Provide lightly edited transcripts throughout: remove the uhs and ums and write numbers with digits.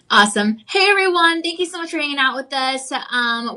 Awesome. Hey everyone, thank you so much for hanging out with us.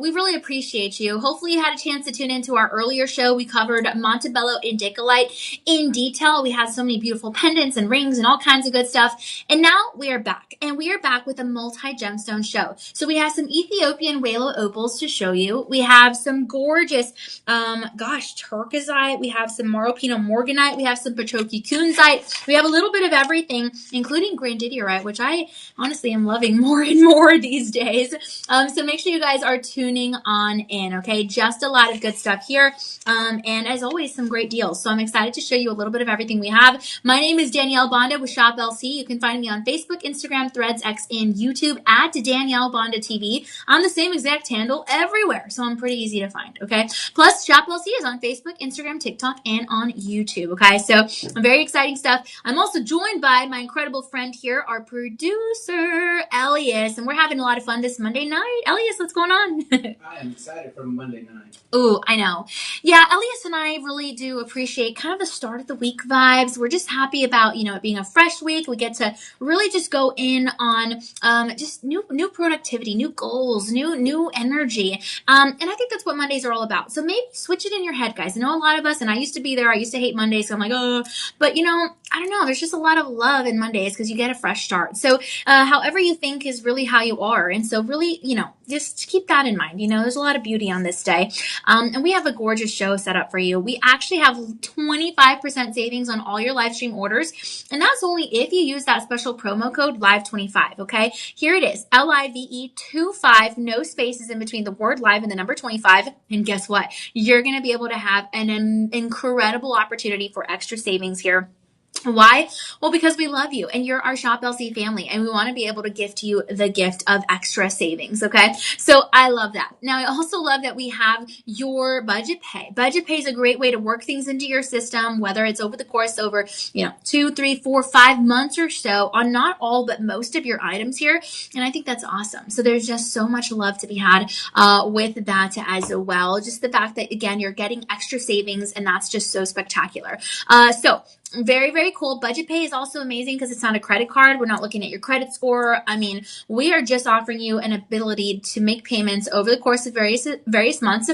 We really appreciate you. Hopefully you had a chance to tune into our earlier show. We covered Montebello Indicolite in detail. We had so many beautiful pendants and rings and all kinds of good stuff. And now we are back. And we are back with a multi-gemstone show. So we have some Ethiopian Walo opals to show you. We have some gorgeous, turquoisite. We have some Maropino morganite. We have some Pachoki kunzite. We have a little bit of everything, including grandidierite, which I honestly I'm loving more and more these days. So make sure you guys are tuning on in, okay? Just a lot of good stuff here. And as always, some great deals. So I'm excited to show you a little bit of everything we have. My name is Danielle Banda with Shop LC. You can find me on Facebook, Instagram, Threads, X, and YouTube at Danielle Banda TV. I'm the same exact handle everywhere. So I'm pretty easy to find, okay? Plus, Shop LC is on Facebook, Instagram, TikTok, and on YouTube, okay? So very exciting stuff. I'm also joined by my incredible friend here, our producer, Elias, and we're having a lot of fun this Monday night. Elias, what's going on? I am excited for Monday night. Ooh, I know. Yeah, Elias and I really do appreciate kind of the start of the week vibes. We're just happy about, it being a fresh week. We get to really just go in on just new productivity, new goals, new energy. And I think that's what Mondays are all about. So maybe switch it in your head, guys. I know a lot of us, and I used to be there. I used to hate Mondays, so I'm like, oh, but I don't know. There's just a lot of love in Mondays because you get a fresh start. So however you think is really how you are. And so really, just keep that in mind. There's a lot of beauty on this day. And we have a gorgeous show set up for you. We actually have 25% savings on all your live stream orders. And that's only if you use that special promo code LIVE25, okay? Here it is, LIVE25, no spaces in between the word live and the number 25. And guess what? You're going to be able to have an incredible opportunity for extra savings here. Why? Well, because we love you and you're our Shop LC family and we want to be able to gift you the gift of extra savings. Okay. So I love that. Now, I also love that we have your budget pay. Budget pay is a great way to work things into your system, whether it's over the course over, 2, 3, 4, 5 months or so on not all, but most of your items here. And I think that's awesome. So there's just so much love to be had with that as well. Just the fact that, again, you're getting extra savings and that's just so spectacular. So very, very cool. Budget pay is also amazing because it's not a credit card. We're not looking at your credit score. I mean, we are just offering you an ability to make payments over the course of various months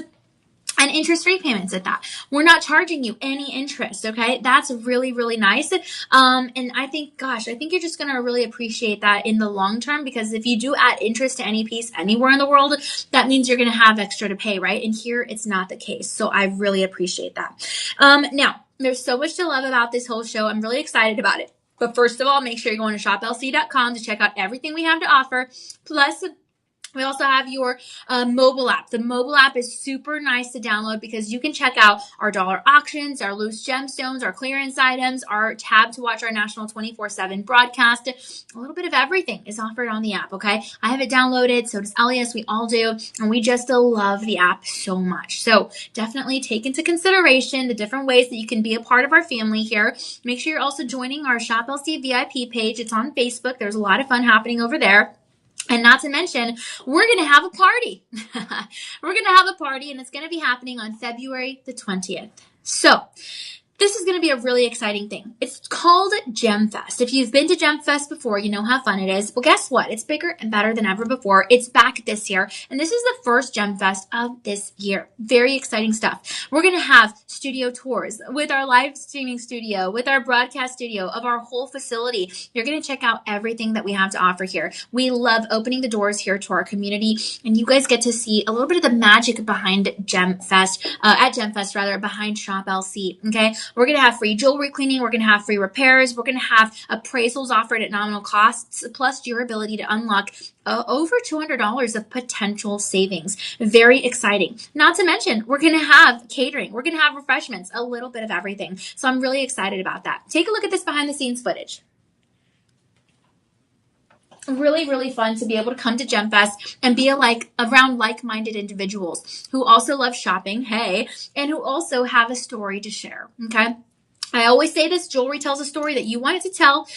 and interest-free payments at that. We're not charging you any interest, okay? That's really, really nice. And I think you're just going to really appreciate that in the long term because if you do add interest to any piece anywhere in the world, that means you're going to have extra to pay, right? And here it's not the case. So I really appreciate that. Now, there's so much to love about this whole show. I'm really excited about it. But first of all, make sure you're going to shoplc.com to check out everything we have to offer. Plus, we also have your mobile app. The mobile app is super nice to download because you can check out our dollar auctions, our loose gemstones, our clearance items, our tab to watch our national 24/7 broadcast. A little bit of everything is offered on the app, okay? I have it downloaded, so does Elias. We all do, and we just love the app so much. So definitely take into consideration the different ways that you can be a part of our family here. Make sure you're also joining our Shop LC VIP page. It's on Facebook. There's a lot of fun happening over there. And not to mention, we're going to have a party. We're going to have a party, and it's going to be happening on February the 20th. So this is going to be a really exciting thing. It's called Gem Fest. If you've been to Gem Fest before, you know how fun it is. Well, guess what? It's bigger and better than ever before. It's back this year, and this is the first Gem Fest of this year. Very exciting stuff. We're going to have studio tours with our live streaming studio, with our broadcast studio of our whole facility. You're going to check out everything that we have to offer here. We love opening the doors here to our community, and you guys get to see a little bit of the magic behind Gem Fest, behind Shop LC, okay? We're going to have free jewelry cleaning. We're going to have free repairs. We're going to have appraisals offered at nominal costs, plus your ability to unlock over $200 of potential savings. Very exciting. Not to mention, we're going to have catering. We're going to have refreshments, a little bit of everything. So I'm really excited about that. Take a look at this behind the scenes footage. Really, really fun to be able to come to Gem Fest and be around like-minded individuals who also love shopping, and who also have a story to share, okay? I always say this, jewelry tells a story that you want it to tell,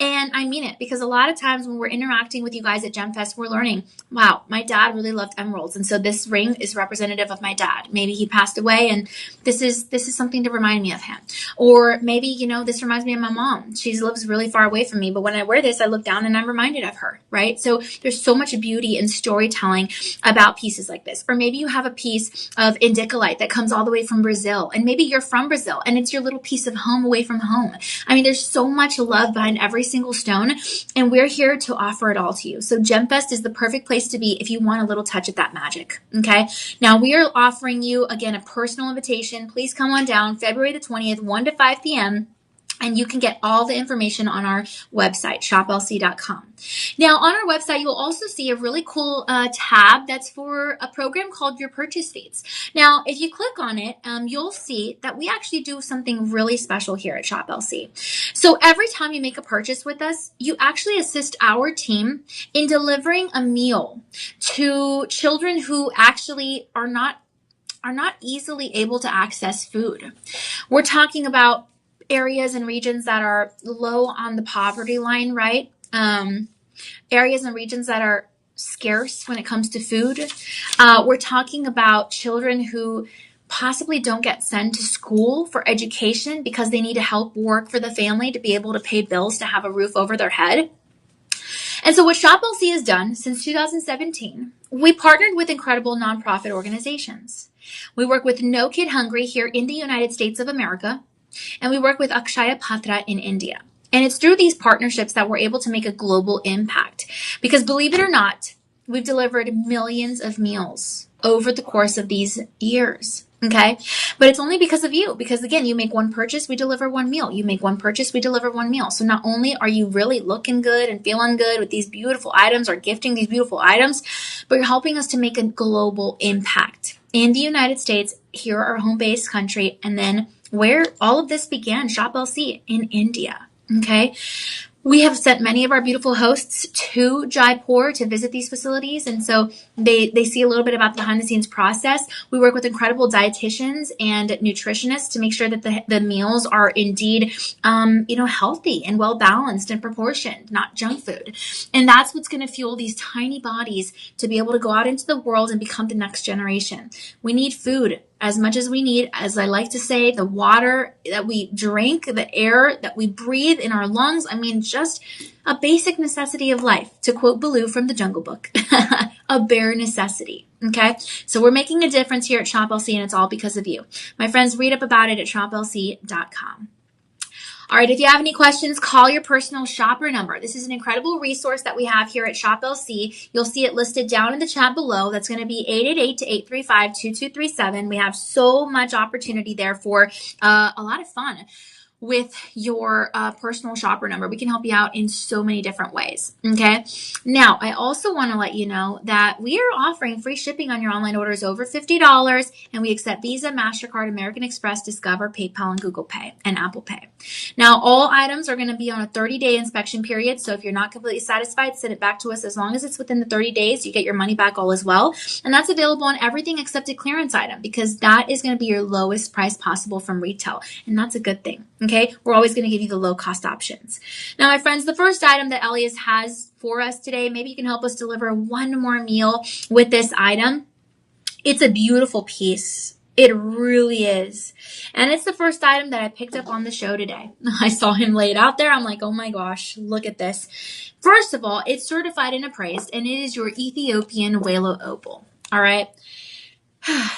and I mean it, because a lot of times when we're interacting with you guys at GemFest, we're learning, wow, my dad really loved emeralds, and so this ring is representative of my dad. Maybe he passed away, and this is something to remind me of him. Or maybe, this reminds me of my mom. She lives really far away from me, but when I wear this, I look down and I'm reminded of her, right? So there's so much beauty and storytelling about pieces like this. Or maybe you have a piece of indicolite that comes all the way from Brazil, and maybe you're from Brazil, and it's your little piece of home away from home. I mean, there's so much love behind every single stone, and we're here to offer it all to you. So GemFest is the perfect place to be if you want a little touch of that magic. Okay. Now we are offering you again a personal invitation. Please come on down February the 20th, 1 to 5 p.m. And you can get all the information on our website, shoplc.com. Now, on our website, you'll also see a really cool tab that's for a program called Your Purchase Feeds. Now, if you click on it, you'll see that we actually do something really special here at ShopLC. So every time you make a purchase with us, you actually assist our team in delivering a meal to children who actually are not easily able to access food. We're talking about areas and regions that are low on the poverty line, right? Areas and regions that are scarce when it comes to food. We're talking about children who possibly don't get sent to school for education because they need to help work for the family to be able to pay bills to have a roof over their head. And so what ShopLC has done since 2017, we partnered with incredible nonprofit organizations. We work with No Kid Hungry here in the United States of America, and we work with Akshaya Patra in India. And it's through these partnerships that we're able to make a global impact. Because believe it or not, we've delivered millions of meals over the course of these years. Okay. But it's only because of you. Because again, you make one purchase, we deliver one meal. You make one purchase, we deliver one meal. So not only are you really looking good and feeling good with these beautiful items or gifting these beautiful items, but you're helping us to make a global impact in the United States, here our home-based country, and then where all of this began, ShopLC in India. Okay. We have sent many of our beautiful hosts to Jaipur to visit these facilities. And so they see a little bit about the behind the scenes process. We work with incredible dietitians and nutritionists to make sure that the meals are indeed, healthy and well balanced and proportioned, not junk food. And that's what's going to fuel these tiny bodies to be able to go out into the world and become the next generation. We need food as much as we need, as I like to say, the water that we drink, the air that we breathe in our lungs. I mean, just a basic necessity of life, to quote Baloo from the Jungle Book, a bare necessity. Okay. So we're making a difference here at ShopLC, and it's all because of you. My friends, read up about it at shoplc.com. All right, if you have any questions, call your personal shopper number. This is an incredible resource that we have here at ShopLC. You'll see it listed down in the chat below. That's going to be 888-835-2237. We have so much opportunity there for a lot of fun with your personal shopper number. We can help you out in so many different ways. Okay. Now, I also want to let you know that we are offering free shipping on your online orders over $50, and we accept Visa, MasterCard, American Express, Discover, PayPal, and Google Pay, and Apple Pay. Now, all items are going to be on a 30-day inspection period. So if you're not completely satisfied, send it back to us. As long as it's within the 30 days, you get your money back all as well. And that's available on everything except a clearance item, because that is going to be your lowest price possible from retail. And that's a good thing. Okay, we're always going to give you the low cost options. Now, my friends, the first item that Elias has for us today, maybe you can help us deliver one more meal with this item. It's a beautiful piece. It really is. And it's the first item that I picked up on the show today. I saw him laid out there. I'm like, oh my gosh, look at this. First of all, it's certified and appraised, and it is your Ethiopian Walo opal. All right.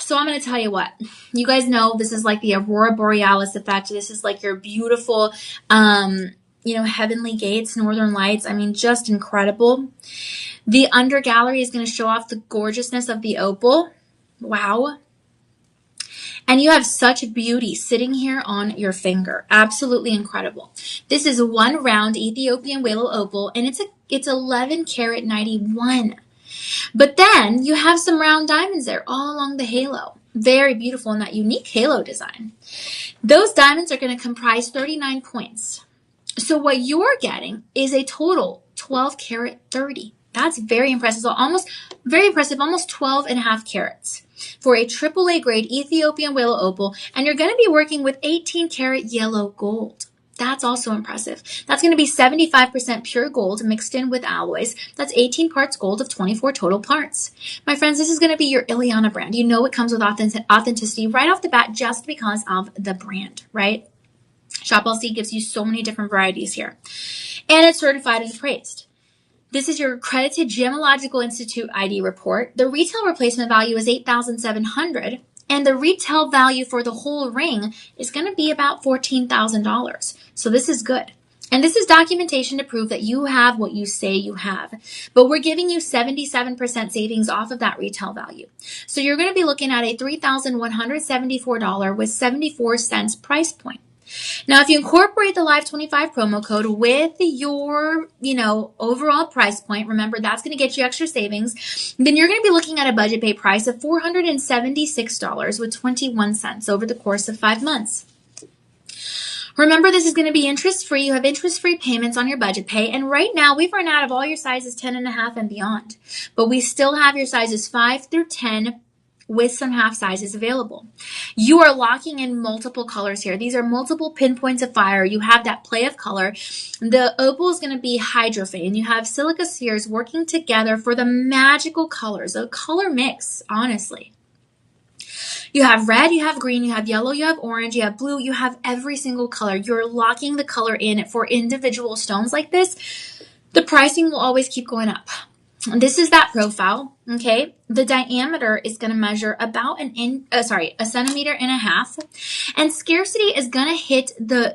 So I'm going to tell you what, you guys know this is like the Aurora Borealis effect. This is like your beautiful, heavenly gates, northern lights. I mean, just incredible. The under gallery is going to show off the gorgeousness of the opal. Wow. And you have such beauty sitting here on your finger. Absolutely incredible. This is one round Ethiopian Walo opal, and it's 11 karat 91. But then you have some round diamonds there all along the halo. Very beautiful in that unique halo design. Those diamonds are going to comprise 39 points. So what you're getting is a total 12 karat 30. That's very impressive. So very impressive, almost 12 and a half carats for a AAA grade Ethiopian whale opal. And you're going to be working with 18 karat yellow gold. That's also impressive. That's going to be 75% pure gold mixed in with alloys. That's 18 parts gold of 24 total parts. My friends, this is going to be your Ileana brand. You know it comes with authenticity right off the bat just because of the brand, right? Shop LC gives you so many different varieties here. And it's certified and appraised. This is your accredited Gemological Institute ID report. The retail replacement value is $8,700, and the retail value for the whole ring is going to be about $14,000. So this is good. And this is documentation to prove that you have what you say you have. But we're giving you 77% savings off of that retail value. So you're going to be looking at a $3,174 with 74 cents price point. Now, if you incorporate the Live 25 promo code with your, overall price point, remember that's going to get you extra savings, then you're going to be looking at a budget pay price of $476 with 21 cents over the course of 5 months. Remember, this is going to be interest-free. You have interest-free payments on your budget pay. And right now, we've run out of all your sizes 10.5 and beyond. But we still have your sizes 5 through 10 with some half sizes available. You are locking in multiple colors here. These are multiple pinpoints of fire. You have that play of color. The opal is going to be hydrophane. You have silica spheres working together for the magical colors, a color mix, honestly. You have red, you have green, you have yellow, you have orange, you have blue, you have every single color. You're locking the color in for individual stones like this. The pricing will always keep going up. This is that profile, okay? The diameter is going to measure about a 1.5 centimeters. And scarcity is going to hit the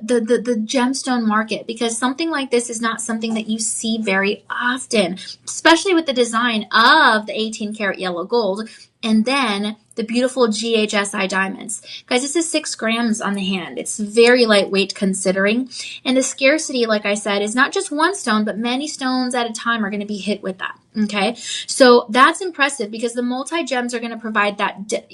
gemstone market because something like this is not something that you see very often, especially with the design of the 18 karat yellow gold and then the beautiful GHSI diamonds. Guys, this is 6 grams on the hand. It's very lightweight considering. And the scarcity, like I said, is not just one stone, but many stones at a time are going to be hit with that. Okay. So that's impressive because the multi-gems are going to provide that, that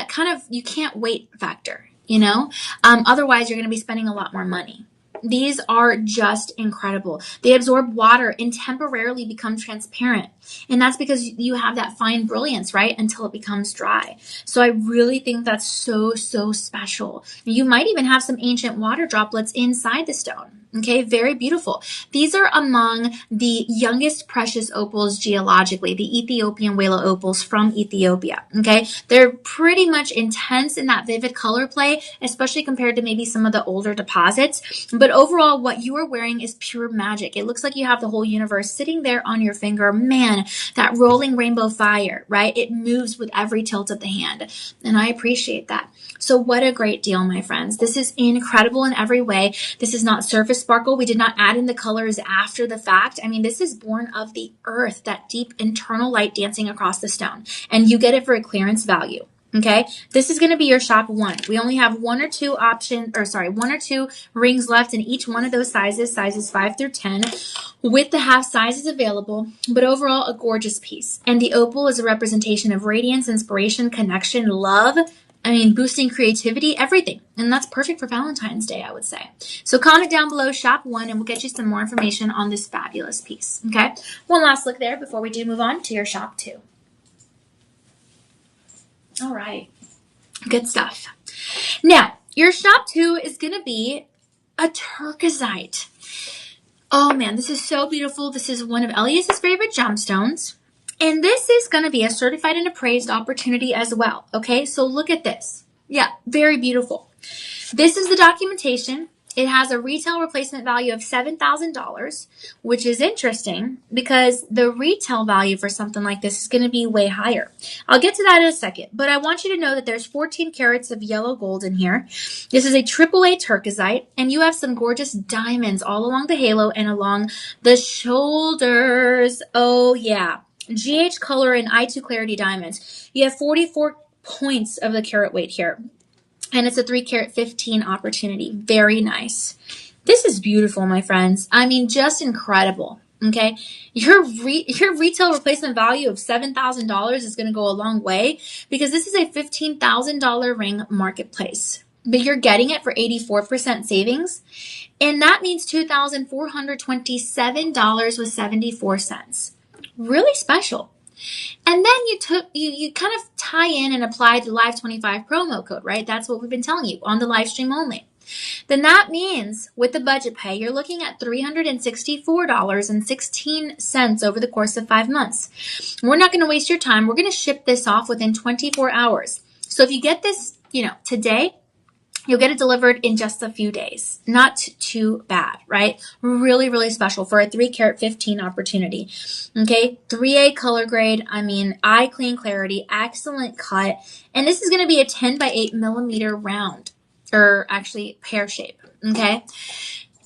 kind of, you can't wait factor, otherwise you're going to be spending a lot more money. These are just incredible. They absorb water and temporarily become transparent. And that's because you have that fine brilliance, right? Until it becomes dry. So I really think that's so, so special. You might even have some ancient water droplets inside the stone. Okay, very beautiful. These are among the youngest precious opals geologically, the Ethiopian whale opals from Ethiopia. Okay, they're pretty much intense in that vivid color play, especially compared to maybe some of the older deposits. But overall, what you are wearing is pure magic. It looks like you have the whole universe sitting there on your finger. Man, that rolling rainbow fire, right? It moves with every tilt of the hand. And I appreciate that. So what a great deal, my friends. This is incredible in every way. This is not surface sparkle. We did not add in the colors after the fact. I mean, this is born of the earth, that deep internal light dancing across the stone. And you get it for a clearance value. Okay, this is going to be your shop 1. We only have 1 or 2 rings left in each one of those sizes 5 through 10, with the half sizes available, but overall a gorgeous piece. And the opal is a representation of radiance, inspiration, connection, love. Boosting creativity, everything. And that's perfect for Valentine's Day, I would say. So comment down below shop 1 and we'll get you some more information on this fabulous piece. Okay, one last look there before we do move on to your shop 2. All right, good stuff. Now, your shop 2 is going to be a turquoisite. Oh man, this is so beautiful. This is one of Elias's favorite gemstones. And this is going to be a certified and appraised opportunity as well. Okay, so look at this. Yeah, very beautiful. This is the documentation. It has a retail replacement value of $7,000, which is interesting because the retail value for something like this is going to be way higher. I'll get to that in a second, but I want you to know that there's 14 carats of yellow gold in here. This is a AAA turquoisite, and you have some gorgeous diamonds all along the halo and along the shoulders. Oh, yeah. GH color and I2 clarity diamonds. You have 44 points of the carat weight here. And it's a 3 carat 15 opportunity. Very nice. This is beautiful, my friends. Just incredible. Okay. Your retail replacement value of $7,000 is going to go a long way because this is a $15,000 ring marketplace. but you're getting it for 84% savings. And that means $2,427.74. Really special. And then you kind of tie in and apply the Live 25 promo code, right? That's what we've been telling you on the live stream only. Then that means with the budget pay, you're looking at $364.16 over the course of 5 months. We're not going to waste your time. We're going to ship this off within 24 hours. So if you get this, today, you'll get it delivered in just a few days. Not too bad, right? Really, really special for a 3-carat 15 opportunity. Okay, 3A color grade. Eye clean clarity, excellent cut. And this is going to be a 10 by 8 millimeter round, or actually pear shape. Okay,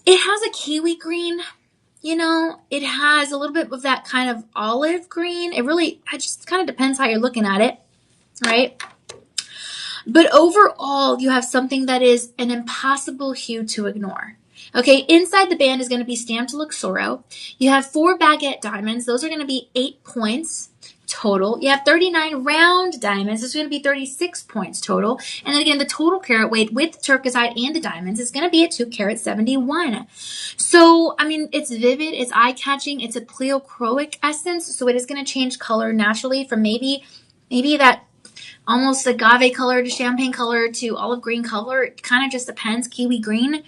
it has a kiwi green. It has a little bit of that kind of olive green. It just kind of depends how you're looking at it, right? But overall, you have something that is an impossible hue to ignore. Okay, inside the band is going to be stamped Luxoro. You have 4 baguette diamonds. Those are going to be 8 points total. You have 39 round diamonds. This is going to be 36 points total. And then again, the total carat weight with the turquoisite and the diamonds is going to be a 2-carat 71. So, it's vivid, it's eye-catching, it's a pleochroic essence, so it is going to change color naturally from maybe that almost agave color to champagne color to olive green color. It kind of just depends, kiwi green.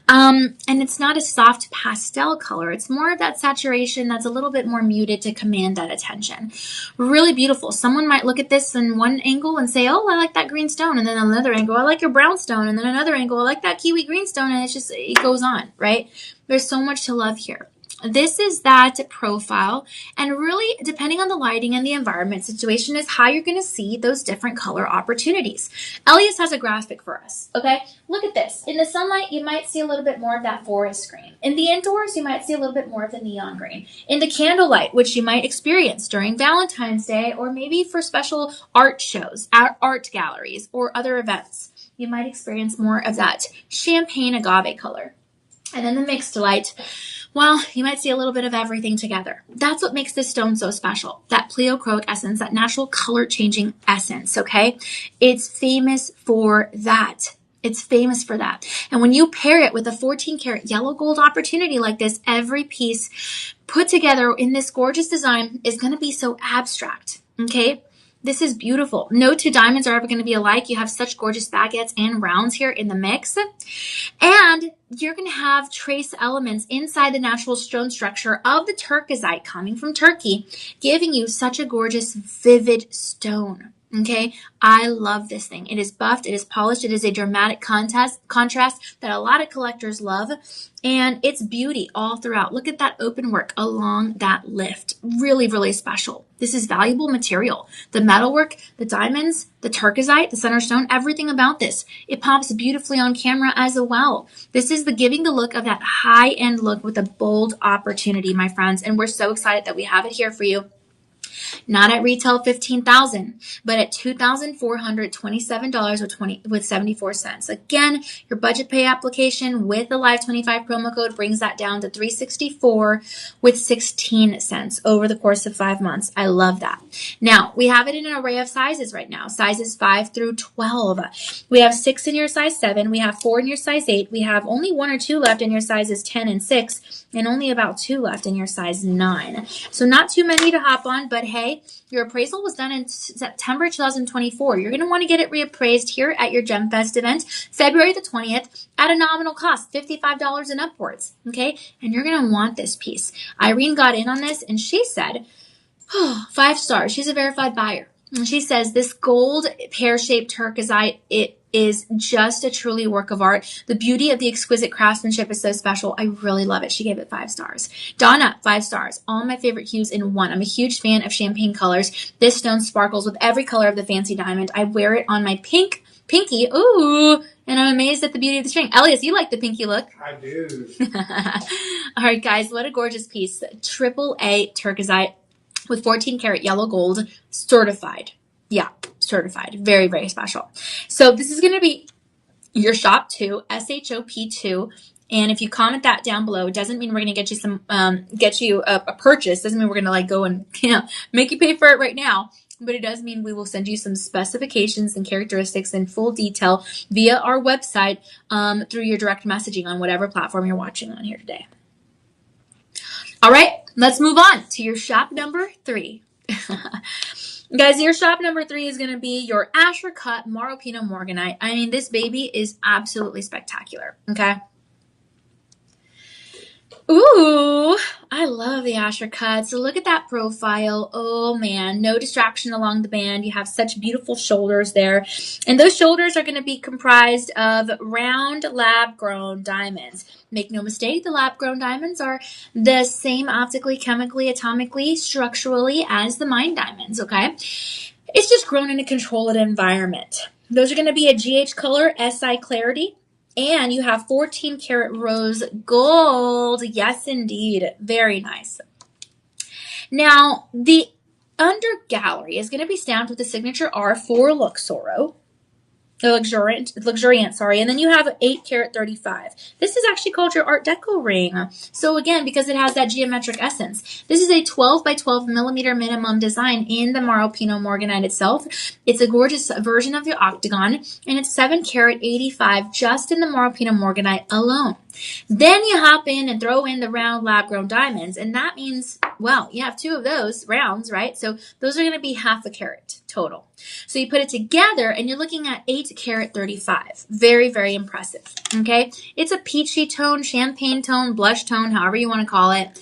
And it's not a soft pastel color. It's more of that saturation that's a little bit more muted to command that attention. Really beautiful. Someone might look at this in one angle and say, oh, I like that green stone. And then another angle, I like your brown stone. And then another angle, I like that kiwi green stone. And it goes on, right? There's so much to love here. This is that profile, and really, depending on the lighting and the environment situation, is how you're going to see those different color opportunities. Elias has a graphic for us, okay? Look at this. In the sunlight, you might see a little bit more of that forest green. In the indoors, you might see a little bit more of the neon green. In the candlelight, which you might experience during Valentine's Day, or maybe for special art shows, art galleries, or other events, you might experience more of that champagne agave color. And then the mixed light, well, you might see a little bit of everything together. That's what makes this stone so special. That pleochroic essence, that natural color changing essence, okay? It's famous for that. It's famous for that. And when you pair it with a 14-karat yellow gold opportunity like this, every piece put together in this gorgeous design is going to be so abstract, okay? This is beautiful. No 2 diamonds are ever going to be alike. You have such gorgeous baguettes and rounds here in the mix. And you're going to have trace elements inside the natural stone structure of the turquoisite coming from Turkey, giving you such a gorgeous, vivid stone. Okay, I love this thing. It is buffed, it is polished, it is a dramatic contrast that a lot of collectors love, and it's beauty all throughout. Look at that open work along that lift. Really, really special. This is valuable material. The metalwork, the diamonds, the turquoisite, the center stone, everything about this. It pops beautifully on camera as well. This is giving the look of that high-end look with a bold opportunity, my friends, and we're so excited that we have it here for you. Not at retail $15,000, but at $2,427.74. Again, your budget pay application with the Live 25 promo code brings that down to $364.16 over the course of 5 months. I love that. Now, we have it in an array of sizes right now, sizes 5 through 12. We have 6 in your size 7. We have 4 in your size 8. We have only 1 or 2 left in your sizes 10 and 6, and only about 2 left in your size 9. So not too many to hop on, but hey, your appraisal was done in September 2024. You're going to want to get it reappraised here at your GemFest event, February the 20th, at a nominal cost, $55 and upwards, okay? And you're going to want this piece. Irene got in on this, and she said, 5 stars. She's a verified buyer. And she says, this gold pear-shaped turquoisite, it is just a truly work of art. The beauty of the exquisite craftsmanship is so special. I really love it. She gave it 5 stars. Donna, 5 stars. All my favorite hues in one. I'm a huge fan of champagne colors. This stone sparkles with every color of the fancy diamond. I wear it on my pinky. Ooh, and I'm amazed at the beauty of the string. Elias, you like the pinky look? I do. All right, guys, what a gorgeous piece. AAA turquoisite with 14-karat yellow gold, certified. Yeah, certified. Very, very special. So this is going to be your shop 2, SHOP2. And if you comment that down below, it doesn't mean we're going to get you a purchase. Doesn't mean we're going to go and make you pay for it right now. but it does mean we will send you some specifications and characteristics in full detail via our website through your direct messaging on whatever platform you're watching on here today. All right, let's move on to your shop number 3. Guys, your shop number 3 is going to be your Asher Cut Maro Pinot Morganite. I mean, this baby is absolutely spectacular, okay? Ooh, I love the Asher Cut. So look at that profile. Oh man, no distraction along the band. You have such beautiful shoulders there. And those shoulders are going to be comprised of round lab-grown diamonds. Make no mistake, the lab-grown diamonds are the same optically, chemically, atomically, structurally as the mine diamonds, okay? It's just grown in a controlled environment. Those are going to be a GH color, SI clarity. And you have 14 karat rose gold. Yes, indeed. Very nice. Now, the under gallery is going to be stamped with the signature R for Luxuriant, and then you have 8 karat 35. This is actually called your Art Deco ring. So again, because it has that geometric essence, this is a 12 by 12 millimeter minimum design in the Maro Pinot Morganite itself. It's a gorgeous version of the octagon, and it's 7 karat 85 just in the Maro Pinot Morganite alone. Then you hop in and throw in the round lab-grown diamonds, and that means, well, you have 2 of those rounds, right? So those are going to be half a carat total. So you put it together, and you're looking at 8 karat 35. Very, very impressive, okay? It's a peachy tone, champagne tone, blush tone, however you want to call it.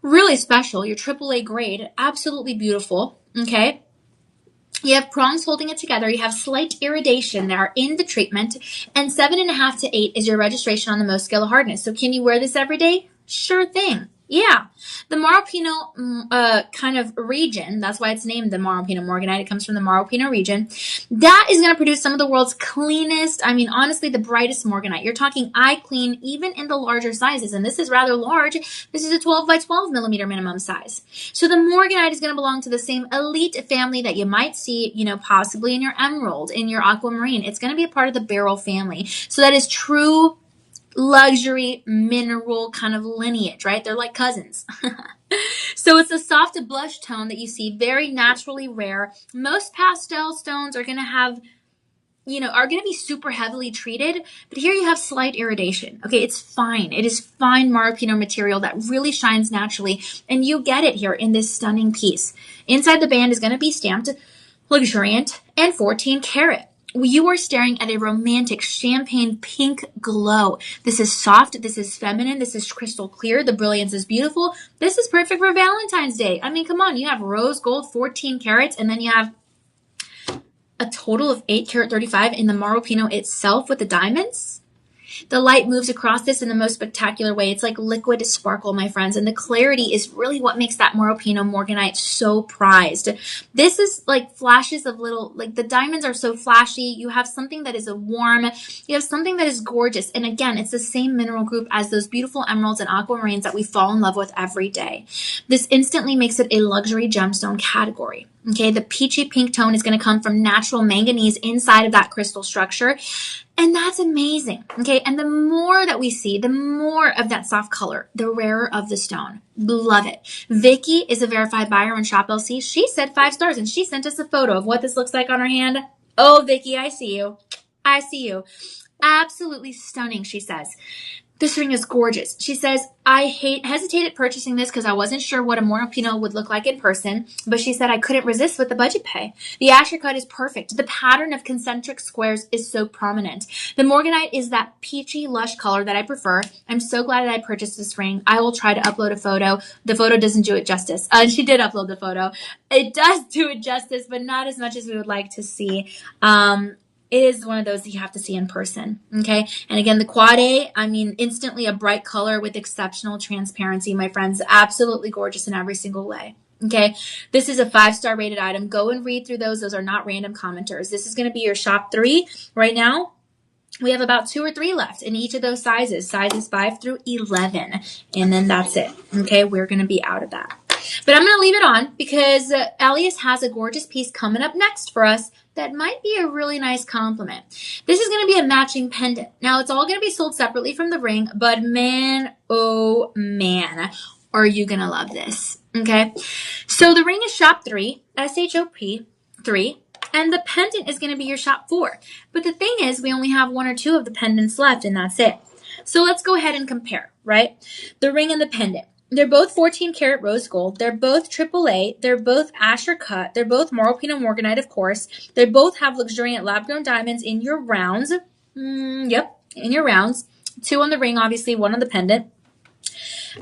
Really special. Your AAA grade. Absolutely beautiful, okay? You have prongs holding it together. You have slight iridation there in the treatment. And 7.5 to 8 is your registration on the most scale of hardness. So can you wear this every day? Sure thing. Yeah. The Maro Pinot kind of region, that's why it's named the Maro Pinot Morganite. It comes from the Maro Pinot region. That is going to produce some of the world's cleanest, I mean, honestly, the brightest Morganite. You're talking eye clean even in the larger sizes. And this is rather large. This is a 12 by 12 millimeter minimum size. So the Morganite is going to belong to the same elite family that you might see, you know, possibly in your emerald, in your aquamarine. It's going to be a part of the beryl family. So that is true luxury mineral kind of lineage, right? They're like cousins. So it's a soft blush tone that you see, very naturally rare. Most pastel stones are going to have, you know, are going to be super heavily treated, but here you have slight iridation. Okay, it's fine. It is fine Maro Pinot material that really shines naturally, and you get it here in this stunning piece. Inside the band is going to be stamped Luxuriant and 14 karat. You are staring at a romantic champagne pink glow. This is soft. This is feminine. This is crystal clear. The brilliance is beautiful. This is perfect for Valentine's Day. I mean, come on. You have rose gold, 14 carats, and then you have a total of 8 karat 35 in the Maro Pinot itself with the diamonds. The light moves across this in the most spectacular way. It's like liquid sparkle, my friends. And the clarity is really what makes that Maro Pinot Morganite so prized. This is like flashes of little, like the diamonds are so flashy. You have something that is a warm, you have something that is gorgeous. And again, it's the same mineral group as those beautiful emeralds and aquamarines that we fall in love with every day. This instantly makes it a luxury gemstone category. Okay, the peachy pink tone is going to come from natural manganese inside of that crystal structure. And that's amazing. Okay, and the more that we see, the more of that soft color, the rarer of the stone. Love it. Vicky is a verified buyer on Shop LC. She said 5 stars, and she sent us a photo of what this looks like on her hand. Oh, Vicky, I see you. I see you. Absolutely stunning, she says. This ring is gorgeous. She says, I hesitated purchasing this because I wasn't sure what a Maro Pinot would look like in person, but she said I couldn't resist with the budget pay. The Asher cut is perfect. The pattern of concentric squares is so prominent. The Morganite is that peachy, lush color that I prefer. I'm so glad that I purchased this ring. I will try to upload a photo. The photo doesn't do it justice. She did upload the photo. It does do it justice, but not as much as we would like to see. It is one of those that you have to see in person, okay? And again, the Quad A, I mean, instantly a bright color with exceptional transparency, my friends. Absolutely gorgeous in every single way, okay? This is a 5-star rated item. Go and read through those. Those are not random commenters. This is going to be your shop 3 right now. We have about 2 or 3 left in each of those sizes 5 through 11. And then that's it, okay? We're going to be out of that. But I'm going to leave it on because Elias has a gorgeous piece coming up next for us that might be a really nice compliment. This is going to be a matching pendant. Now, it's all going to be sold separately from the ring, but man, oh man, are you going to love this. Okay. So the ring is shop 3, SHOP 3, and the pendant is going to be your shop 4. But the thing is, we only have 1 or 2 of the pendants left, and that's it. So let's go ahead and compare, right? The ring and the pendant. They're both 14 karat rose gold. They're both AAA. They're both Asher cut. They're both Marl Pinot Morganite, of course. They both have luxuriant lab grown diamonds in your rounds. Yep, in your rounds. 2 on the ring, obviously, 1 on the pendant.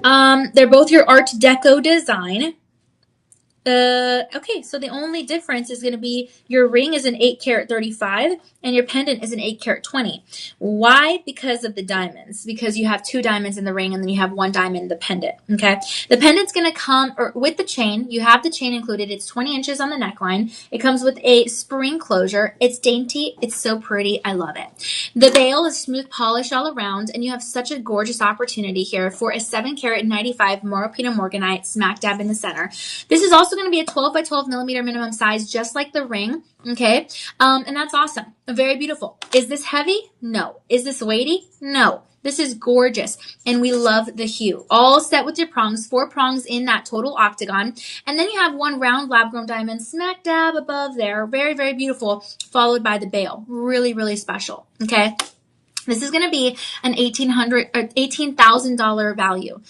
They're both your Art Deco design. Okay, so the only difference is going to be your ring is an 8 karat 35 and your pendant is an 8 karat 20. Why? Because of the diamonds. Because you have 2 diamonds in the ring and then you have 1 diamond in the pendant. Okay, the pendant's going to come with the chain. You have the chain included. It's 20 inches on the neckline. It comes with a spring closure. It's dainty. It's so pretty. I love it. The bail is smooth polish all around, and you have such a gorgeous opportunity here for a 7 karat 95 Marl Pinot Morganite smack dab in the center. This is also going to be a 12 by 12 millimeter minimum size, just like the ring. Okay. And that's awesome. Very beautiful. Is this heavy? No. Is this weighty? No. This is gorgeous. And we love the hue. All set with your prongs, 4 prongs in that total octagon. And then you have 1 round lab grown diamond smack dab above there. Very, very beautiful. Followed by the bail. Really, really special. Okay. This is going to be an $18,000 value.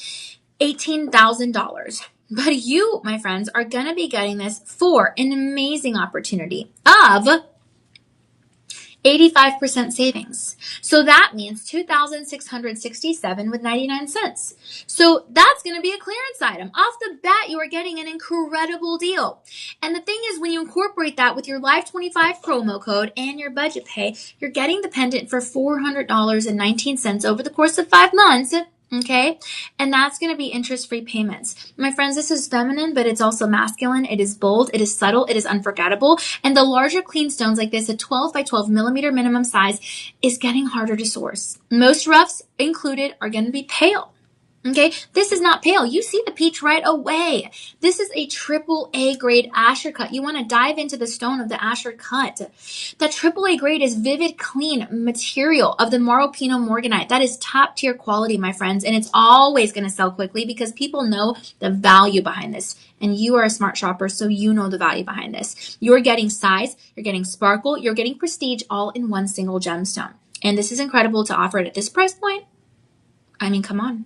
$18,000. But you, my friends, are going to be getting this for an amazing opportunity of 85% savings. So that means $2,667 with 99 cents. So that's going to be a clearance item. Off the bat, you are getting an incredible deal. And the thing is, when you incorporate that with your Live25 promo code and your budget pay, you're getting the pendant for $400.19 over the course of 5 months. Okay, and that's going to be interest-free payments. My friends, this is feminine, but it's also masculine. It is bold, it is subtle, it is unforgettable. And the larger clean stones like this, a 12 by 12 millimeter minimum size, is getting harder to source. Most roughs included are going to be pale. Okay, this is not pale. You see the peach right away. This is a AAA grade Asher cut. You want to dive into the stone of the Asher cut. That AAA grade is vivid, clean material of the Marl Pinot Morganite. That is top tier quality, my friends, and it's always going to sell quickly because people know the value behind this. And you are a smart shopper, so you know the value behind this. You're getting size, you're getting sparkle, you're getting prestige all in one single gemstone. And this is incredible to offer it at this price point. I mean, come on.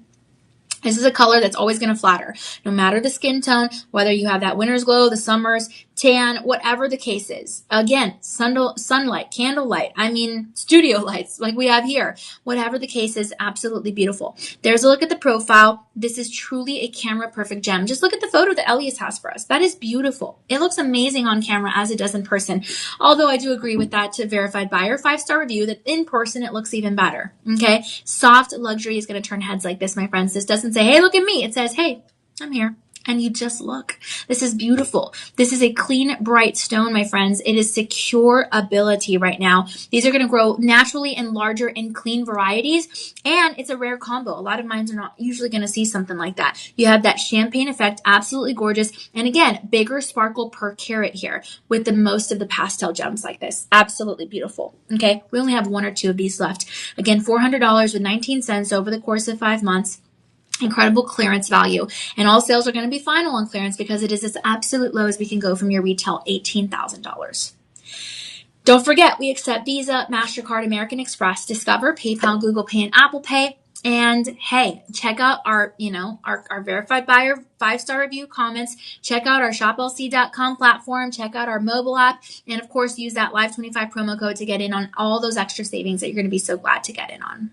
This is a color that's always going to flatter, no matter the skin tone, whether you have that winter's glow, the summer's tan, whatever the case is. Again, sunlight, candlelight, studio lights like we have here. Whatever the case is, absolutely beautiful. There's a look at the profile. This is truly a camera perfect gem. Just look at the photo that Elias has for us. That is beautiful. It looks amazing on camera as it does in person. Although I do agree with that to verified buyer 5-star review that in person it looks even better. Okay. Soft luxury is going to turn heads like this, my friends. This doesn't say, hey, look at me. It says, hey, I'm here. And you just look. This is beautiful. This is a clean, bright stone, my friends. It is secure ability right now. These are going to grow naturally in larger and clean varieties. And it's a rare combo. A lot of mines are not usually going to see something like that. You have that champagne effect, absolutely gorgeous. And again, bigger sparkle per carat here with the most of the pastel gems like this. Absolutely beautiful. Okay. We only have 1 or 2 of these left. Again, $400 with 19 cents over the course of 5 months. Incredible clearance value. And all sales are going to be final on clearance because it is as absolute low as we can go from your retail $18,000. Don't forget, we accept Visa, MasterCard, American Express, Discover, PayPal, Google Pay, and Apple Pay. And hey, check out our verified buyer 5-star review comments. Check out our shoplc.com platform. Check out our mobile app. And of course, use that Live25 promo code to get in on all those extra savings that you're going to be so glad to get in on.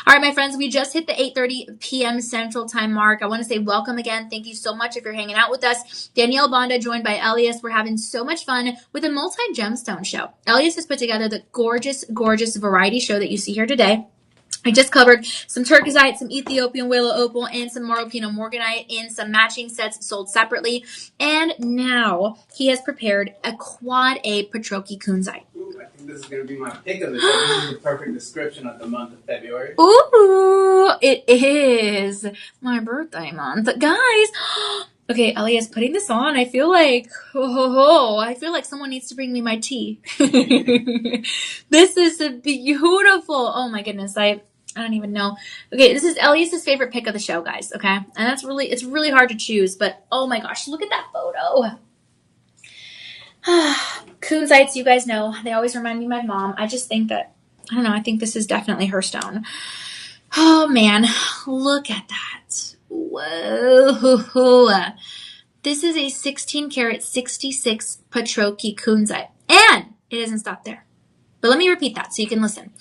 All right, my friends, we just hit the 8:30 p.m. Central Time mark. I want to say welcome again. Thank you so much if you're hanging out with us. Danielle, Banda, joined by Elias. We're having so much fun with a multi-gemstone show. Elias has put together the gorgeous, gorgeous variety show that you see here today. I just covered some turquoisite, some Ethiopian willow opal, and some Marl Pinot Morganite in some matching sets sold separately. And now he has prepared a quad A Petroki kunzite. Ooh, I think this is going to be my pick of the show. This is the perfect description of the month of February. Ooh, it is my birthday month. Guys, okay, Elias putting this on. I feel like, I feel like someone needs to bring me my tea. This is a beautiful, oh my goodness. I don't even know. Okay, this is Elias's favorite pick of the show, guys. Okay, and it's really hard to choose. But oh my gosh, look at that photo. Kunzites, you guys know, they always remind me of my mom. I just think that, I don't know, I think this is definitely her stone. Oh man, look at that. Whoa. This is a 16 karat 66 Patroki Kunzite. And it doesn't stop there. But let me repeat that so you can listen.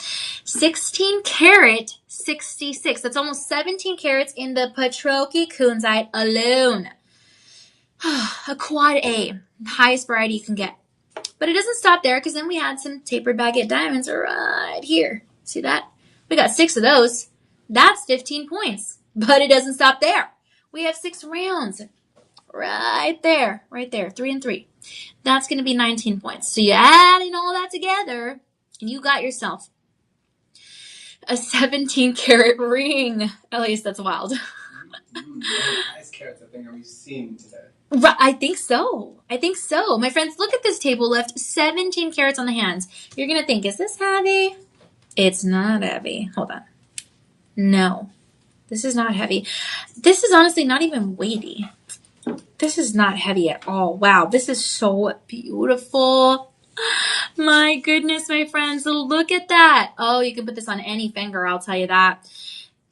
16 karat 66. That's almost 17 carats in the Patroki Kunzite alone. A quad A, highest variety you can get. But it doesn't stop there because then we had some tapered baguette diamonds right here. See that? We got 6 of those. That's 15 points. But it doesn't stop there. We have 6 rounds right there, 3 and 3. That's going to be 19 points. So you add in all that together, and you got yourself a 17 karat ring. At least that's wild. Nice carats, I think, are we seeing today? I think so. My friends, look at this table lift. 17 carats on the hands. You're going to think, is this heavy? It's not heavy. Hold on. No, this is not heavy. This is honestly not even weighty. This is not heavy at all. Wow, this is so beautiful. My goodness, my friends, look at that. Oh, you can put this on any finger, I'll tell you that.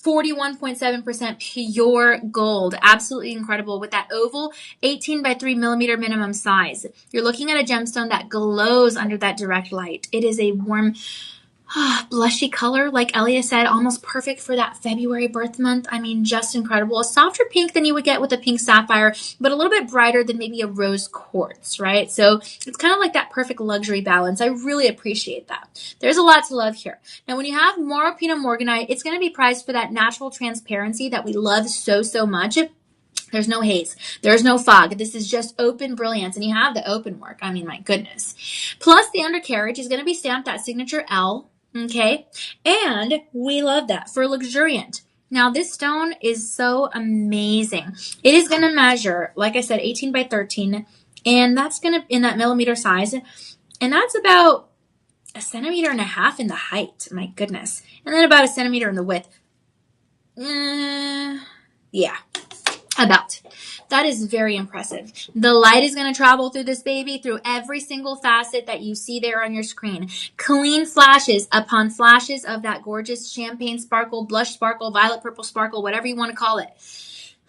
41.7% pure gold. Absolutely incredible with that oval 18 by 3 millimeter minimum size. You're looking at a gemstone that glows under that direct light. It is a warm, blushy color, like Elia said, almost perfect for that February birth month. I mean, just incredible. A softer pink than you would get with a pink sapphire, but a little bit brighter than maybe a rose quartz, right? So it's kind of like that perfect luxury balance. I really appreciate that. There's a lot to love here. Now, when you have Moro Pinot Morganite, it's going to be prized for that natural transparency that we love so, so much. There's no haze. There's no fog. This is just open brilliance. And you have the open work. I mean, my goodness. Plus, the undercarriage is going to be stamped that signature L. Okay. And we love that for luxuriant. Now, this stone is so amazing. It is going to measure, like I said, 18 by 13. And that's going to, in that millimeter size. And that's about 1.5 centimeters in the height. My goodness. And then about 1 centimeter in the width. Yeah. About. That is very impressive. The light is going to travel through this baby, through every single facet that you see there on your screen. Clean flashes upon flashes of that gorgeous champagne sparkle, blush sparkle, violet purple sparkle, whatever you want to call it.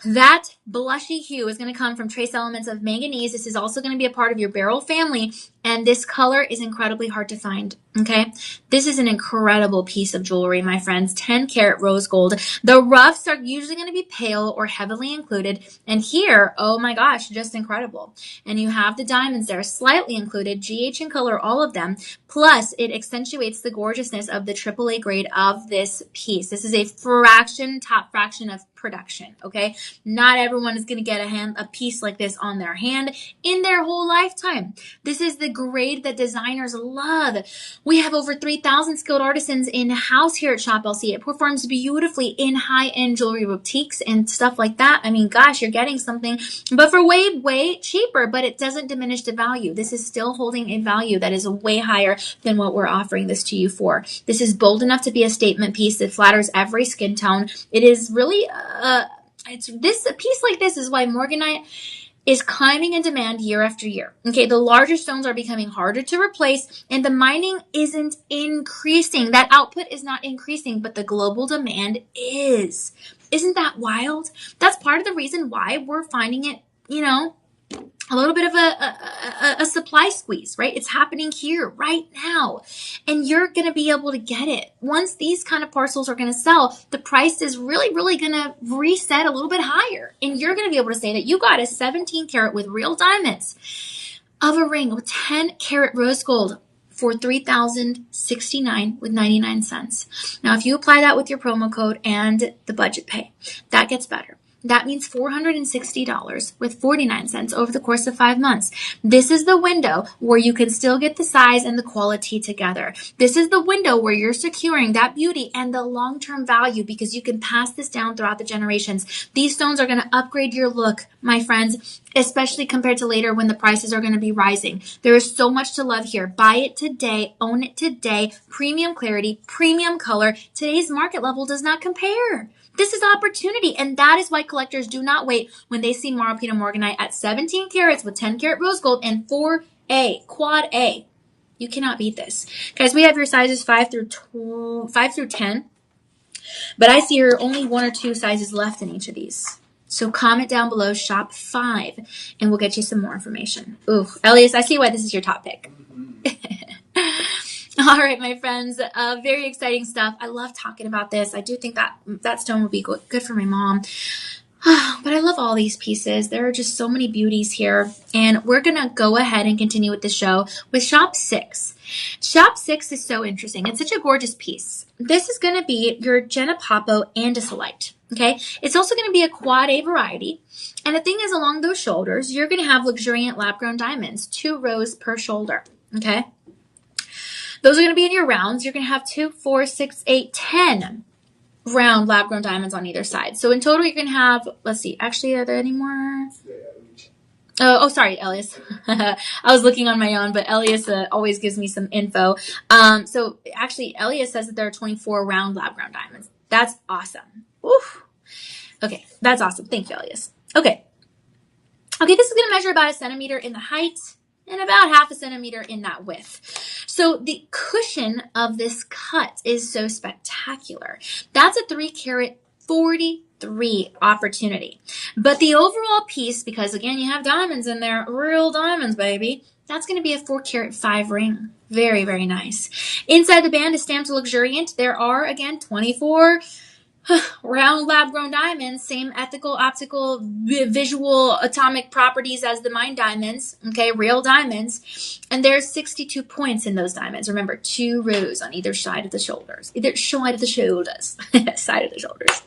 That blushy hue is going to come from trace elements of manganese. This is also going to be a part of your beryl family, and this color is incredibly hard to find, okay? This is an incredible piece of jewelry, my friends. 10 karat rose gold. The roughs are usually going to be pale or heavily included, and here, oh my gosh, just incredible. And you have the diamonds there, slightly included, GH in color, all of them, plus it accentuates the gorgeousness of the AAA grade of this piece. This is a top fraction of production, okay? Not everyone is going to get a piece like this on their hand in their whole lifetime. This is the grade that designers love. We have over 3,000 skilled artisans in-house here at Shop LC. It performs beautifully in high-end jewelry boutiques and stuff like that. I mean, gosh, you're getting something, but for way, way cheaper, but it doesn't diminish the value. This is still holding a value that is way higher than what we're offering this to you for. This is bold enough to be a statement piece that flatters every skin tone. It is really a piece like this is why Morganite is climbing in demand year after year. Okay, the larger stones are becoming harder to replace, and the mining isn't increasing. That output is not increasing, but the global demand is. Isn't that wild? That's part of the reason why we're finding it, a little bit of a supply squeeze, right? It's happening here right now, and you're going to be able to get it. Once these kind of parcels are going to sell, the price is really, really going to reset a little bit higher, and you're going to be able to say that you got a 17 karat with real diamonds of a ring with 10 karat rose gold for $3,069.99. Now, if you apply that with your promo code and the budget pay, that gets better. That means $460 with 49 cents over the course of 5 months. This is the window where you can still get the size and the quality together. This is the window where you're securing that beauty and the long-term value because you can pass this down throughout the generations. These stones are going to upgrade your look, my friends, especially compared to later when the prices are going to be rising. There is so much to love here. Buy it today. Own it today. Premium clarity, premium color. Today's market level does not compare. This is opportunity, and that is why collectors do not wait when they see Marl Pinot Morganite at 17 carats with 10 karat rose gold and 4A, quad A. You cannot beat this. Guys, we have your sizes 5 through 10, but I see here only 1 or 2 sizes left in each of these. So comment down below, shop 5, and we'll get you some more information. Ooh, Elias, I see why this is your top pick. All right, my friends, very exciting stuff. I love talking about this. I do think that stone would be good for my mom. But I love all these pieces. There are just so many beauties here. And we're going to go ahead and continue with the show with Shop 6. Shop 6 is so interesting. It's such a gorgeous piece. This is going to be your Genepapo andesite. Okay, it's also going to be a quad A variety. And the thing is, along those shoulders, you're going to have luxuriant lab-grown diamonds, 2 rows per shoulder. Okay. Those are going to be in your rounds. You're going to have 2, 4, 6, 8, 10 round lab-grown diamonds on either side. So in total, you're going to have, let's see, actually, are there any more? Oh, sorry, Elias. I was looking on my own, but Elias always gives me some info. So actually, Elias says that there are 24 round lab-grown diamonds. That's awesome. Oof. Okay, that's awesome. Thank you, Elias. Okay, this is going to measure about 1 centimeter in the height and about 0.5 centimeter in that width. So the cushion of this cut is so spectacular. That's a 3 carat 43 opportunity. But the overall piece, because again, you have diamonds in there, real diamonds, baby, that's going to be a 4 carat 5 ring. Very, very nice. Inside the band is stamped luxuriant. There are, again, 24 round lab-grown diamonds, same ethical, optical, visual, atomic properties as the mine diamonds, okay, real diamonds. And there's 62 points in those diamonds. Remember, 2 rows on either side of the shoulders. Side of the shoulders.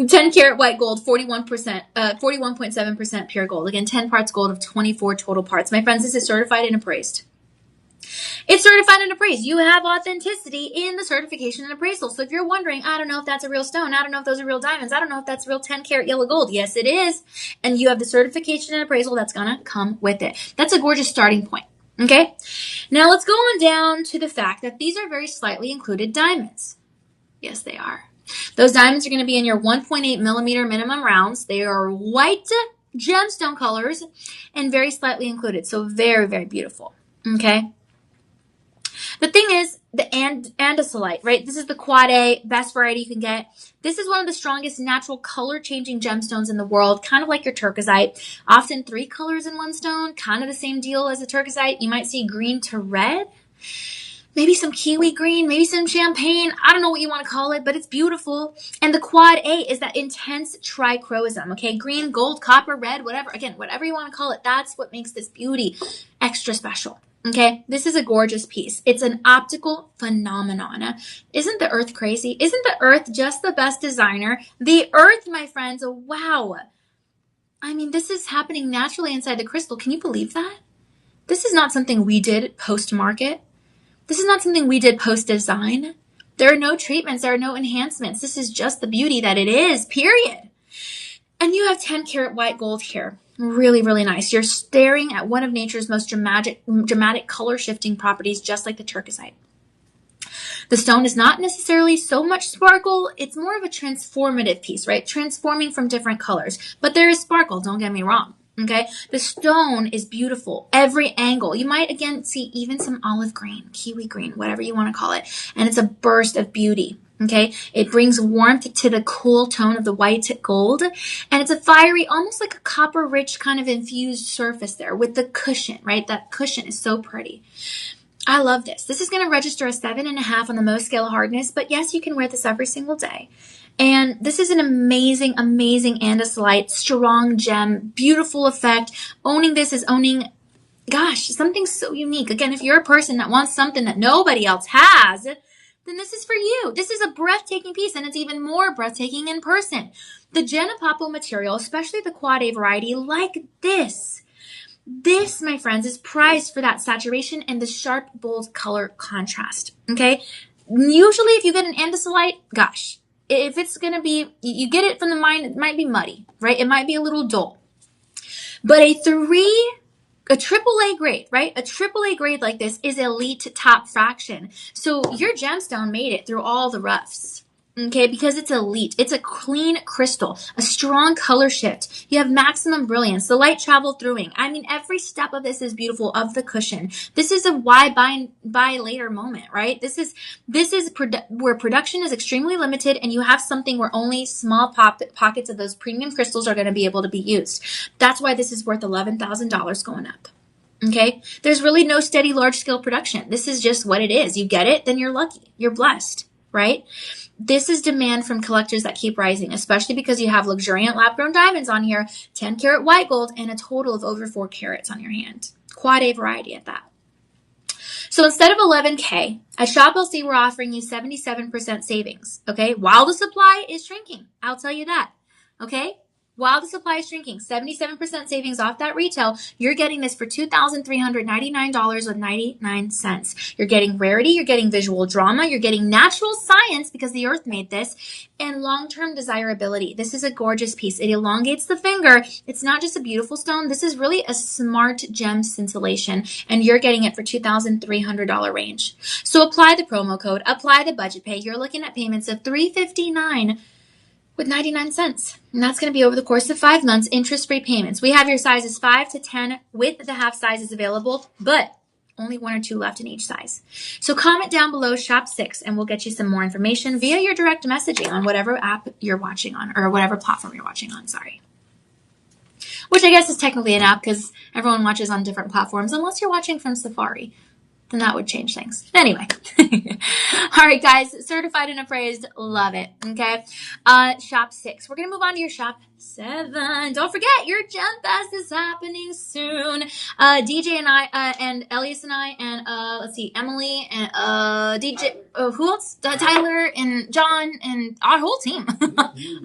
10 karat white gold, 41.7% pure gold. Again, 10 parts gold of 24 total parts. My friends, this is certified and appraised. It's certified and appraised. You have authenticity in the certification and appraisal. So if you're wondering, I don't know if that's a real stone, I don't know if those are real diamonds, I don't know if that's real 10 karat yellow gold. Yes, it is. And you have the certification and appraisal that's going to come with it. That's a gorgeous starting point. Okay. Now let's go on down to the fact that these are very slightly included diamonds. Yes, they are. Those diamonds are going to be in your 1.8 millimeter minimum rounds. They are white gemstone colors and very slightly included. So very, very beautiful. Okay. The thing is, the andesite, right? This is the quad A, best variety you can get. This is one of the strongest natural color-changing gemstones in the world, kind of like your turquoisite. Often 3 colors in one stone, kind of the same deal as a turquoisite. You might see green to red, maybe some kiwi green, maybe some champagne. I don't know what you want to call it, but it's beautiful. And the quad A is that intense trichroism, okay? Green, gold, copper, red, whatever. Again, whatever you want to call it, that's what makes this beauty extra special. Okay, this is a gorgeous piece. It's an optical phenomenon. Isn't the earth crazy? Isn't the earth just the best designer? The earth, my friends, wow. I mean, this is happening naturally inside the crystal. Can you believe that? This is not something we did post-market. This is not something we did post-design. There are no treatments. There are no enhancements. This is just the beauty that it is, period. And you have 10 karat white gold here. Really, really nice. You're staring at one of nature's most dramatic color shifting properties, just like the turquoisite. The stone is not necessarily so much sparkle. It's more of a transformative piece, right? Transforming from different colors. But there is sparkle, don't get me wrong. Okay, the stone is beautiful. Every angle. You might again see even some olive green, kiwi green, whatever you want to call it. And it's a burst of beauty. Okay, it brings warmth to the cool tone of the white gold, and it's a fiery, almost like a copper-rich kind of infused surface there with the cushion, right? That cushion is so pretty. I love this. This is going to register a 7.5 on the Mohs scale of hardness, but yes, you can wear this every single day. And this is an amazing, amazing andesite, strong gem, beautiful effect. Owning this is owning, gosh, something so unique. Again, if you're a person that wants something that nobody else has, then this is for you. This is a breathtaking piece, and it's even more breathtaking in person. The Genapapo material, especially the Quad A variety, like this. This, my friends, is prized for that saturation and the sharp, bold color contrast. Okay? Usually, if you get an andesite, gosh, if it's going to be, you get it from the mine, it might be muddy, right? It might be a little dull. But a AAA grade, right? A AAA grade like this is elite top fraction. So your gemstone made it through all the roughs. Okay, because it's elite. It's a clean crystal, a strong color shift. You have maximum brilliance. The light travel throughing. I mean, every step of this is beautiful of the cushion. This is a why buy later moment, right? This is where production is extremely limited, and you have something where only small pockets of those premium crystals are going to be able to be used. That's why this is worth $11,000 going up. Okay, there's really no steady large scale production. This is just what it is. You get it, then you're lucky. You're blessed, right? This is demand from collectors that keep rising, especially because you have luxuriant lab-grown diamonds on here, 10 karat white gold, and a total of over 4 carats on your hand. Quad A variety at that. So instead of $11K, at Shop LC, we're offering you 77% savings, okay? While the supply is shrinking. I'll tell you that, okay? While the supply is shrinking, 77% savings off that retail, you're getting this for $2,399.99. You're getting rarity, you're getting visual drama, you're getting natural science because the earth made this, and long-term desirability. This is a gorgeous piece. It elongates the finger. It's not just a beautiful stone. This is really a smart gem scintillation, and you're getting it for $2,300 range. So apply the promo code, apply the budget pay. You're looking at payments of $359 with 99 cents. And that's going to be over the course of 5 months, interest-free payments. We have your sizes 5 to 10 with the half sizes available, but only 1 or 2 left in each size. So comment down below Shop 6 and we'll get you some more information via your direct messaging on whatever app you're watching on, or whatever platform you're watching on, sorry. Which I guess is technically an app because everyone watches on different platforms, unless you're watching from Safari. Then that would change things. Anyway. All right, guys. Certified and appraised. Love it. Okay. Shop 6. We're going to move on to your Shop 7. Don't forget, your Gem Fest is happening soon. DJ and I, and Elias and I, and let's see, Emily, and DJ, who else? Tyler, and John, and our whole team.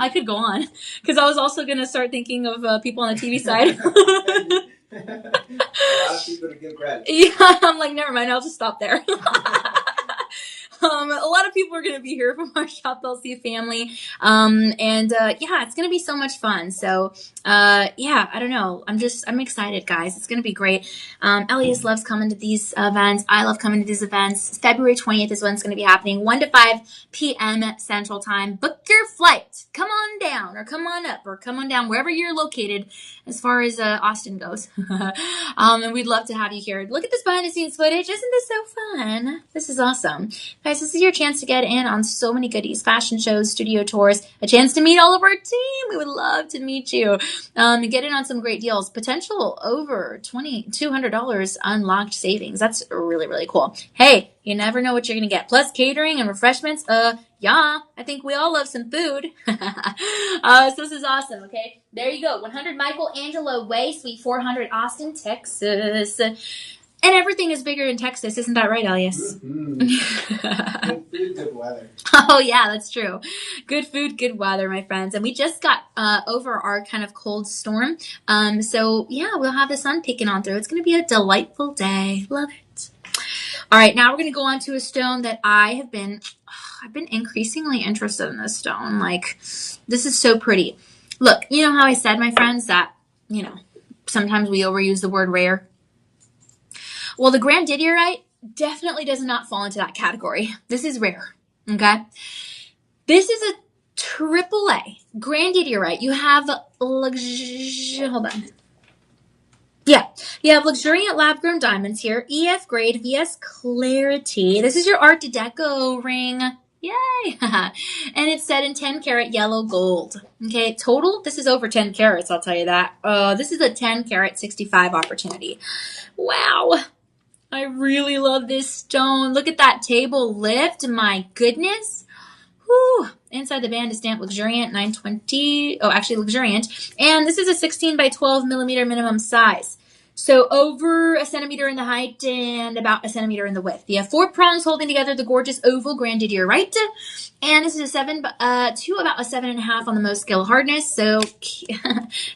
I could go on. Because I was also going to start thinking of people on the TV side. A lot of people to give credit. Yeah, I'm like, never mind, I'll just stop there. A lot of people are going to be here from our Shop LC family. Yeah, it's going to be so much fun. So, yeah, I don't know. I'm excited, guys. It's going to be great. Elias loves coming to these events. I love coming to these events. February 20th is when it's going to be happening, 1 to 5 p.m. Central Time. Book your flight. Come on down, or come on up, or come on down wherever you're located as far as Austin goes. And we'd love to have you here. Look at this behind the scenes footage. Isn't this so fun? This is awesome. Guys, this is your chance to get in on so many goodies, fashion shows, studio tours, a chance to meet all of our team. We would love to meet you. Get in on some great deals, potential over $2,200 unlocked savings. That's really, really cool. Hey, you never know what you're going to get. Plus catering and refreshments. Yeah, I think we all love some food. So this is awesome, okay? There you go. 100 Michelangelo Way, Suite 400, Austin, Texas. And everything is bigger in Texas. Isn't that right, Elias? Mm-hmm. Good food, good weather. Oh, yeah, that's true. Good food, good weather, my friends. And we just got over our kind of cold storm. So, yeah, we'll have the sun peeking on through. It's going to be a delightful day. Love it. All right, now we're going to go on to a stone that I've been increasingly interested in this stone. Like, this is so pretty. Look, you know how I said, my friends, that, sometimes we overuse the word rare? Well, the grandidierite definitely does not fall into that category. This is rare, okay? This is a AAA grandidierite. You have hold on. Yeah, you have luxuriant lab-grown diamonds here. EF grade, VS clarity. This is your Art Deco ring. Yay! And it's set in 10 karat yellow gold. Okay, total, this is over 10 carats, I'll tell you that. This is a 10 karat 65 opportunity. Wow. I really love this stone. Look at that table lift. My goodness. Whew. Inside the band is stamped luxuriant 920. Oh, actually luxuriant. And this is a 16 by 12 millimeter minimum size. So over a centimeter in the height and about a centimeter in the width. You have 4 prongs holding together the gorgeous oval grandidierite. And this is to about a 7.5 on the most scale hardness. So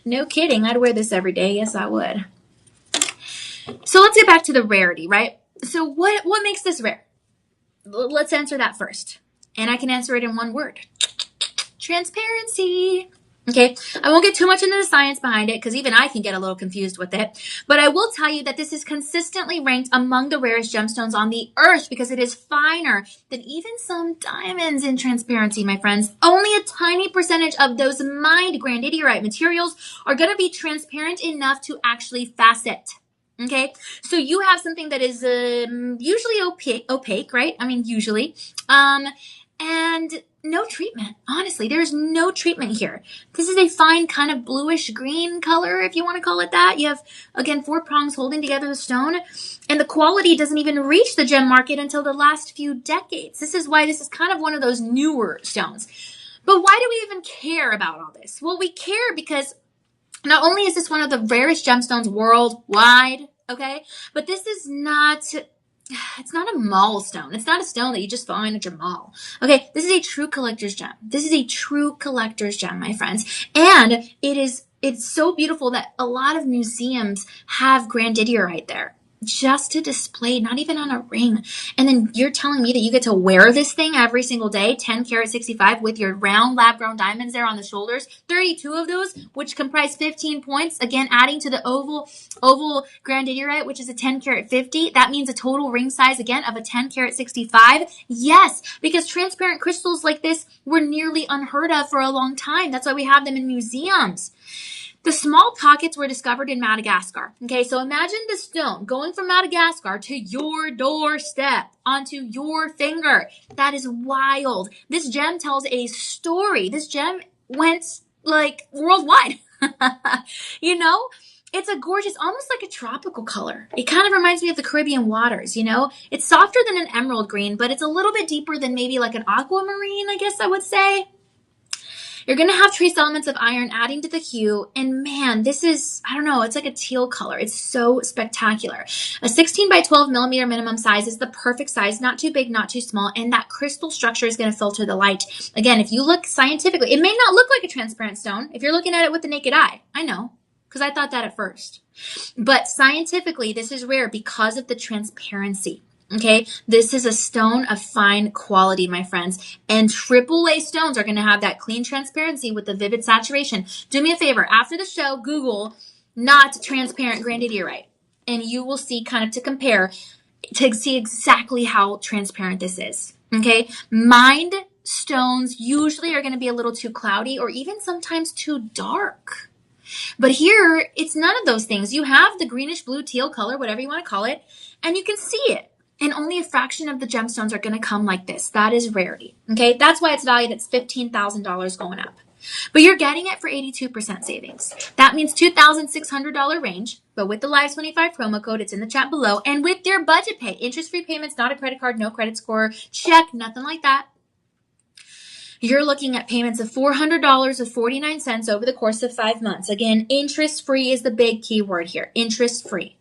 no kidding. I'd wear this every day. Yes, I would. So let's get back to the rarity, right? So what makes this rare? Let's answer that first. And I can answer it in one word. Transparency. Okay, I won't get too much into the science behind it because even I can get a little confused with it. But I will tell you that this is consistently ranked among the rarest gemstones on the earth because it is finer than even some diamonds in transparency, my friends. Only a tiny percentage of those mined grandidierite materials are going to be transparent enough to actually facet. Okay, so you have something that is usually opaque, right? I mean, usually. And no treatment. Honestly, there's no treatment here. This is a fine kind of bluish green color, if you want to call it that. You have, again, 4 prongs holding together the stone. And the quality doesn't even reach the gem market until the last few decades. This is why this is kind of one of those newer stones. But why do we even care about all this? Well, we care because not only is this one of the rarest gemstones worldwide, okay, but this is not... It's not a mall stone. It's not a stone that you just find at your mall. Okay, this is a true collector's gem. This is a true collector's gem, my friends. And it's so beautiful that a lot of museums have grandidierite there just to display, not even on a ring. And then you're telling me that you get to wear this thing every single day, 10 karat 65 with your round lab grown diamonds there on the shoulders, 32 of those, which comprise 15 points. Again, adding to the oval grandidierite, which is a 10 karat 50. That means a total ring size again of a 10 karat 65. Yes, because transparent crystals like this were nearly unheard of for a long time. That's why we have them in museums. The small pockets were discovered in Madagascar. Okay, so imagine the stone going from Madagascar to your doorstep onto your finger. That is wild. This gem tells a story. This gem went like worldwide. You know? It's a gorgeous, almost like a tropical color. It kind of reminds me of the Caribbean waters, you know? It's softer than an emerald green, but it's a little bit deeper than maybe like an aquamarine, I guess I would say. You're going to have trace elements of iron adding to the hue. And man, this is, I don't know, it's like a teal color. It's so spectacular. A 16 by 12 millimeter minimum size is the perfect size. Not too big, not too small. And that crystal structure is going to filter the light. Again, if you look scientifically, it may not look like a transparent stone if you're looking at it with the naked eye. I know, because I thought that at first. But scientifically, this is rare because of the transparency. Okay, this is a stone of fine quality, my friends. And AAA stones are going to have that clean transparency with the vivid saturation. Do me a favor, after the show, Google not transparent grandidierite. And you will see kind of to compare, to see exactly how transparent this is. Okay, mined stones usually are going to be a little too cloudy or even sometimes too dark. But here, it's none of those things. You have the greenish blue teal color, whatever you want to call it, and you can see it. And only a fraction of the gemstones are going to come like this. That is rarity. Okay, that's why it's valued at $15,000 going up. But you're getting it for 82% savings. That means $2,600 range. But with the Live 25 promo code, it's in the chat below. And with your budget pay, interest-free payments, not a credit card, no credit score, check, nothing like that. You're looking at payments of $400 of 49 cents over the course of 5 months. Again, interest-free is the big key word here. Interest-free.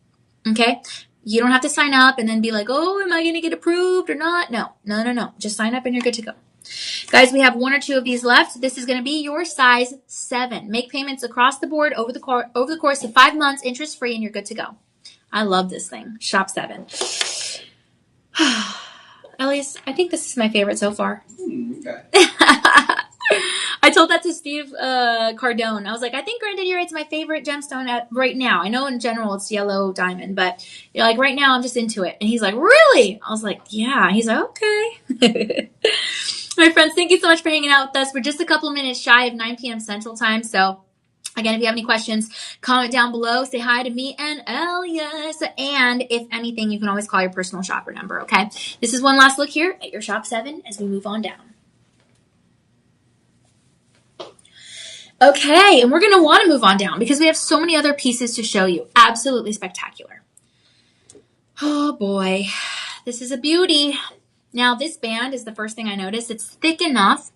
Okay? You don't have to sign up and then be like, oh, am I going to get approved or not? No. Just sign up and you're good to go. Guys, we have 1 or 2 of these left. This is going to be your size 7. Make payments across the board over the course of 5 months, interest-free, and you're good to go. I love this thing. Shop 7. Elias, I think this is my favorite so far. Okay. I told that to Steve Cardone. I was like, I think grandidierite's my favorite gemstone right now. I know in general it's yellow diamond, but like right now I'm just into it. And he's like, really? I was like, yeah. He's like, okay. My friends, thank you so much for hanging out with us. We're just a couple minutes shy of 9 p.m. Central Time. So again, if you have any questions, comment down below. Say hi to me and Elias. And if anything, you can always call your personal shopper number, okay? This is one last look here at your Shop 7 as we move on down. Okay, and we're going to want to move on down because we have so many other pieces to show you. Absolutely spectacular. Oh boy, this is a beauty. Now this band is the first thing I noticed. It's thick enough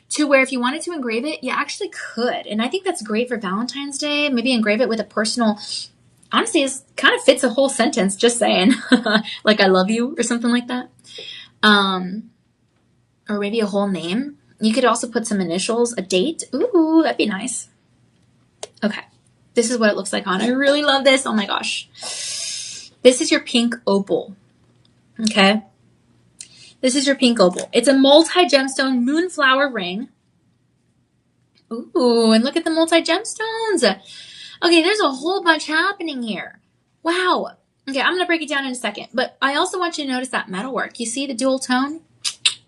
to where if you wanted to engrave it, you actually could. And I think that's great for Valentine's Day. Maybe engrave it with a personal honestly, it kind of fits a whole sentence, just saying. Like, I love you or something like that. Or maybe a whole name. You could also put some initials, a date. Ooh, that'd be nice. Okay. This is what it looks like on. I really love this. Oh my gosh. This is your pink opal. Okay. This is your pink opal. It's a multi-gemstone moonflower ring. Ooh, and look at the multi-gemstones. Okay, there's a whole bunch happening here. Wow. Okay, I'm going to break it down in a second. But I also want you to notice that metalwork. You see the dual tone?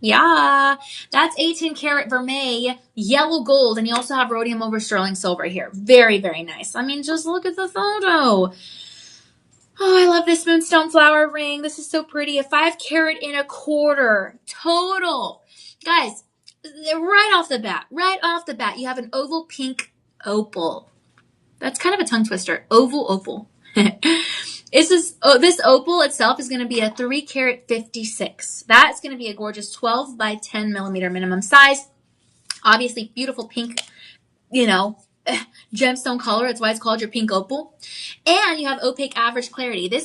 Yeah, that's 18 karat vermeil, yellow gold, and you also have rhodium over sterling silver here. Very, very nice. I mean, just look at the photo. Oh, I love this moonstone flower ring. This is so pretty. A 5 carat and a quarter total. Guys, right off the bat, you have an oval pink opal. That's kind of a tongue twister. Oval opal. This opal itself is going to be a 3 carat 56. That's going to be a gorgeous 12 by 10 millimeter minimum size. Obviously, beautiful pink, gemstone color. That's why it's called your pink opal. And you have opaque average clarity. The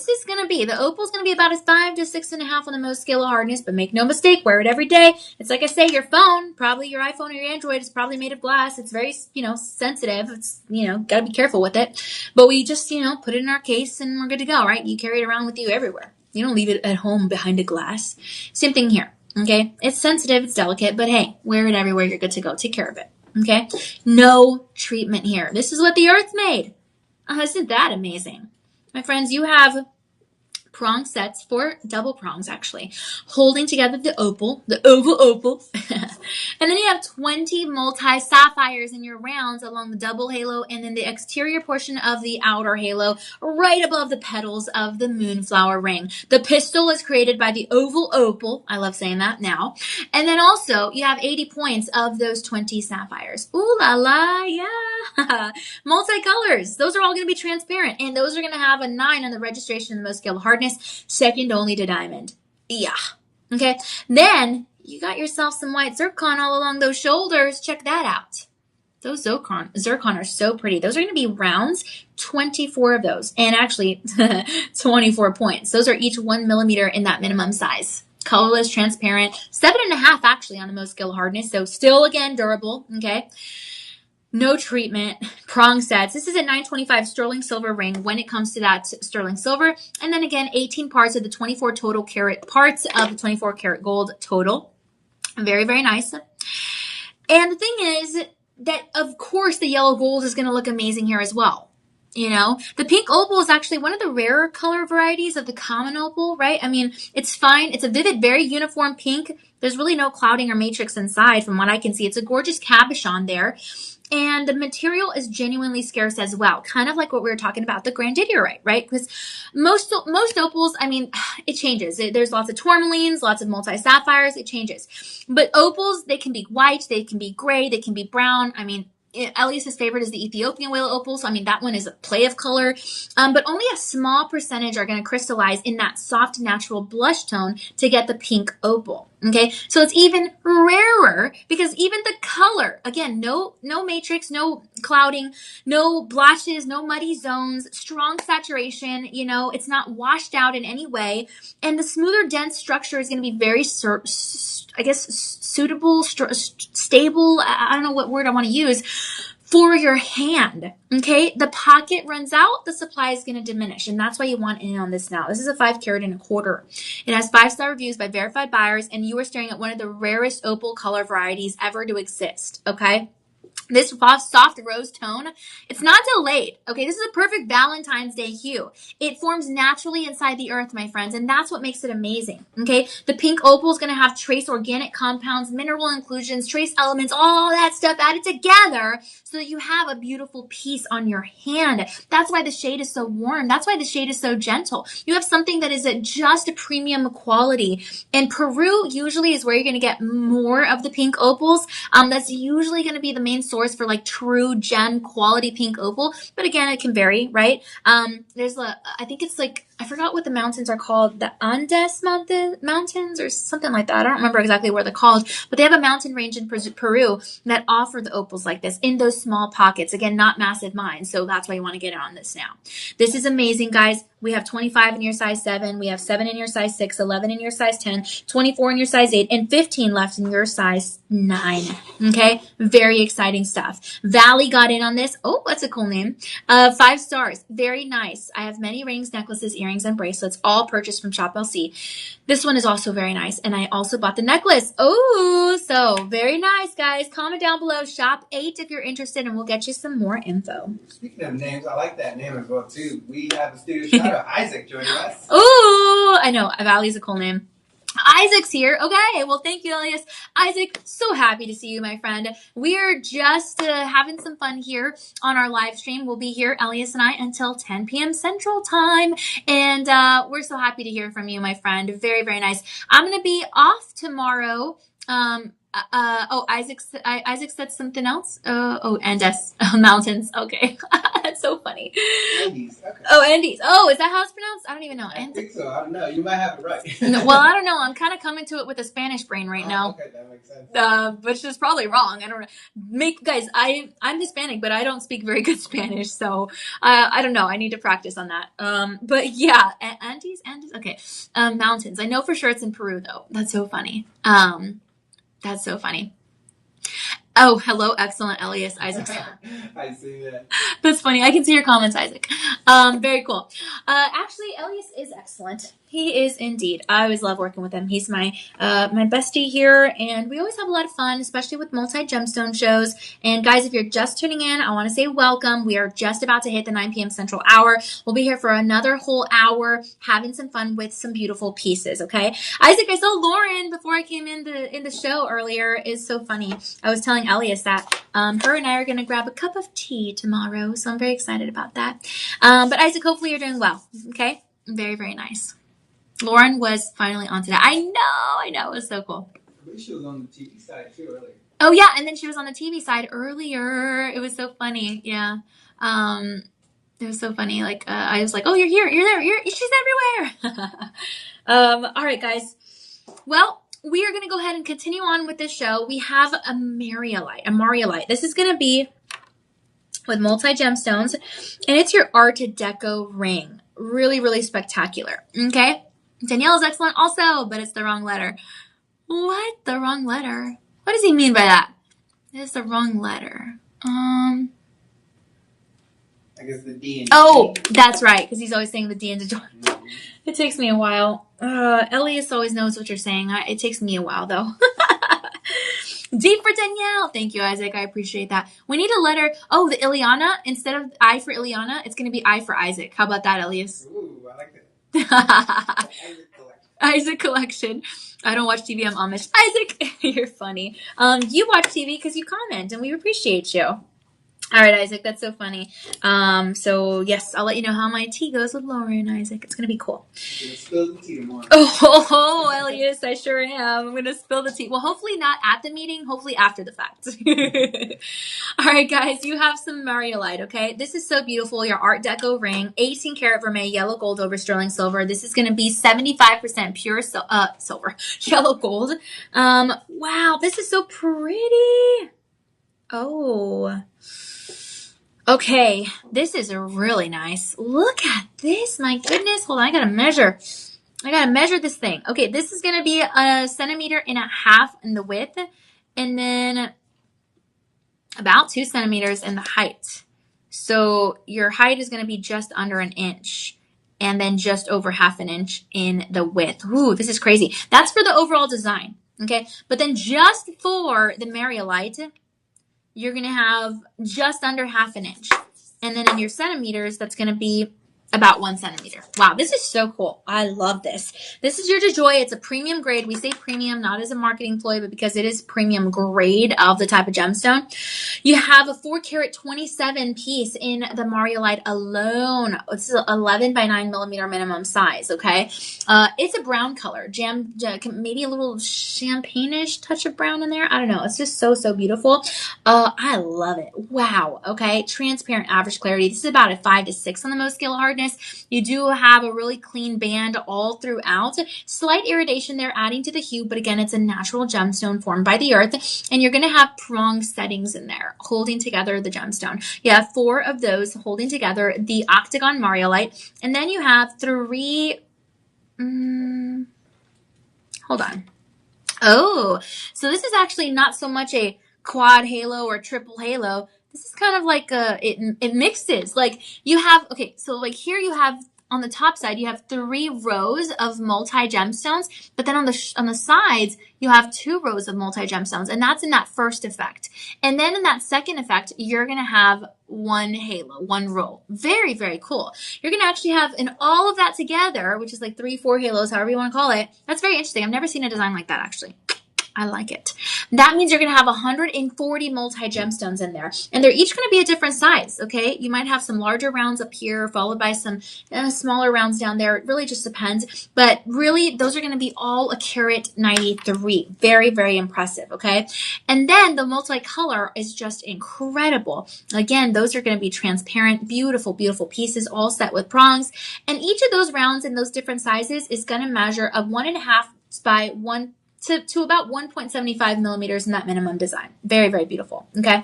opal is going to be about a 5 to 6.5 on the most scale of hardness, but make no mistake, wear it every day. It's like I say, your phone, probably your iPhone or your Android is probably made of glass. It's very, sensitive. It's, gotta be careful with it. But we just, put it in our case and we're good to go, right? You carry it around with you everywhere. You don't leave it at home behind a glass. Same thing here, okay? It's sensitive, it's delicate, but hey, wear it everywhere. You're good to go. Take care of it. Okay? No treatment here. This is what the earth made. Isn't that amazing? My friends, you have prong sets, 4 double prongs actually, holding together the oval opal. And then you have 20 multi sapphires in your rounds along the double halo and then the exterior portion of the outer halo right above the petals of the moonflower ring. The pistil is created by the oval opal. I love saying that now. And then also you have 80 points of those 20 sapphires. Ooh la la, yeah. Multicolors. Those are all going to be transparent and those are going to have a 9 on the registration of the most scale of hardness, second only to diamond. Yeah. Okay. Then you got yourself some white zircon all along those shoulders. Check that out. Those zircon are so pretty. Those are going to be rounds, 24 of those, and actually 24 points. Those are each 1 millimeter in that minimum size. Colorless, transparent, 7.5 actually on the most scale hardness. So still again durable. Okay. No treatment, prong sets. This is a 925 sterling silver ring when it comes to that sterling silver. And then again, 18 parts of the 24 total carat parts of the 24 karat gold total. Very, very nice. And the thing is that, of course, the yellow gold is going to look amazing here as well. The pink opal is actually one of the rarer color varieties of the common opal, right? I mean, it's fine. It's a vivid, very uniform pink. There's really no clouding or matrix inside from what I can see. It's a gorgeous cabochon there. And the material is genuinely scarce as well. Kind of like what we were talking about, the grandidierite, right? Because most opals, I mean, it changes. There's lots of tourmalines, lots of multi-sapphires, it changes. But opals, they can be white, they can be gray, they can be brown. I mean, Elias's favorite is the Ethiopian whale opal. So, I mean, that one is a play of color. But only a small percentage are going to crystallize in that soft, natural blush tone to get the pink opal. Okay, so it's even rarer because even the color, again, no matrix, no clouding, no blotches, no muddy zones, strong saturation, it's not washed out in any way. And the smoother, dense structure is going to be very, suitable, stable. I don't know what word I want to use for your hand. Okay, the pocket runs out, the supply is going to diminish, and that's why you want in on this now. This is a 5 carat and a quarter. It has 5-star reviews by verified buyers, and you are staring at one of the rarest opal color varieties ever to exist. Okay. This soft rose tone, it's not delayed. Okay, this is a perfect Valentine's Day hue. It forms naturally inside the earth, my friends, and that's what makes it amazing. Okay, the pink opal is going to have trace organic compounds, mineral inclusions, trace elements, all that stuff added together so that you have a beautiful piece on your hand. That's why the shade is so warm. That's why the shade is so gentle. You have something that is at just a premium quality. And Peru usually is where you're going to get more of the pink opals. That's usually going to be the main source for like true gem quality pink opal, but again, it can vary, right? I think it's like I forgot what the mountains are called, the Andes mountains or something like that. I don't remember exactly where they're called, but they have a mountain range in Peru that offer the opals like this in those small pockets. Again, not massive mines, so that's why you want to get on this now. This is amazing, guys. We have 25 in your size 7. We have 7 in your size 6, 11 in your size 10, 24 in your size 8, and 15 left in your size 9. Okay? Very exciting stuff. Valley got in on this. Oh, that's a cool name. 5 stars. Very nice. I have many rings, necklaces, earrings, and bracelets, all purchased from Shop LC. This one is also very nice. And I also bought the necklace. Oh, so very nice, guys. Comment down below. Shop 8 if you're interested, and we'll get you some more info. Speaking of names, I like that name as well, too. We have a studio shout out, Isaac, joining us. Oh, I know. Valley's a cool name. Isaac's here. Okay, well, thank you, Elias. Isaac, so happy to see you, my friend. We're just having some fun here on our live stream. We'll be here, Elias and I, until 10 p.m. Central Time. And we're so happy to hear from you, my friend. Very, very nice. I'm going to be off tomorrow. Isaac said something else. Andes mountains. Okay, that's so funny. Andes. Okay. Oh, Andes. Oh, is that how it's pronounced? I don't even know. I think so. I don't know. You might have it right. Well, I don't know. I'm kind of coming to it with a Spanish brain right now. Okay, that makes sense. Which is probably wrong. I don't know. Guys, I'm Hispanic, but I don't speak very good Spanish, so I don't know. I need to practice on that. But yeah, Andes. Okay. Mountains. I know for sure it's in Peru though. That's so funny. That's so funny. Oh, hello, excellent, Elias Isaac. I see that. That's funny. I can see your comments, Isaac. Very cool. Actually, Elias is excellent. He is indeed. I always love working with him. He's my bestie here, and we always have a lot of fun, especially with multi-gemstone shows. And guys, if you're just tuning in, I want to say welcome. We are just about to hit the 9 p.m. Central Hour. We'll be here for another whole hour, having some fun with some beautiful pieces. Okay, Isaac, I saw Lauren before I came in the show earlier. Is so funny. I was telling Elias that her and I are going to grab a cup of tea tomorrow, so I'm very excited about that. But Isaac, hopefully you're doing well. Okay, very, very nice. Lauren was finally on today. I know. It was so cool. I believe she was on the TV side too earlier. Oh yeah, and then she was on the TV side earlier. It was so funny. Yeah. It was so funny. Like I was like, "Oh, you're here. You're there. She's everywhere." All right, guys. Well, we are going to go ahead and continue on with this show. We have a Mariolite. This is going to be with multi-gemstones, and it's your Art Deco ring. Really, really spectacular. Okay? Danielle is excellent also, but it's the wrong letter. What? The wrong letter? What does he mean by that? It's the wrong letter. I guess the D and Oh, that's right, because he's always saying the D and the J. It takes me a while. Elias always knows what you're saying. It takes me a while, though. D for Danielle. Thank you, Isaac. I appreciate that. We need a letter. Oh, the Ileana. Instead of I for Ileana, it's going to be I for Isaac. How about that, Elias? Ooh, I like that. Isaac collection. I don't watch TV. I'm Amish. Isaac, you're funny. You watch TV because you comment, and we appreciate you. All right, Isaac, that's so funny. So yes, I'll let you know how my tea goes with Lauren, Isaac. It's gonna be cool. You're gonna spill the tea tomorrow. Oh, Elias, I sure am. I'm gonna spill the tea. Well, hopefully not at the meeting. Hopefully after the fact. All right, guys, you have some Mariolite. Okay, this is so beautiful. Your Art Deco ring, 18 karat vermeil, yellow gold over sterling silver. This is gonna be 75% pure silver, yellow gold. Wow, this is so pretty. Oh. Okay, this is really nice. Look at this. My goodness. Hold on, I gotta measure this thing. Okay, this is gonna be 1.5 centimeters in the width, and then about 2 centimeters in the height. So your height is gonna be just under an inch, and then just over 1/2 inch in the width. Ooh, this is crazy. That's for the overall design. Okay, but then just for the Mariolite, you're going to have just under 1/2 inch. And then in your centimeters, that's going to be about 1 centimeter. Wow, this is so cool. I love this. This is your DeJoy. It's a premium grade. We say premium not as a marketing ploy, but because it is premium grade of the type of gemstone. You have a 4 karat 27 piece in the Mariolite alone. It's 11 by 9 millimeter minimum size, okay? It's a brown color. Maybe a little champagne-ish touch of brown in there. I don't know. It's just so, so beautiful. I love it. Wow, okay? Transparent average clarity. This is about a 5 to 6 on the most scale of hardness. clearness. You do have a really clean band all throughout. Slight iridation there adding to the hue, but again, it's a natural gemstone formed by the earth. And you're going to have prong settings in there holding together the gemstone. You have 4 of those holding together the octagon mariolite. And then you have 3, hold on. Oh, so this is actually not so much a quad halo or triple halo. This is kind of like it mixes. Like you have, okay, so like here you have on the top side, you have 3 rows of multi gemstones, but then on the sides, you have 2 rows of multi gemstones, and that's in that first effect. And then in that second effect, you're going to have 1 halo, 1 row. Very, very cool. You're going to actually have in all of that together, which is like 3, 4 halos, however you want to call it. That's very interesting. I've never seen a design like that actually. I like it. That means you're going to have 140 multi-gemstones in there. And they're each going to be a different size, okay? You might have some larger rounds up here, followed by some smaller rounds down there. It really just depends. But really, those are going to be all a carat 93. Very, very impressive, okay? And then the multicolor is just incredible. Again, those are going to be transparent, beautiful, beautiful pieces, all set with prongs. And each of those rounds in those different sizes is going to measure a 1.5 by 1 to about 1.75 millimeters in that minimum design. Very, very beautiful. Okay.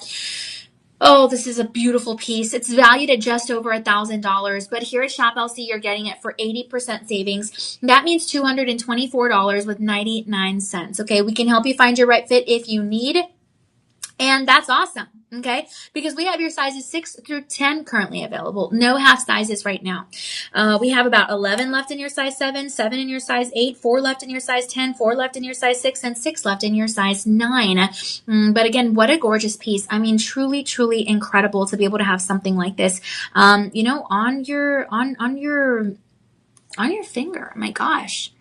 Oh, this is a beautiful piece. It's valued at just over $1,000, but here at Shop LC, you're getting it for 80% savings. That means $224 with 99 cents. Okay. We can help you find your right fit if you need. And that's awesome, okay? Because we have your sizes 6 through 10 currently available. No half sizes right now. We have about 11 left in your size 7, 7 in your size 8, 4 left in your size 10, 4 left in your size 6, and 6 left in your size 9. But again, what a gorgeous piece. I mean, truly, truly incredible to be able to have something like this, on your finger. My gosh.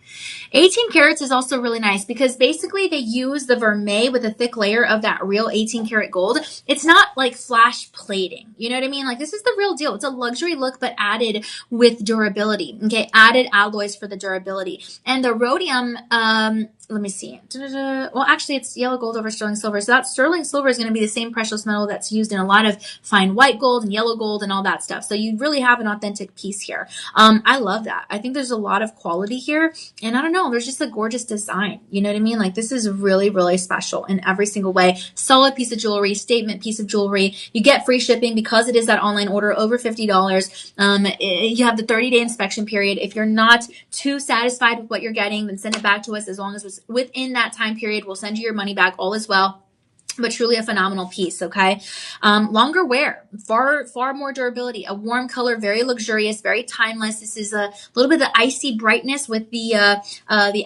18 carats is also really nice because basically they use the vermeil with a thick layer of that real 18 karat gold. It's not like flash plating. You know what I mean? Like this is the real deal. It's a luxury look, but added with durability. Okay. Added alloys for the durability. And the rhodium, let me see. Well, actually it's yellow gold over sterling silver. So that sterling silver is going to be the same precious metal that's used in a lot of fine white gold and yellow gold and all that stuff. So you really have an authentic piece here. I love that. I think there's a lot of quality here. And I don't know, there's just a gorgeous design. You know what I mean? Like this is really, really special in every single way. Solid piece of jewelry, statement piece of jewelry. You get free shipping because it is that online order over $50. You have the 30-day inspection period. If you're not too satisfied with what you're getting, then send it back to us. As long as it's within that time period, we'll send you your money back all as well. But truly a phenomenal piece, okay? Longer wear, far more durability, a warm color, very luxurious, very timeless. This is a little bit of the icy brightness with the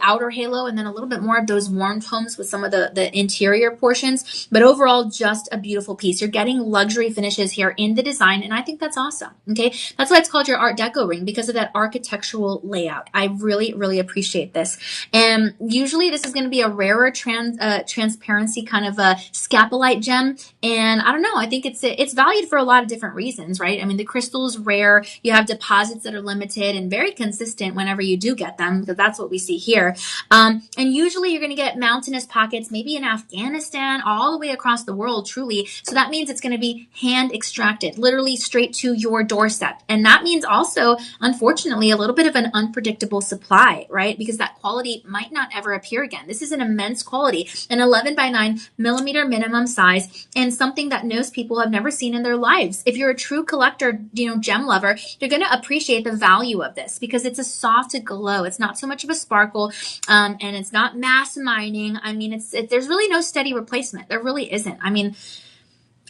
outer halo, and then a little bit more of those warm tones with some of the interior portions. But overall, just a beautiful piece. You're getting luxury finishes here in the design, and I think that's awesome, okay? That's why it's called your Art Deco ring, because of that architectural layout. I really, really appreciate this. And usually this is going to be a rarer transparency kind of a scapolite gem, and I don't know, I think it's valued for a lot of different reasons, right? I mean, the crystal is rare, you have deposits that are limited and very consistent whenever you do get them, because that's what we see here. And usually you're going to get mountainous pockets, maybe in Afghanistan, all the way across the world, truly. So that means it's going to be hand extracted, literally straight to your doorstep. And that means also, unfortunately, a little bit of an unpredictable supply, right? Because that quality might not ever appear again. This is an immense quality, an 11 by 9 millimeter minimum size, and something that most people have never seen in their lives. If you're a true collector, gem lover, you're going to appreciate the value of this because it's a soft glow. It's not so much of a sparkle, and it's not mass mining. I mean, there's really no steady replacement. There really isn't. I mean,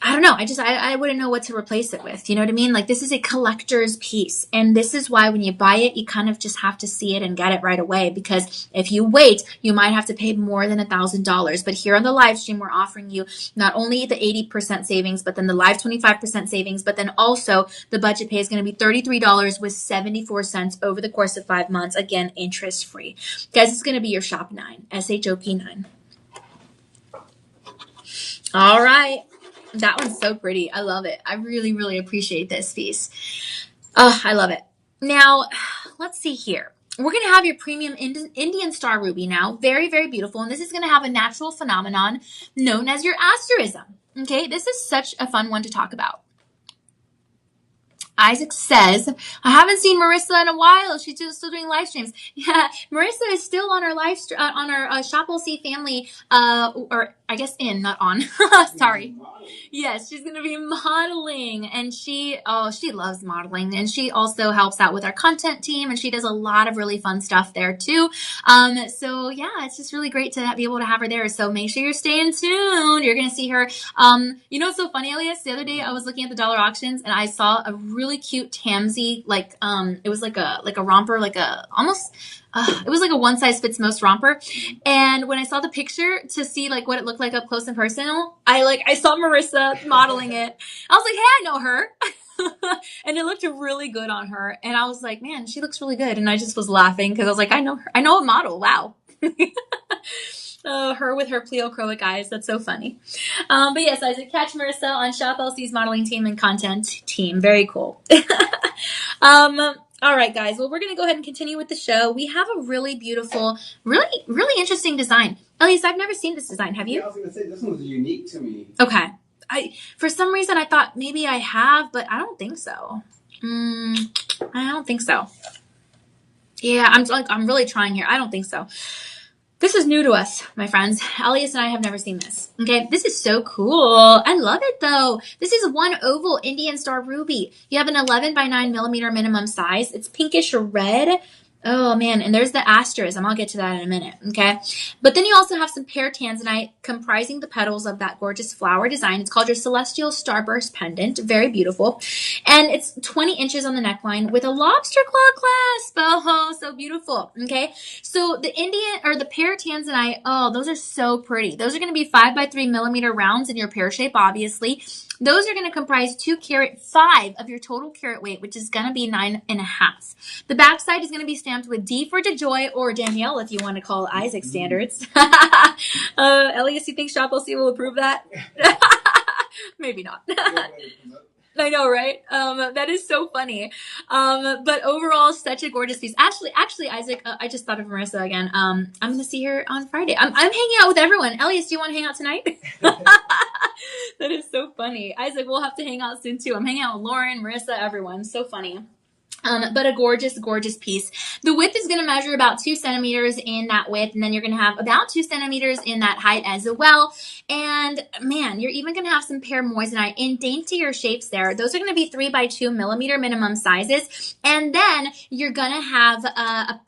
I don't know. I wouldn't know what to replace it with. You know what I mean? Like this is a collector's piece. And this is why when you buy it, you kind of just have to see it and get it right away. Because if you wait, you might have to pay more than $1,000. But here on the live stream, we're offering you not only the 80% savings, but then the live 25% savings, but then also the budget pay is going to be $33 with 74 cents over the course of 5 months. Again, interest free. Guys, it's going to be your shop 9, SHOP 9. All right. That one's so pretty. I love it. I really, really appreciate this piece. Oh, I love it. Now, let's see here. We're going to have your premium Indian star ruby now. Very, very beautiful. And this is going to have a natural phenomenon known as your asterism. Okay, this is such a fun one to talk about. Isaac says, I haven't seen Marissa in a while. She's still doing live streams. Yeah, Marissa is still on her on her Shopplesy family, or I guess not on. Sorry. Yes, she's going to be modeling, and she loves modeling, and she also helps out with our content team, and she does a lot of really fun stuff there too. So yeah, it's just really great to be able to have her there. So make sure you're staying tuned. You're going to see her. You know what's so funny, Elias? The other day I was looking at the dollar auctions, and I saw a really cute Tamsy, like it was like a romper, like a almost. It was like a one size fits most romper. And when I saw the picture to see like what it looked like up close and personal, I saw Marissa modeling it. I was like, hey, I know her. And it looked really good on her. And I was like, man, she looks really good. And I just was laughing because I was like, I know her. I know a model. Wow. Her with her pleochroic eyes. That's so funny. But yes, Isaac, catch Marissa on Shop LC's modeling team and content team. Very cool. All right, guys. Well, we're going to go ahead and continue with the show. We have a really beautiful, really, really interesting design. Elias, I've never seen this design. Have you? Yeah, I was going to say, this one was unique to me. Okay. For some reason, I thought maybe I have, but I don't think so. I don't think so. Yeah, I'm really trying here. I don't think so. This is new to us, my friends. Elias and I have never seen this. Okay, this is so cool. I love it though. This is one oval Indian Star Ruby. You have an 11 by 9 millimeter minimum size. It's pinkish red. Oh man, and there's the asterism. I'll get to that in a minute, okay? But then you also have some pear tanzanite comprising the petals of that gorgeous flower design. It's called your Celestial Starburst Pendant. Very beautiful. And it's 20 inches on the neckline with a lobster claw clasp. Oh, so beautiful, okay? So the pear tanzanite, oh, those are so pretty. Those are going to be 5 by 3 millimeter rounds in your pear shape, obviously. Those are going to comprise 2 carat 5 of your total carat weight, which is going to be 9.5. The backside is going to be stamped with D for DeJoy, or Danielle, if you want to call Isaac standards. Elias, you think Shop LC will approve that? Maybe not. I know, right? That is so funny. But overall, such a gorgeous piece. Actually, Isaac, I just thought of Marissa again. I'm going to see her on Friday. I'm hanging out with everyone. Elias, do you want to hang out tonight? That is so funny. Isaac, we'll have to hang out soon too. I'm hanging out with Lauren, Marissa, everyone. So funny. But a gorgeous, gorgeous piece. The width is going to measure about 2 centimeters in that width, and then you're going to have about 2 centimeters in that height as well. And man, you're even going to have some pear moissanite in daintier shapes there. Those are going to be 3 by 2 millimeter minimum sizes. And then you're going to have a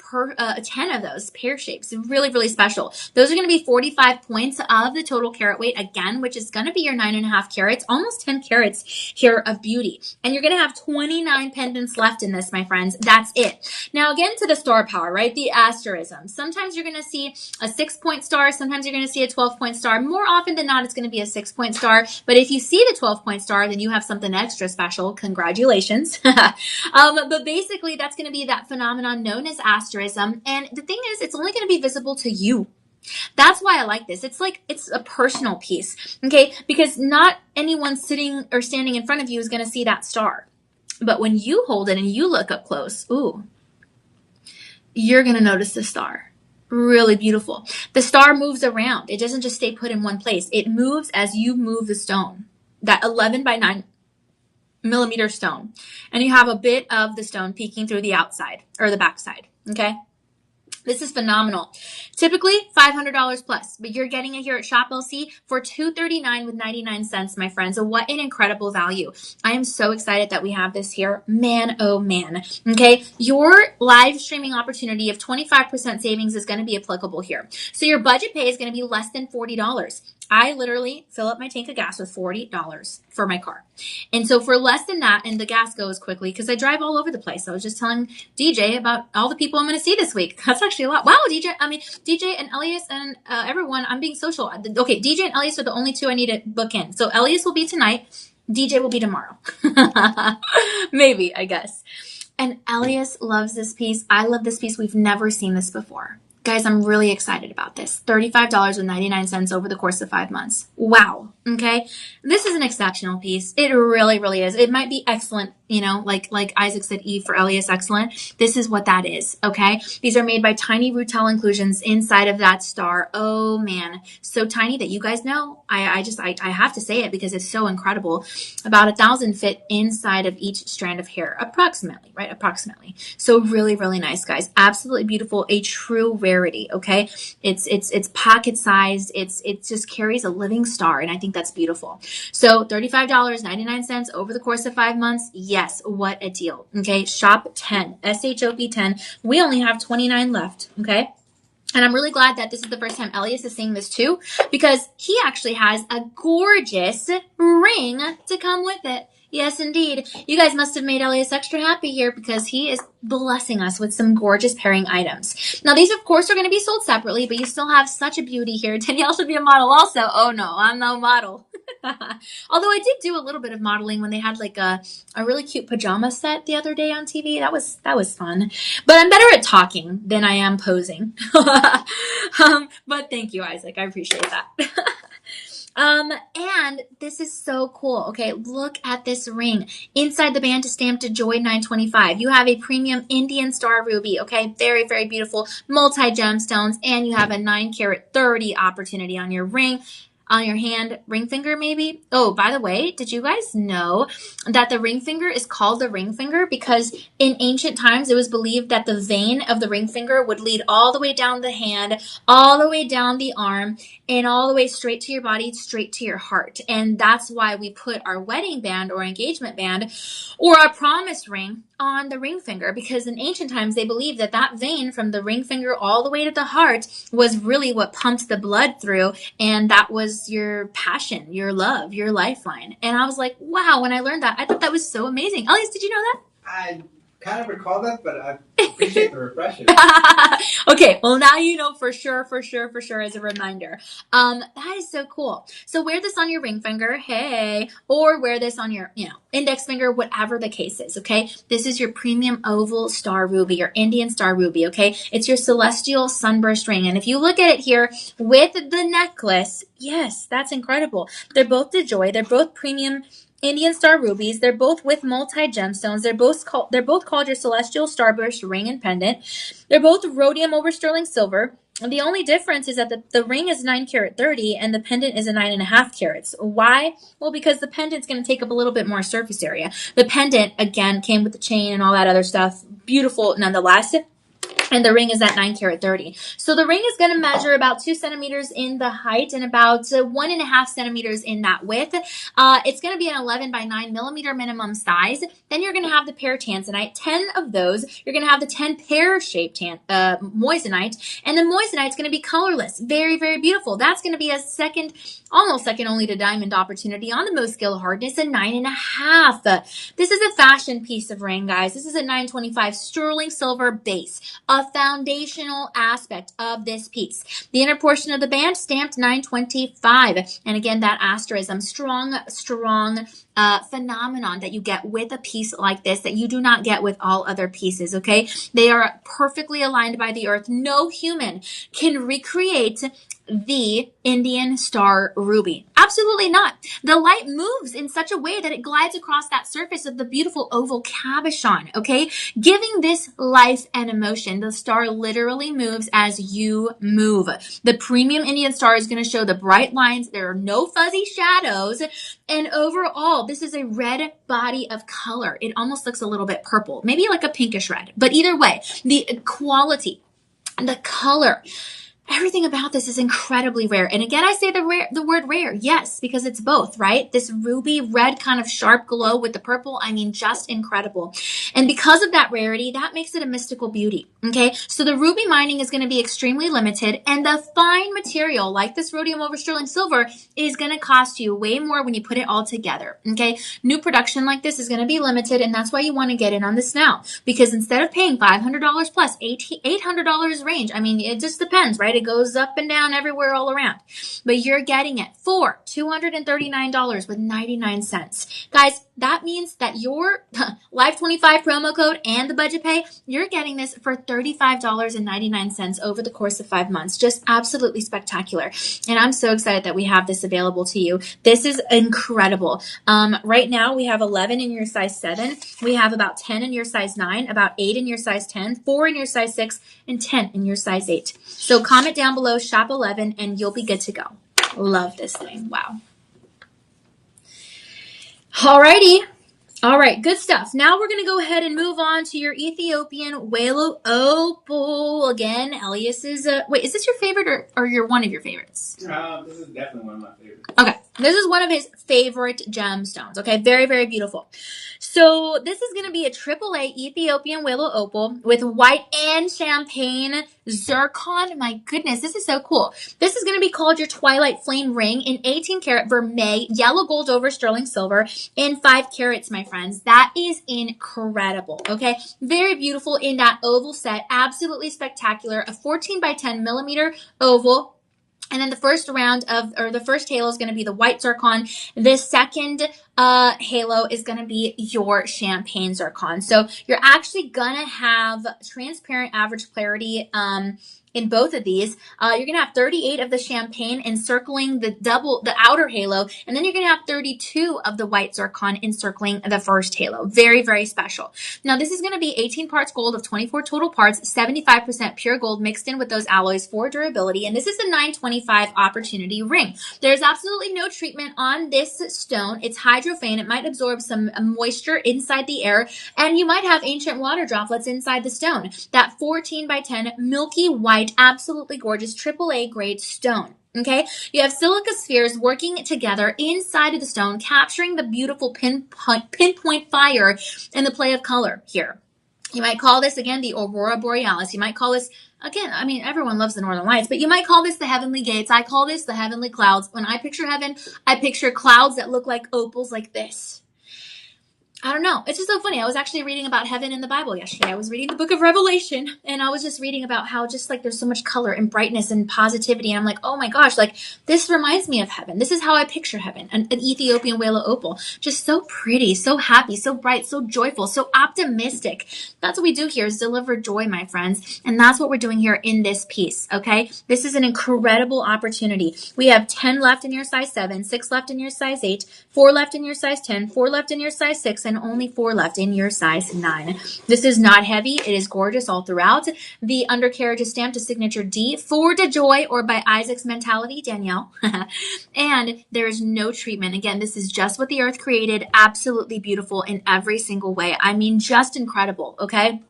10 of those pear shapes. Really, really special. Those are going to be 45 points of the total carat weight again, which is going to be your 9.5 carats, almost 10 carats here of beauty. And you're going to have 29 pendants left in this, my friends. That's it. Now, again, to the star power, right? The asterism. Sometimes you're going to see a 6-point star. Sometimes you're going to see a 12-point star. More often than not, it's going to be a 6-point star. But if you see the 12-point star, then you have something extra special. Congratulations. But basically, that's going to be that phenomenon known as asterism. And the thing is, it's only going to be visible to you. That's why I like this. It's a personal piece, okay? Because not anyone sitting or standing in front of you is going to see that star. But when you hold it and you look up close, ooh, you're going to notice the star. Really beautiful. The star moves around. It doesn't just stay put in one place. It moves as you move the stone. That 11 by 9 millimeter stone. And you have a bit of the stone peeking through the outside or the backside, okay? This is phenomenal. Typically $500 plus, but you're getting it here at Shop LC for $239 with 99 cents, my friends. So what an incredible value. I am so excited that we have this here. Man, oh man. Okay. Your live streaming opportunity of 25% savings is going to be applicable here. So your budget pay is going to be less than $40. I literally fill up my tank of gas with $40 for my car. And so for less than that, and the gas goes quickly because I drive all over the place. I was just telling DJ about all the people I'm going to see this week. That's actually a lot. Wow, DJ and Elias and everyone, I'm being social. Okay, DJ and Elias are the only two I need to book in. So Elias will be tonight. DJ will be tomorrow. Maybe, I guess. And Elias loves this piece. I love this piece. We've never seen this before. Guys, I'm really excited about this. $35.99 over the course of 5 months. Wow. Okay. This is an exceptional piece. It really, really is. It might be excellent, like Isaac said, E for Ellie is excellent. This is what that is. Okay. These are made by tiny rutile inclusions inside of that star. Oh man. So tiny that you guys know. I have to say it because it's so incredible. About 1,000 fit inside of each strand of hair, approximately, right? Approximately. So really, really nice, guys. Absolutely beautiful. A true rarity. Okay. It's pocket sized. It just carries a living star. And I think that's beautiful. So $35.99 over the course of 5 months. Yes. What a deal. Okay. Shop 10, SHOP 10. We only have 29 left. Okay. And I'm really glad that this is the first time Elias is seeing this too, because he actually has a gorgeous ring to come with it. Yes, indeed. You guys must have made Elias extra happy here because he is blessing us with some gorgeous pairing items. Now, these, of course, are going to be sold separately, but you still have such a beauty here. Danielle should be a model also. Oh, no, I'm no model. Although I did do a little bit of modeling when they had like a really cute pajama set the other day on TV. That was fun. But I'm better at talking than I am posing. But thank you, Isaac. I appreciate that. And this is so cool. Okay, look at this ring. Inside the band is stamped Joy 925. You have a premium Indian star ruby. Okay, very, very beautiful. Multi gemstones, and you have a 9 carat 30 opportunity on your ring. On your hand, ring finger maybe. Oh, by the way, did you guys know that the ring finger is called the ring finger because in ancient times it was believed that the vein of the ring finger would lead all the way down the hand, all the way down the arm, and all the way straight to your body, straight to your heart. And that's why we put our wedding band or engagement band or our promise ring on the ring finger, because in ancient times they believed that that vein from the ring finger all the way to the heart was really what pumped the blood through, and that was your passion, your love, your lifeline. And I was like, wow, when I learned that, I thought that was so amazing. Elias, did you know that? I kind of recall that, but I appreciate the refresher. Okay, well now you know for sure as a reminder. That is so cool. So wear this on your ring finger, hey, or wear this on your, index finger, whatever the case is, okay? This is your premium oval star ruby, your Indian star ruby, okay? It's your celestial sunburst ring. And if you look at it here with the necklace, yes, that's incredible. They're both the Joy. They're both premium Indian star rubies. They're both with multi gemstones. They're both called your celestial starburst ring and pendant. They're both rhodium over sterling silver. And the only difference is that the ring is 9 carat 30 and the pendant is a 9.5 carats. Why? Well, because the pendant's going to take up a little bit more surface area. The pendant, again, came with the chain and all that other stuff. Beautiful nonetheless. And the ring is at 9 carat 30. So the ring is going to measure about 2 centimeters in the height and about 1.5 centimeters in that width. It's going to be an 11 by 9 millimeter minimum size. Then you're going to have the pear tanzanite, 10 of those. You're going to have the 10 pear-shaped moissanite. And the moissanite's going to be colorless. Very, very beautiful. That's going to be a almost second only to diamond opportunity on the most skill hardness, a 9.5. This is a fashion piece of ring, guys. This is a 925 sterling silver base, a foundational aspect of this piece. The inner portion of the band stamped 925. And again, that asterism, strong phenomenon that you get with a piece like this that you do not get with all other pieces, okay? They are perfectly aligned by the earth. No human can recreate the Indian star ruby. Absolutely not. The light moves in such a way that it glides across that surface of the beautiful oval cabochon, okay? Giving this life and emotion. The star literally moves as you move. The premium Indian star is going to show the bright lines. There are no fuzzy shadows. And overall, this is a red body of color. It almost looks a little bit purple, maybe like a pinkish red. But either way, the quality, the color, everything about this is incredibly rare. And again, I say the word rare, yes, because it's both, right? This ruby red kind of sharp glow with the purple, I mean, just incredible. And because of that rarity, that makes it a mystical beauty, okay? So the ruby mining is going to be extremely limited, and the fine material, like this rhodium over sterling silver, is going to cost you way more when you put it all together, okay? New production like this is going to be limited, and that's why you want to get in on this now, because instead of paying $500 plus $800 range, I mean, it just depends, right? It goes up and down everywhere all around. But you're getting it for $239 with 99 cents. Guys, that means that your Live 25 promo code and the budget pay, you're getting this for $35.99 over the course of 5 months. Just absolutely spectacular. And I'm so excited that we have this available to you. This is incredible. Right now we have 11 in your size 7. We have about 10 in your size 9, about 8 in your size 10, 4 in your size 6, and 10 in your size 8. So comment down below, shop 11, and you'll be good to go. Love this thing. Wow. Alrighty. All right, good stuff. Now we're going to go ahead and move on to your Ethiopian Whale Opal. Again, Elias is wait, is this your favorite or your one of your favorites? This is definitely one of my favorites. Okay, this is one of his favorite gemstones. Okay, very, very beautiful. So this is going to be a AAA Ethiopian Willow Opal with white and champagne zircon. My goodness, this is so cool. This is going to be called your Twilight Flame Ring in 18 karat vermeil, yellow gold over sterling silver, in 5 carats, my friends. That is incredible. Okay, very beautiful in that oval set. Absolutely spectacular. A 14 by 10 millimeter oval. And then the first halo is going to be the white zircon. The second halo is going to be your champagne zircon. So you're actually going to have transparent average clarity in both of these. You're going to have 38 of the champagne encircling the outer halo, and then you're going to have 32 of the white zircon encircling the first halo. Very, very special. Now, this is going to be 18 parts gold of 24 total parts, 75% pure gold mixed in with those alloys for durability, and this is a 925 opportunity ring. There's absolutely no treatment on this stone. It's hydrophane. It might absorb some moisture inside the air, and you might have ancient water droplets inside the stone. That 14 by 10 milky white, absolutely gorgeous AAA grade stone. Okay, you have silica spheres working together inside of the stone, capturing the beautiful pinpoint fire and the play of color here. You might call this, again, the Aurora Borealis. You might call this, again, I mean, everyone loves the Northern Lights, but you might call this the heavenly gates. I call this the heavenly clouds. When I picture heaven, I picture clouds that look like opals like this. I don't know. It's just so funny. I was actually reading about heaven in the Bible yesterday. I was reading the book of Revelation, and I was just reading about how just like there's so much color and brightness and positivity. And I'm like, oh my gosh, like this reminds me of heaven. This is how I picture heaven. An Ethiopian whale opal. Just so pretty, so happy, so bright, so joyful, so optimistic. That's what we do here is deliver joy, my friends. And that's what we're doing here in this piece, okay? This is an incredible opportunity. We have 10 left in your size 7, 6 left in your size 8, 4 left in your size 10, 4 left in your size 6, and only 4 left in your size 9. This is not heavy. It is gorgeous all throughout. The undercarriage is stamped to signature D for the joy or by Isaac's mentality, Danielle. And there is no treatment. Again, this is just what the earth created. Absolutely beautiful in every single way. I mean, just incredible. Okay.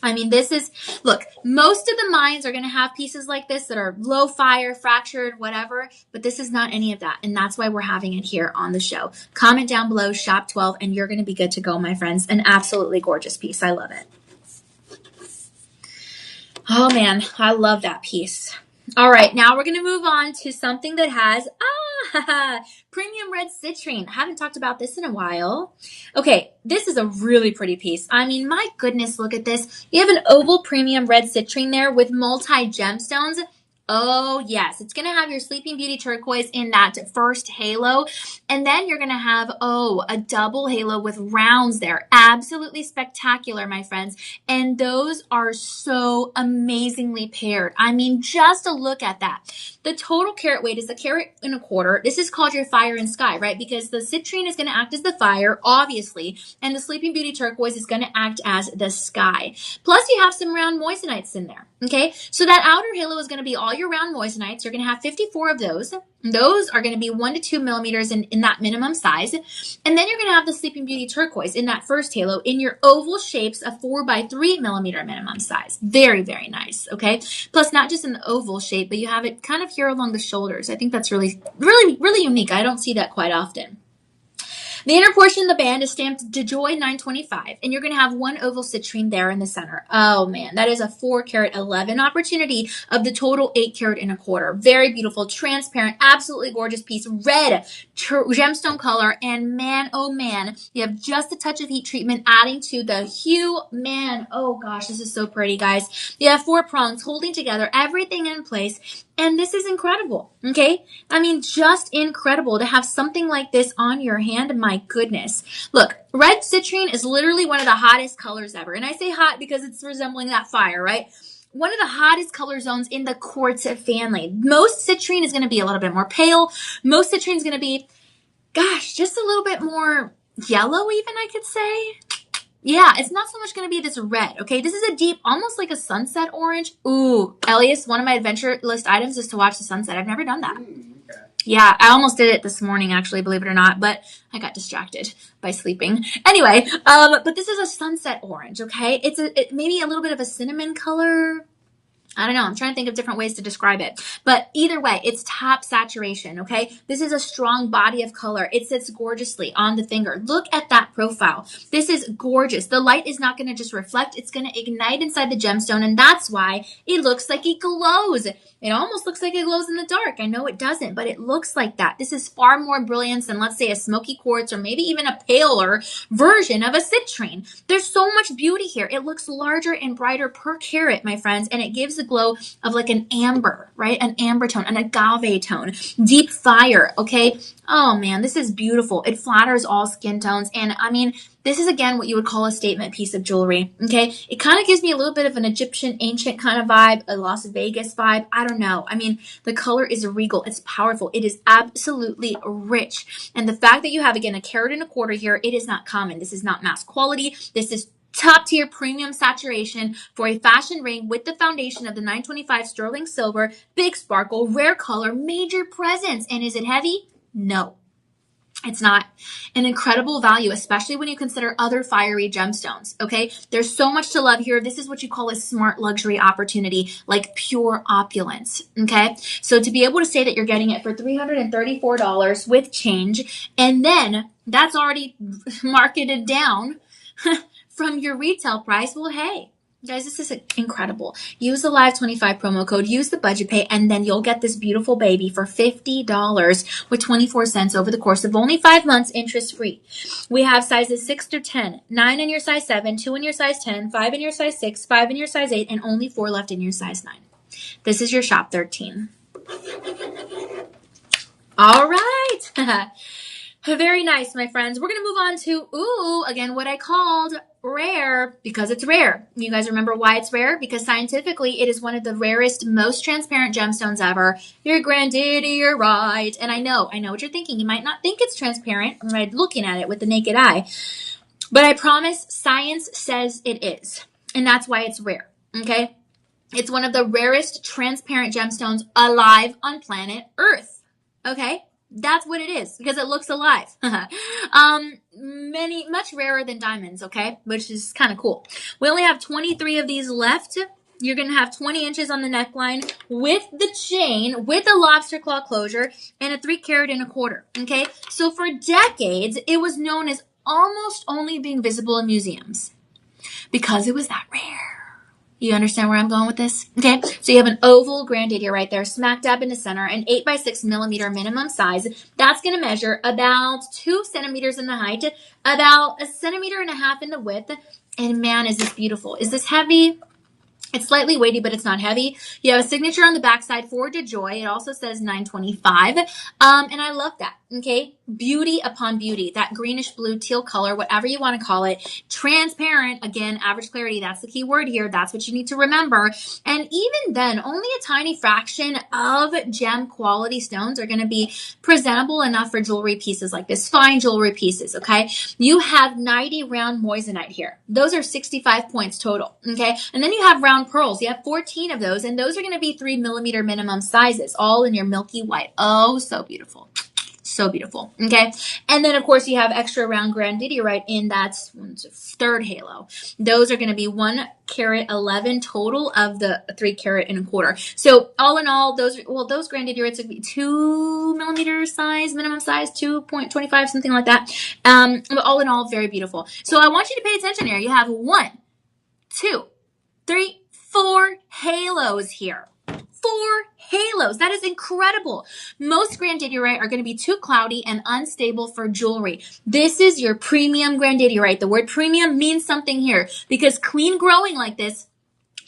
I mean, this is, look, most of the mines are going to have pieces like this that are low fire, fractured, whatever, but this is not any of that. And that's why we're having it here on the show. Comment down below, shop 12, and you're going to be good to go, my friends. An absolutely gorgeous piece. I love it. Oh man, I love that piece. All right, now we're going to move on to something that has, premium red citrine. I haven't talked about this in a while. Okay, this is a really pretty piece. I mean, my goodness, look at this. You have an oval premium red citrine there with multi-gemstones. Oh, yes. It's going to have your Sleeping Beauty turquoise in that first halo. And then you're going to have, a double halo with rounds there. Absolutely spectacular, my friends. And those are so amazingly paired. I mean, just a look at that. The total carat weight is 1.25 carats. This is called your fire and sky, right? Because the citrine is going to act as the fire, obviously. And the Sleeping Beauty turquoise is going to act as the sky. Plus, you have some round moissanites in there. Okay, so that outer halo is going to be all your round moissanites. You're going to have 54 of those. Those are going to be 1 to 2 millimeters in that minimum size. And then you're going to have the Sleeping Beauty turquoise in that first halo in your oval shapes of 4 by 3 millimeter minimum size. Very, very nice. Okay, plus not just in the oval shape, but you have it kind of here along the shoulders. I think that's really, really, really unique. I don't see that quite often. The inner portion of the band is stamped DeJoy 925, and you're going to have 1 oval citrine there in the center. Oh, man, that is a 4 carat 11 opportunity of the total 8 carat and 1/4. Very beautiful, transparent, absolutely gorgeous piece. Red, gemstone color, and man, oh man, you have just a touch of heat treatment adding to the hue. Man, oh gosh, this is so pretty, guys. You have 4 prongs holding together everything in place, and this is incredible. Okay, I mean, just incredible to have something like this on your hand. My goodness. Look, red citrine is literally one of the hottest colors ever, and I say hot because it's resembling that fire, right? One of the hottest color zones in the quartz family. Most citrine is going to be a little bit more pale. Most citrine is going to be, gosh, just a little bit more yellow even, I could say. Yeah, it's not so much going to be this red, okay? This is a deep, almost like a sunset orange. Ooh, Elias, one of my adventure list items is to watch the sunset. I've never done that. Okay. Yeah, I almost did it this morning, actually, believe it or not, but I got distracted by sleeping. Anyway, but this is a sunset orange, okay? It's maybe a little bit of a cinnamon color. I don't know. I'm trying to think of different ways to describe it. But either way, it's top saturation, okay? This is a strong body of color. It sits gorgeously on the finger. Look at that profile. This is gorgeous. The light is not going to just reflect. It's going to ignite inside the gemstone, and that's why it looks like it glows. It almost looks like it glows in the dark. I know it doesn't, but it looks like that. This is far more brilliance than, let's say, a smoky quartz or maybe even a paler version of a citrine. There's so much beauty here. It looks larger and brighter per carat, my friends, and it gives the glow of like an amber, right? An amber tone, an agave tone, deep fire, okay? Oh man, this is beautiful. It flatters all skin tones, and I mean, this is, again, what you would call a statement piece of jewelry, okay? It kind of gives me a little bit of an Egyptian ancient kind of vibe, a Las Vegas vibe. I don't know. I mean, the color is regal. It's powerful. It is absolutely rich. And the fact that you have, again, 1.25 carats here, it is not common. This is not mass quality. This is top tier premium saturation for a fashion ring with the foundation of the 925 sterling silver, big sparkle, rare color, major presence. And is it heavy? No. It's not. An incredible value, especially when you consider other fiery gemstones, okay? There's so much to love here. This is what you call a smart luxury opportunity, like pure opulence, okay? So to be able to say that you're getting it for $334 with change, and then that's already marketed down from your retail price, well, hey, guys, this is incredible. Use the Live25 promo code, use the budget pay, and then you'll get this beautiful baby for $50 with 24 cents over the course of only 5 months, interest free. We have sizes 6 through 10, 9 in your size 7, 2 in your size 10, 5 in your size 6, 5 in your size 8, and only 4 left in your size 9. This is your shop 13. All right. Very nice, my friends. We're going to move on to, again, what I called rare because it's rare. You guys remember why it's rare? Because scientifically, it is one of the rarest, most transparent gemstones ever. You're granddaddy, you're right. And I know what you're thinking. You might not think it's transparent right looking at it with the naked eye. But I promise science says it is. And that's why it's rare, okay? It's one of the rarest transparent gemstones alive on planet Earth, okay? That's what it is because it looks alive. Much rarer than diamonds, okay? Which is kind of cool. We only have 23 of these left. You're going to have 20 inches on the neckline with the chain, with a lobster claw closure, and a 3 carat and a quarter, okay? So for decades, it was known as almost only being visible in museums because it was that rare. You understand where I'm going with this? Okay, so you have an oval granddaddy right there, smack dab in the center, an 8x6 millimeter minimum size. That's going to measure about 2 centimeters in the height, about 1.5 centimeters in the width. And man, is this beautiful. Is this heavy? It's slightly weighty, but it's not heavy. You have a signature on the backside for DeJoy. It also says 925. And I love that. Okay. Beauty upon beauty. That greenish blue teal color, whatever you want to call it. Transparent. Again, average clarity. That's the key word here. That's what you need to remember. And even then, only a tiny fraction of gem quality stones are going to be presentable enough for jewelry pieces like this. Fine jewelry pieces. Okay. You have 90 round moissanite here. Those are 65 points total. Okay. And then you have round pearls. You have 14 of those, and those are going to be 3 millimeter minimum sizes, all in your milky white. Oh, so beautiful. So beautiful. Okay. And then, of course, you have extra round grandidiorite in that third halo. Those are going to be 1 carat 11 total of the 3 carat and a quarter. So all in all, those grandidiorites would be 2 millimeter size, minimum size, 2.25, something like that. But all in all, very beautiful. So I want you to pay attention here. You have 1, 2, 3, 4 halos here. halos. That is incredible. Most grandidierite are going to be too cloudy and unstable for jewelry. This is your premium grandidierite. The word premium means something here because clean growing like this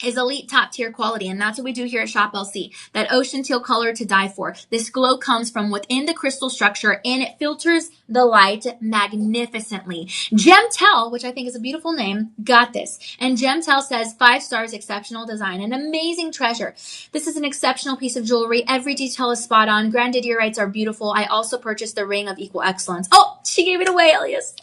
is elite top tier quality, and that's what we do here at Shop LC. That ocean teal color to die for. This glow comes from within the crystal structure and it filters the light magnificently. Gemtel, which I think is a beautiful name, got this. And Gemtel says 5 stars, exceptional design, an amazing treasure. This is an exceptional piece of jewelry. Every detail is spot on. Grandidierites are beautiful. I also purchased the ring of equal excellence. Oh, she gave it away, Elias.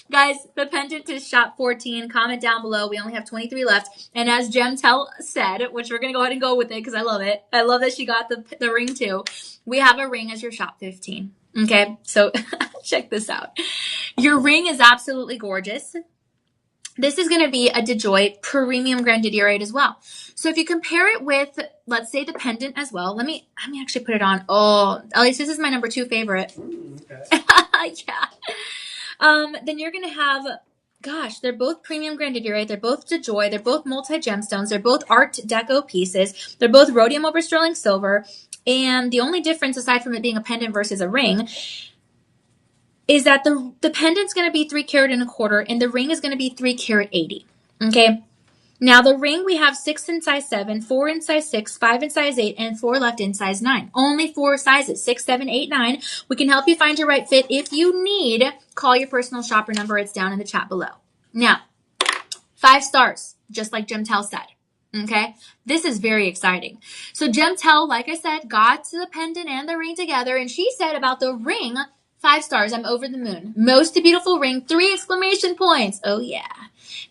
Guys, the pendant is shop 14. Comment down below. We only have 23 left. And as Gemtel said, which we're going to go ahead and go with it because I love it. I love that she got the ring too. We have a ring as your shop 15. Okay, so check this out. Your ring is absolutely gorgeous. This is going to be a DeJoy premium grandidierite as well. So if you compare it with, let's say, the pendant as well. Let me actually put it on. Oh, at least this is my number 2 favorite. Okay. Yeah. Then you're going to have, gosh, they're both premium grandidierite. They're both DeJoy. They're both multi-gemstones. They're both Art Deco pieces. They're both rhodium over sterling silver. And the only difference, aside from it being a pendant versus a ring, is that the pendant's going to be 3 carat and a quarter, and the ring is going to be 3 carat 80. Okay. Now the ring, we have 6 in size 7, 4 in size 6, 5 in size 8, and 4 left in size 9. Only 4 sizes, 6, 7, 8, 9. We can help you find your right fit. If you need, call your personal shopper number. It's down in the chat below. Now, 5 stars, just like Gemtel said. Okay, this is very exciting. So Gemtel, like I said, got the pendant and the ring together, and she said about the ring, 5 stars, I'm over the moon. Most beautiful ring, 3 exclamation points. Oh yeah.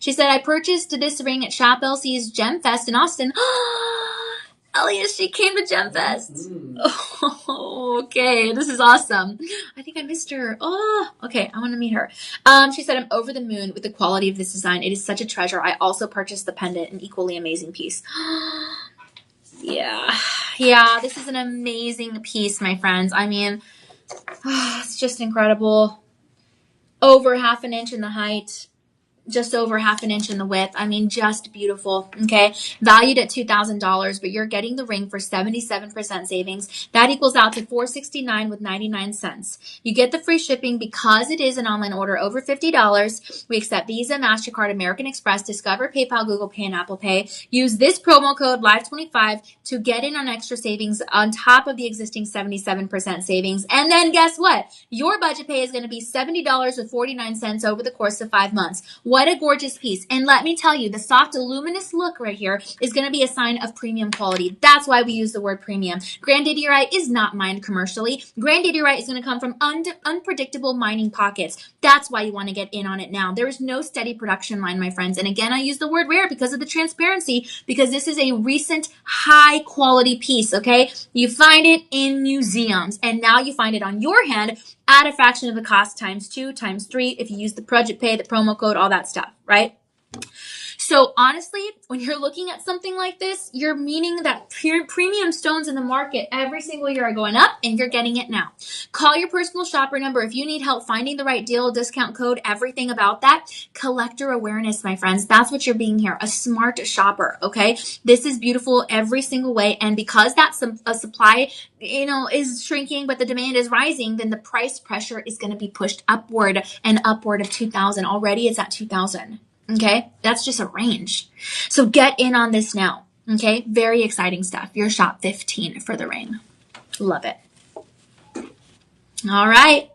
She said, I purchased this ring at Shop LC's Gem Fest in Austin. Elias, she came to Gem Fest. Oh, okay, this is awesome. I think I missed her. Oh, okay, I want to meet her. She said, I'm over the moon with the quality of this design. It is such a treasure. I also purchased the pendant, an equally amazing piece. Yeah, this is an amazing piece, my friends. I mean, it's just incredible. Over 1/2 inch in the height. Just over 1/2 inch in the width. I mean, just beautiful. Okay. Valued at $2,000, but you're getting the ring for 77% savings. That equals out to $469 with 99 cents. You get the free shipping because it is an online order over $50. We accept Visa, MasterCard, American Express, Discover, PayPal, Google Pay, and Apple Pay. Use this promo code LIVE25 to get in on extra savings on top of the existing 77% savings. And then guess what? Your budget pay is going to be $70 with 49 cents over the course of 5 months. What a gorgeous piece. And let me tell you, the soft, luminous look right here is going to be a sign of premium quality. That's why we use the word premium. Grandidierite is not mined commercially. Grandidierite is going to come from unpredictable mining pockets. That's why you want to get in on it now. There is no steady production line, my friends. And again, I use the word rare because of the transparency, because this is a recent high quality piece, okay? You find it in museums, and now you find it on your hand at a fraction of the cost, times 2, times 3, if you use the budget pay, the promo code, all that stuff, right? So honestly, when you're looking at something like this, you're meaning that premium stones in the market every single year are going up, and you're getting it now. Call your personal shopper number if you need help finding the right deal, discount code, everything about that. Collector awareness, my friends. That's what you're being here, a smart shopper, okay? This is beautiful every single way, and because that's a supply, is shrinking, but the demand is rising, then the price pressure is going to be pushed upward and upward of 2,000. Already it's at 2,000. Okay, that's just a range. So get in on this now. Okay, very exciting stuff. Your shop 15 for the ring. Love it. All right.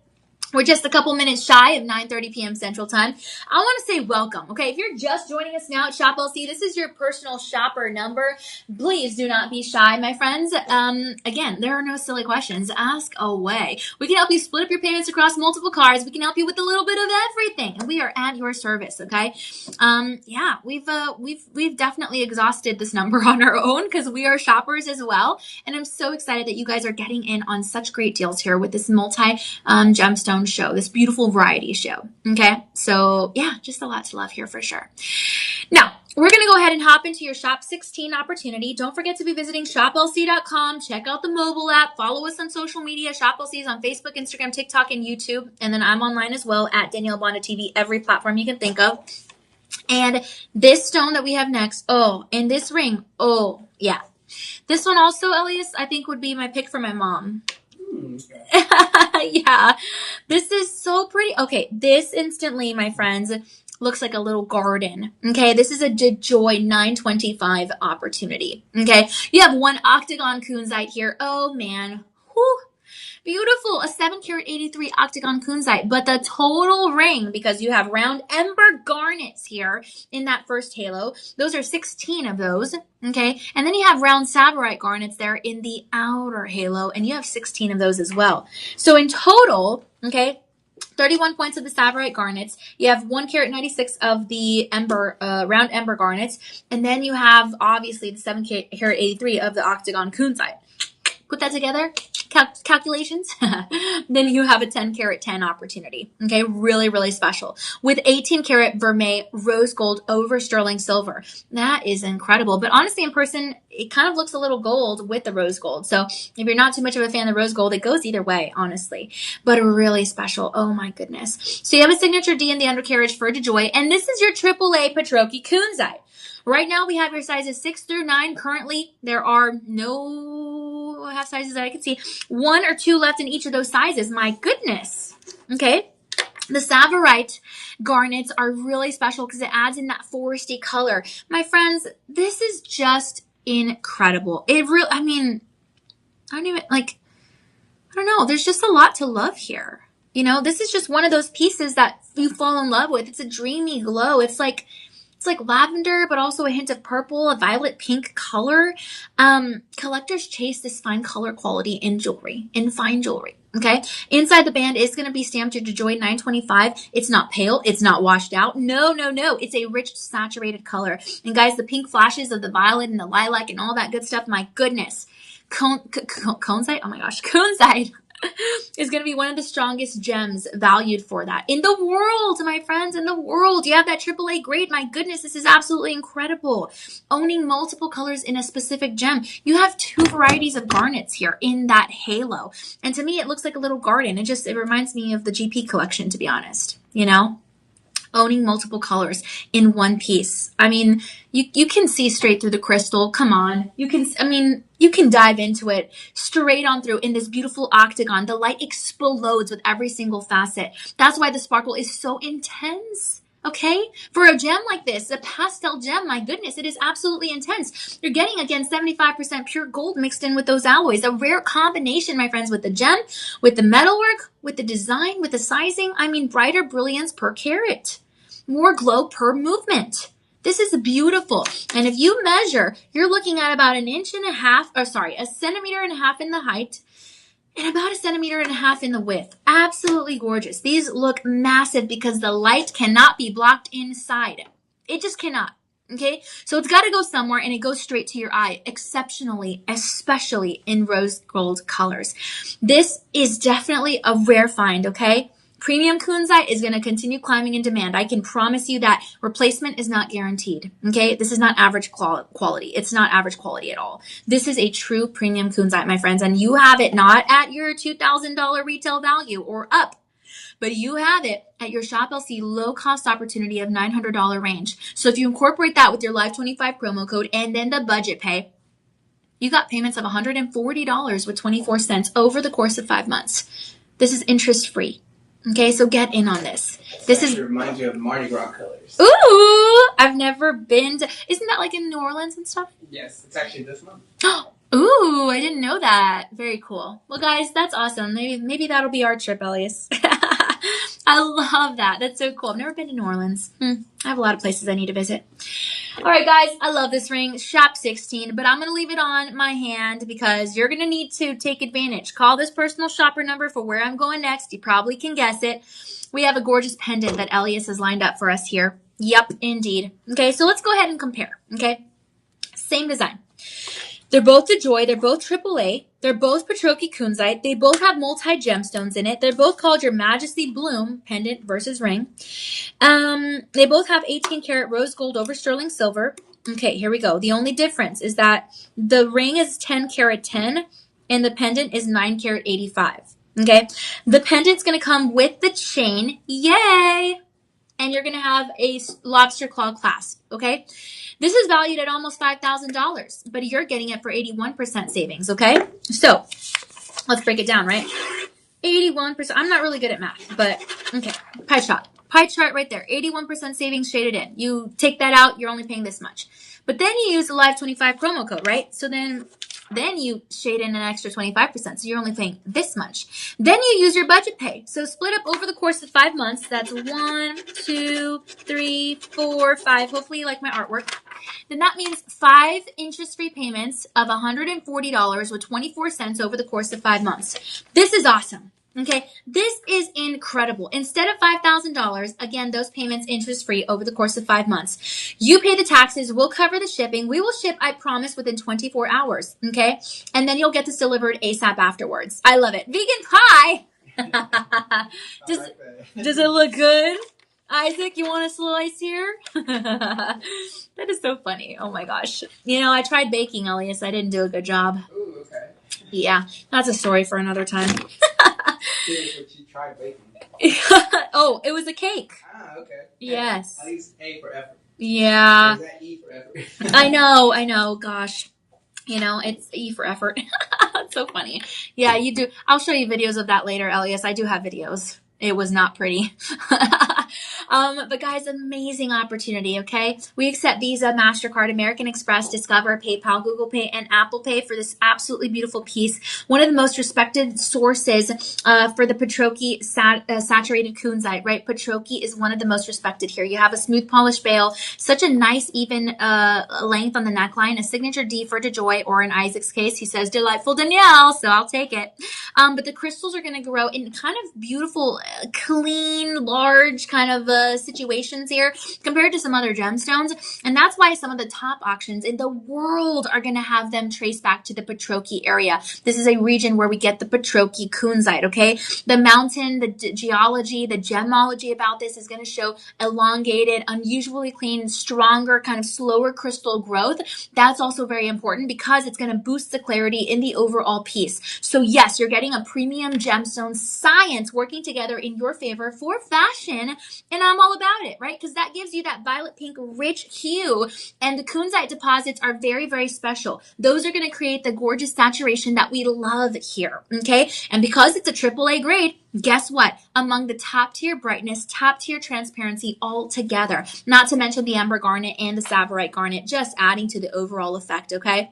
We're just a couple minutes shy of 9:30 p.m. Central Time. I want to say welcome. Okay, if you're just joining us now at Shop LC, this is your personal shopper number. Please do not be shy, my friends. Again, there are no silly questions. Ask away. We can help you split up your payments across multiple cards. We can help you with a little bit of everything, and we are at your service. Okay. Yeah, we've definitely exhausted this number on our own because we are shoppers as well, and I'm so excited that you guys are getting in on such great deals here with this gemstone show, this beautiful variety show. Okay, so yeah, just a lot to love here for sure. Now, we're going to go ahead and hop into your Shop 16 opportunity. Don't forget to be visiting shoplc.com. Check out the mobile app. Follow us on social media. Shop LC is on Facebook, Instagram, TikTok, and YouTube. And then I'm online as well at Danielle Banda TV, every platform you can think of. And this stone that we have next, and this ring, yeah. This one also, Elias, I think would be my pick for my mom. Okay. Yeah, this is so pretty. Okay, this instantly, my friends, looks like a little garden. Okay, this is a DeJoy 925 opportunity. Okay, you have one octagon kunzite here. Oh man, whew. Beautiful, a 7 karat 83 octagon kunzite, but the total ring, because you have round ember garnets here in that first halo, those are 16 of those, okay? And then you have round savarite garnets there in the outer halo, and you have 16 of those as well. So in total, okay, 31 points of the savarite garnets. You have 1 karat 96 of the ember, round ember garnets, and then you have obviously the 7 karat 83 of the octagon kunzite. Put that together, calculations, then you have a 10 karat 10 opportunity. Okay, really, really special. With 18 karat vermeil rose gold over sterling silver. That is incredible. But honestly, in person, it kind of looks a little gold with the rose gold. So if you're not too much of a fan of rose gold, it goes either way, honestly. But really special. Oh my goodness. So you have a signature D in the undercarriage for DeJoy, and this is your AAA Petroki kunzite. Right now, we have your sizes 6 through 9. Currently, there are no half sizes that I can see. 1 or 2 left in each of those sizes. My goodness. Okay. The savarite garnets are really special because it adds in that foresty color. My friends, this is just incredible. It really, I mean, I don't even, like, I don't know. There's just a lot to love here. You know, this is just one of those pieces that you fall in love with. It's a dreamy glow. It's like lavender, but also a hint of purple, a violet pink color. Collectors chase this fine color quality in jewelry, in fine jewelry. Okay. Inside the band is going to be stamped your DeJoy 925. It's not pale. It's not washed out. No. It's a rich, saturated color. And guys, the pink flashes of the violet and the lilac and all that good stuff. My goodness. Kunzite? Oh my gosh. Kunzite is going to be one of the strongest gems valued for that in the world, my friends, in the world. You have that AAA grade. My goodness, this is absolutely incredible. Owning multiple colors in a specific gem. You have 2 varieties of garnets here in that halo. And to me, it looks like a little garden. It reminds me of the GP collection, to be honest, you know? Owning multiple colors in one piece. I mean, you can see straight through the crystal. Come on. You can dive into it straight on through in this beautiful octagon. The light explodes with every single facet. That's why the sparkle is so intense. Okay? For a gem like this, a pastel gem, my goodness, it is absolutely intense. You're getting, again, 75% pure gold mixed in with those alloys. A rare combination, my friends, with the gem, with the metalwork, with the design, with the sizing. I mean, brighter brilliance per carat. More glow per movement. This is beautiful. And if you measure, you're looking at about a centimeter and a half in the height and about a centimeter and a half in the width. Absolutely gorgeous. These look massive because the light cannot be blocked inside. It just cannot. Okay, so it's got to go somewhere, and it goes straight to your eye, exceptionally, especially in rose gold colors. This is definitely a rare find, okay? Premium kunzite is going to continue climbing in demand. I can promise you that replacement is not guaranteed. Okay, this is not average quality. It's not average quality at all. This is a true premium kunzite, my friends, and you have it not at your $2,000 retail value or up, but you have it at your Shop LC low cost opportunity of $900 range. So if you incorporate that with your Live 25 promo code and then the budget pay, you got payments of $140 with 24 cents over the course of 5 months. This is interest free. Okay, so get in on this. This reminds you of Mardi Gras colors. Ooh, I've never been to. Isn't that like in New Orleans and stuff? Yes, it's actually this month. Ooh, I didn't know that. Very cool. Well, guys, that's awesome. Maybe that'll be our trip, Elias. I love that. That's so cool. I've never been to New Orleans. I have a lot of places I need to visit. All right, guys, I love this ring. Shop 16, but I'm going to leave it on my hand because you're going to need to take advantage. Call this personal shopper number for where I'm going next. You probably can guess it. We have a gorgeous pendant that Elias has lined up for us here. Yep, indeed. Okay, so let's go ahead and compare. Okay, same design. They're both DeJoy. They're both AAA. They're both Petroki kunzite. They both have multi-gemstones in it. They're both called your Majesty Bloom pendant versus ring. They both have 18 karat rose gold over sterling silver. Okay, here we go. The only difference is that the ring is 10 karat 10 and the pendant is 9 karat 85. Okay, the pendant's going to come with the chain. Yay! and you're going to have a lobster claw clasp, okay? This is valued at almost $5,000, but you're getting it for 81% savings, okay? So let's break it down, right? 81%. I'm not really good at math, but okay. Pie chart. Pie chart right there. 81% savings shaded in. You take that out, you're only paying this much. But then you use the Live 25 promo code, right? So then you shade in an extra 25%. So you're only paying this much. Then you use your budget pay. So split up over the course of 5 months. That's 1, 2, 3, 4, 5. Hopefully you like my artwork. Then that means 5 interest-free payments of $140 with 24 cents over the course of 5 months. This is awesome. Okay, this is incredible. Instead of $5,000, again, those payments interest-free over the course of 5 months. You pay the taxes, we'll cover the shipping. We will ship, I promise, within 24 hours, okay? And then you'll get this delivered ASAP afterwards. I love it. Vegan pie! Does it look good? Isaac, you want a slice here? That is so funny. Oh my gosh. You know, I tried baking, Elias. I didn't do a good job. Ooh, okay. Yeah, that's a story for another time. She tried baking. Oh, it was a cake. Ah, okay. Yes. At least A for effort. Yeah. Or is that E for effort? I know. Gosh. You know, it's E for effort. It's so funny. Yeah, you do. I'll show you videos of that later, Elias. I do have videos. It was not pretty. But guys, amazing opportunity, okay? We accept Visa, MasterCard, American Express, Discover, PayPal, Google Pay, and Apple Pay for this absolutely beautiful piece. One of the most respected sources for the Patroki saturated kunzite, right? Patroki is one of the most respected here. You have a smooth polished bail, such a nice even length on the neckline, a signature D for DeJoy, or in Isaac's case, he says delightful Danielle, so I'll take it. But the crystals are going to grow in kind of beautiful, clean, large kind of situations here compared to some other gemstones. And that's why some of the top auctions in the world are going to have them traced back to the Patroki area. This is a region where we get the Patroki kunzite, okay? The mountain, the geology, the gemology about this is going to show elongated, unusually clean, stronger, kind of slower crystal growth. That's also very important because it's going to boost the clarity in the overall piece. So yes, you're getting a premium gemstone science working together in your favor for fashion, and I'm all about it, right? Because that gives you that violet pink rich hue, and the kunzite deposits are very, very special. Those are going to create the gorgeous saturation that we love here, okay? And because it's a AAA grade, guess what? Among the top tier brightness, top tier transparency all together, not to mention the amber garnet and the tsavorite garnet, just adding to the overall effect, okay?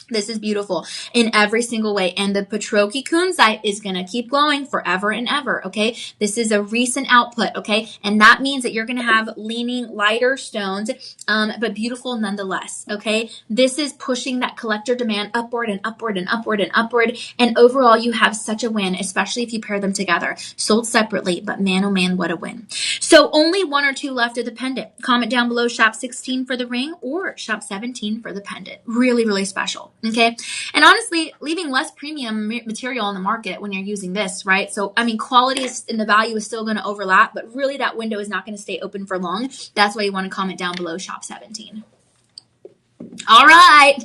This is beautiful in every single way. And the Patroki kunzite is going to keep glowing forever and ever, okay? This is a recent output, okay? And that means that you're going to have leaning lighter stones, but beautiful nonetheless, okay? This is pushing that collector demand upward and upward and upward and upward. And overall, you have such a win, especially if you pair them together. Sold separately, but man, oh man, what a win. So only 1 or 2 left of the pendant. Comment down below shop 16 for the ring or shop 17 for the pendant. Really, really special. Okay. And honestly, leaving less premium material on the market when you're using this, right? So, I mean, quality is, and the value is still going to overlap, but really that window is not going to stay open for long. That's why you want to comment down below shop 17. All right.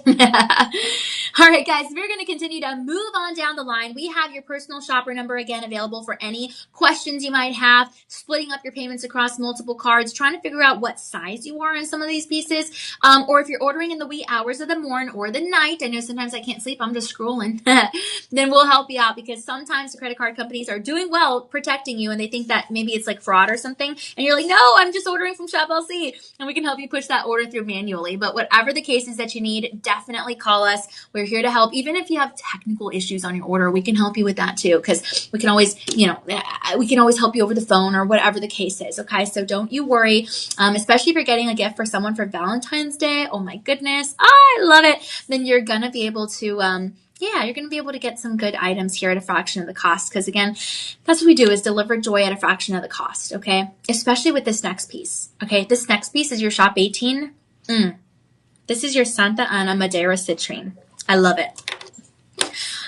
All right, guys, we're going to continue to move on down the line. We have your personal shopper number again available for any questions you might have, splitting up your payments across multiple cards, trying to figure out what size you are in some of these pieces, or if you're ordering in the wee hours of the morning or the night. I know sometimes I can't sleep. I'm just scrolling. Then we'll help you out because sometimes the credit card companies are doing well protecting you and they think that maybe it's like fraud or something. And you're like, no, I'm just ordering from Shop LC and we can help you push that order through manually. But whatever the case is that you need, definitely call us. We're here to help. Even if you have technical issues on your order, we can help you with that too, because we can always, we can always help you over the phone or whatever the case is. Okay, so don't you worry. Especially if you're getting a gift for someone for Valentine's Day. Oh my goodness, I love it. Then you're gonna be able to, you're going to be able to get some good items here at a fraction of the cost. Because again, that's what we do, is deliver joy at a fraction of the cost. Okay, especially with this next piece. Okay, this next piece is your shop 18. This is your Santa Ana Madeira citrine. I love it.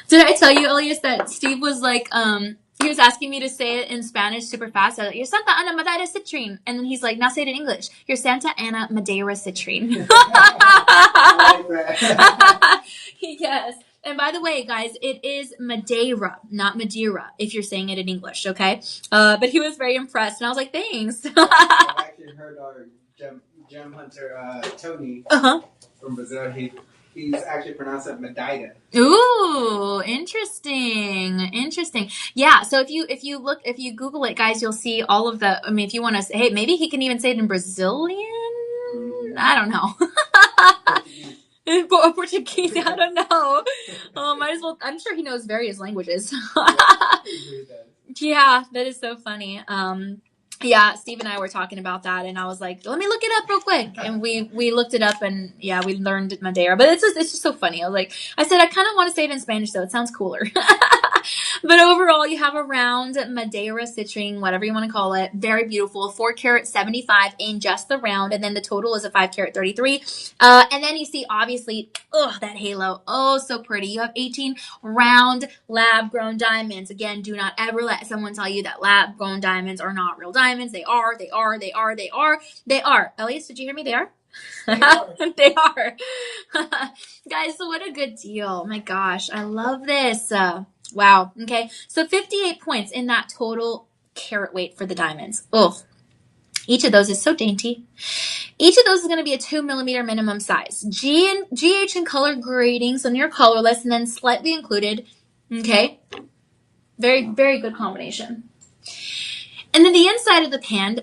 Did I tell you, Elias, that Steve was like, he was asking me to say it in Spanish super fast. I was like, your Santa Ana Madeira citrine. And then he's like, now say it in English. Your Santa Ana Madeira citrine. I like that. Yes. And by the way, guys, it is Madeira, not Madeira, if you're saying it in English, okay? But he was very impressed, and I was like, thanks. I've actually heard our gem hunter, Tony, from Brazil. He's actually pronounced it Madeira. Ooh, interesting. Yeah, so if you Google it, guys, you'll see all of the, I mean, if you want to say, hey, maybe he can even say it in Brazilian? I don't know. Portuguese, I don't know. Might as well, I'm sure he knows various languages. Yeah, that is so funny. Yeah, Steve and I were talking about that, and I was like, "Let me look it up real quick." And we looked it up, and yeah, we learned Madeira. But it's just so funny. I said, I kind of want to say it in Spanish, though. It sounds cooler. But overall, you have a round Madeira citrine, whatever you want to call it. Very beautiful. 4 carat 75 in just the round, and then the total is a 5 carat 33. And then you see, obviously, that halo. Oh, so pretty. You have 18 round lab grown diamonds. Again, do not ever let someone tell you that lab grown diamonds are not real diamonds. They are. Elias, did you hear me? They are. They are. Guys, so what a good deal. My gosh, I love this. Wow. Okay. So 58 points in that total carat weight for the diamonds. Oh, each of those is so dainty. Each of those is going to be a 2 millimeter minimum size. GH and color grading, so near colorless, and then slightly included. Okay. Very, very good combination. And then the inside of the band,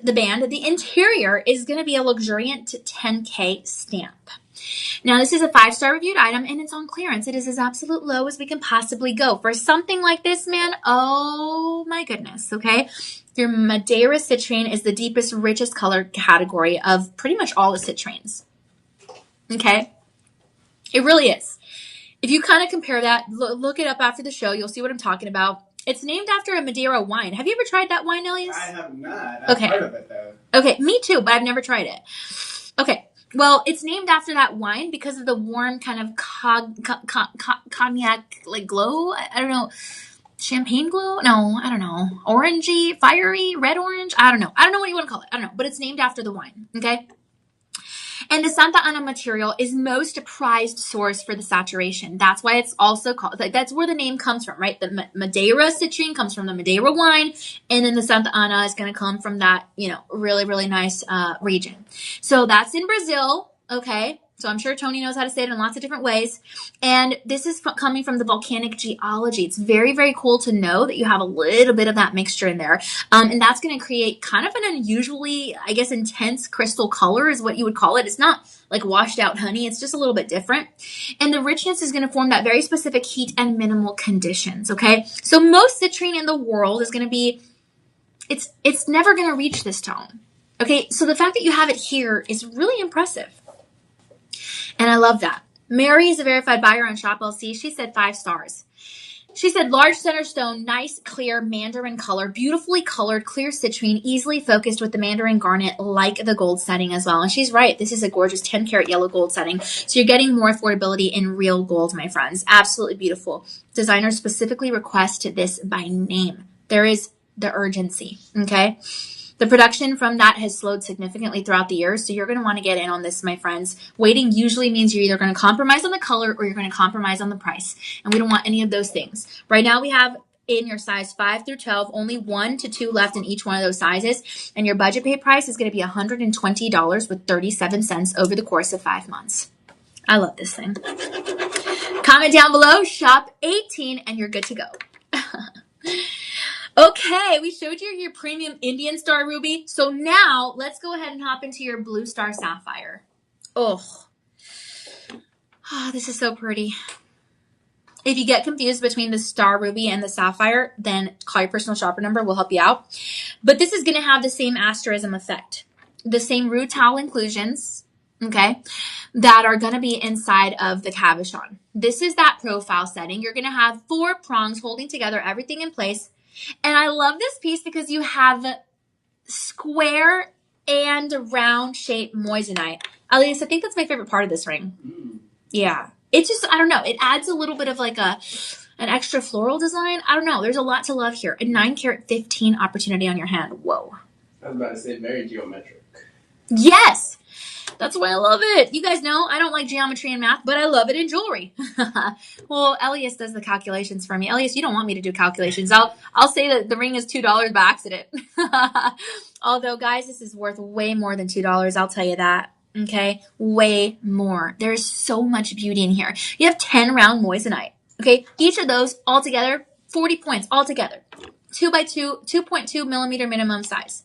the interior is going to be a luxuriant 10K stamp. Now, this is a 5-star reviewed item, and it's on clearance. It is as absolute low as we can possibly go. For something like this, man, oh my goodness, okay? Your Madeira citrine is the deepest, richest color category of pretty much all the citrines, okay? It really is. If you kind of compare that, look it up after the show. You'll see what I'm talking about. It's named after a Madeira wine. Have you ever tried that wine, Elias? I have not. I've heard of it, though. Okay, me too, but I've never tried it. Okay. Well, it's named after that wine because of the warm kind of cognac like glow. I don't know. Champagne glow? No, I don't know. Orangey, fiery, red orange? I don't know. I don't know what you want to call it. I don't know. But it's named after the wine. Okay? And the Santa Ana material is most prized source for the saturation. That's why it's also called, that's where the name comes from, right? The Madeira citrine comes from the Madeira wine, and then the Santa Ana is going to come from that, really, really nice region. So that's in Brazil, okay? So I'm sure Tony knows how to say it in lots of different ways. And this is coming from the volcanic geology. It's very, very cool to know that you have a little bit of that mixture in there. And that's going to create kind of an unusually, I guess, intense crystal color is what you would call it. It's not like washed out honey. It's just a little bit different. And the richness is going to form that very specific heat and minimal conditions, okay? So most citrine in the world is going to be, it's never going to reach this tone, okay? So the fact that you have it here is really impressive. And I love that. Mary is a verified buyer on Shop LC. She said 5 stars. She said large center stone, nice, clear mandarin color, beautifully colored, clear citrine, easily focused with the mandarin garnet like the gold setting as well. And she's right. This is a gorgeous 10 karat yellow gold setting. So you're getting more affordability in real gold, my friends. Absolutely beautiful. Designers specifically request this by name. There is the urgency. Okay. The production from that has slowed significantly throughout the years, so you're going to want to get in on this, my friends. Waiting usually means you're either going to compromise on the color or you're going to compromise on the price, and we don't want any of those things. Right now we have in your size 5 through 12, only 1 to 2 left in each one of those sizes, and your budget pay price is going to be $120 with 37 cents over the course of 5 months. I love this thing. Comment down below, shop 18, and you're good to go. Okay, we showed you your premium Indian Star Ruby. So now let's go ahead and hop into your Blue Star Sapphire. Oh, this is so pretty. If you get confused between the Star Ruby and the Sapphire, then call your personal shopper number. We'll help you out. But this is going to have the same asterism effect. The same rutile inclusions, okay, that are going to be inside of the cabochon. This is that profile setting. You're going to have 4 prongs holding together everything in place. And I love this piece because you have square and round shaped moissanite. Elias, I think that's my favorite part of this ring. Yeah. It's just, I don't know. It adds a little bit of like an extra floral design. I don't know. There's a lot to love here. A 9 karat 15 opportunity on your hand. Whoa. I was about to say very geometric. Yes. That's why I love it. You guys know I don't like geometry and math, but I love it in jewelry. Well, Elias does the calculations for me. Elias, you don't want me to do calculations. I'll say that the ring is $2 by accident. Although, guys, this is worth way more than $2. I'll tell you that. Okay, way more. There's so much beauty in here. You have 10 round moissanite. Okay, each of those altogether, 40 points altogether. 2 by 2, 2.2 millimeter minimum size.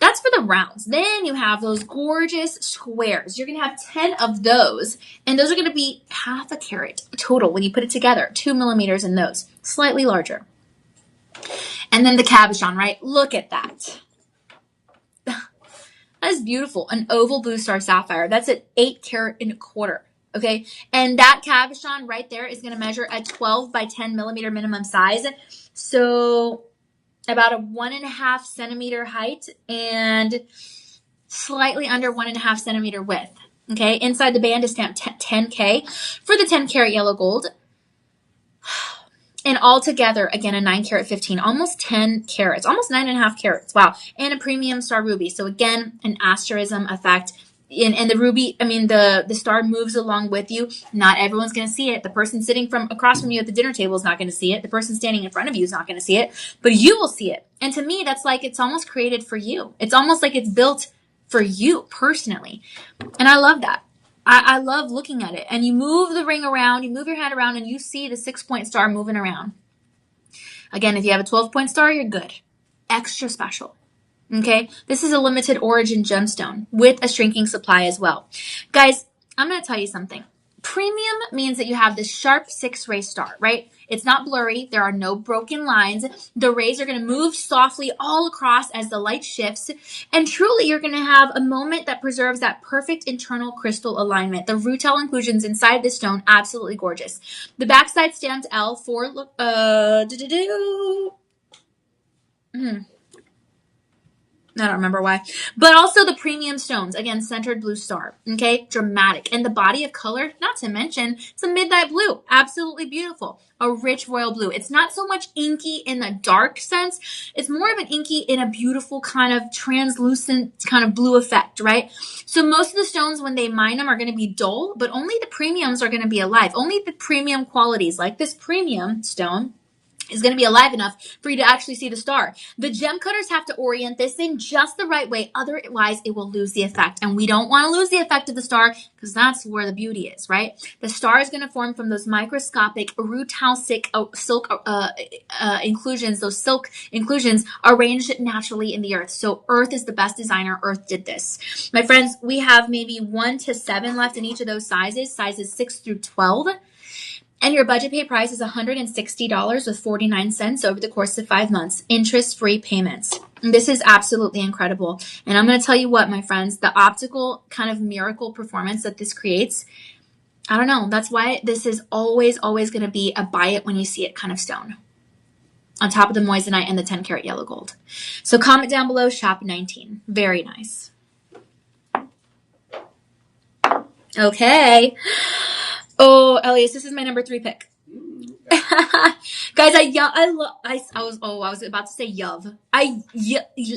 That's for the rounds. Then you have those gorgeous squares. You're going to have 10 of those, and those are going to be half a carat total when you put it together. 2 millimeters in those, slightly larger. And then the cabochon, right? Look at that. That is beautiful. An oval blue star sapphire. That's at 8 carat and a quarter. Okay. And that cabochon right there is going to measure a 12 by 10 millimeter minimum size. So about a 1.5 centimeter height and slightly under 1.5 centimeter width. Okay. Inside the band is stamped 10K for the 10 karat yellow gold. And all together, again, a 9 carat 15, almost 10 carats, almost 9.5 carats. Wow. And a premium star ruby. So again, an asterism effect. And the ruby, the star moves along with you. Not everyone's going to see it. The person sitting from across from you at the dinner table is not going to see it. The person standing in front of you is not going to see it, but you will see it. And to me, that's like, it's almost created for you. It's almost like it's built for you personally. And I love that. I love looking at it. And you move the ring around, you move your hand around, and you see the 6-point star moving around. Again, if you have a 12-point star, you're good. Extra special. Okay? This is a limited origin gemstone with a shrinking supply as well. Guys, I'm going to tell you something. Premium means that you have this sharp 6-ray star, right? It's not blurry. There are no broken lines. The rays are going to move softly all across as the light shifts. And truly, you're going to have a moment that preserves that perfect internal crystal alignment. The rutile inclusions inside this stone, absolutely gorgeous. The backside stamped L for, I don't remember why. But also the premium stones. Again, centered blue star. Okay? Dramatic. And the body of color, not to mention, it's a midnight blue. Absolutely beautiful. A rich royal blue. It's not so much inky in the dark sense. It's more of an inky in a beautiful kind of translucent kind of blue effect, right? So most of the stones, when they mine them, are going to be dull, but only the premiums are going to be alive. Only the premium qualities, like this premium stone, is going to be alive enough for you to actually see the star. The gem cutters have to orient this in just the right way. Otherwise, it will lose the effect. And we don't want to lose the effect of the star because that's where the beauty is, right? The star is going to form from those microscopic rutile silk inclusions, those silk inclusions arranged naturally in the earth. So Earth is the best designer. Earth did this. My friends, we have maybe 1 to 7 left in each of those sizes 6 through 12. And your budget pay price is $160 with 49 cents over the course of 5 months. Interest-free payments. This is absolutely incredible. And I'm going to tell you what, my friends, the optical kind of miracle performance that this creates, I don't know. That's why this is always going to be a buy it when you see it kind of stone. On top of the moissanite and the 10 karat yellow gold. So comment down below, shop 19. Very nice. Okay. Oh, Elias, this is my number 3 pick. Guys, I was about to say yuv. I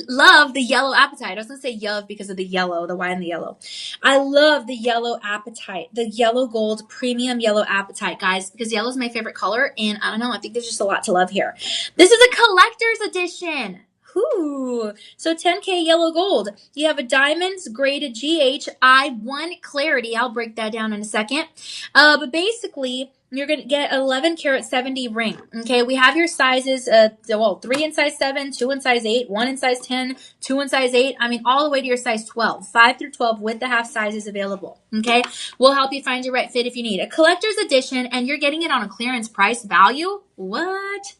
love the yellow apatite. I was going to say yuv because of the yellow, the Y and the yellow. I love the yellow apatite, the yellow gold premium yellow apatite, guys, because yellow is my favorite color. And I don't know, I think there's just a lot to love here. This is a collector's edition. Ooh. So 10K yellow gold. You have a diamonds graded GHI1 clarity. I'll break that down in a second. But basically, you're going to get 11 karat 70 ring. Okay, we have your sizes, 3 in size 7, 2 in size 8, 1 in size 10, 2 in size 8. All the way to your size 12. 5 through 12 with the half sizes available. Okay, we'll help you find your right fit if you need. A collector's edition, and you're getting it on a clearance price value. What?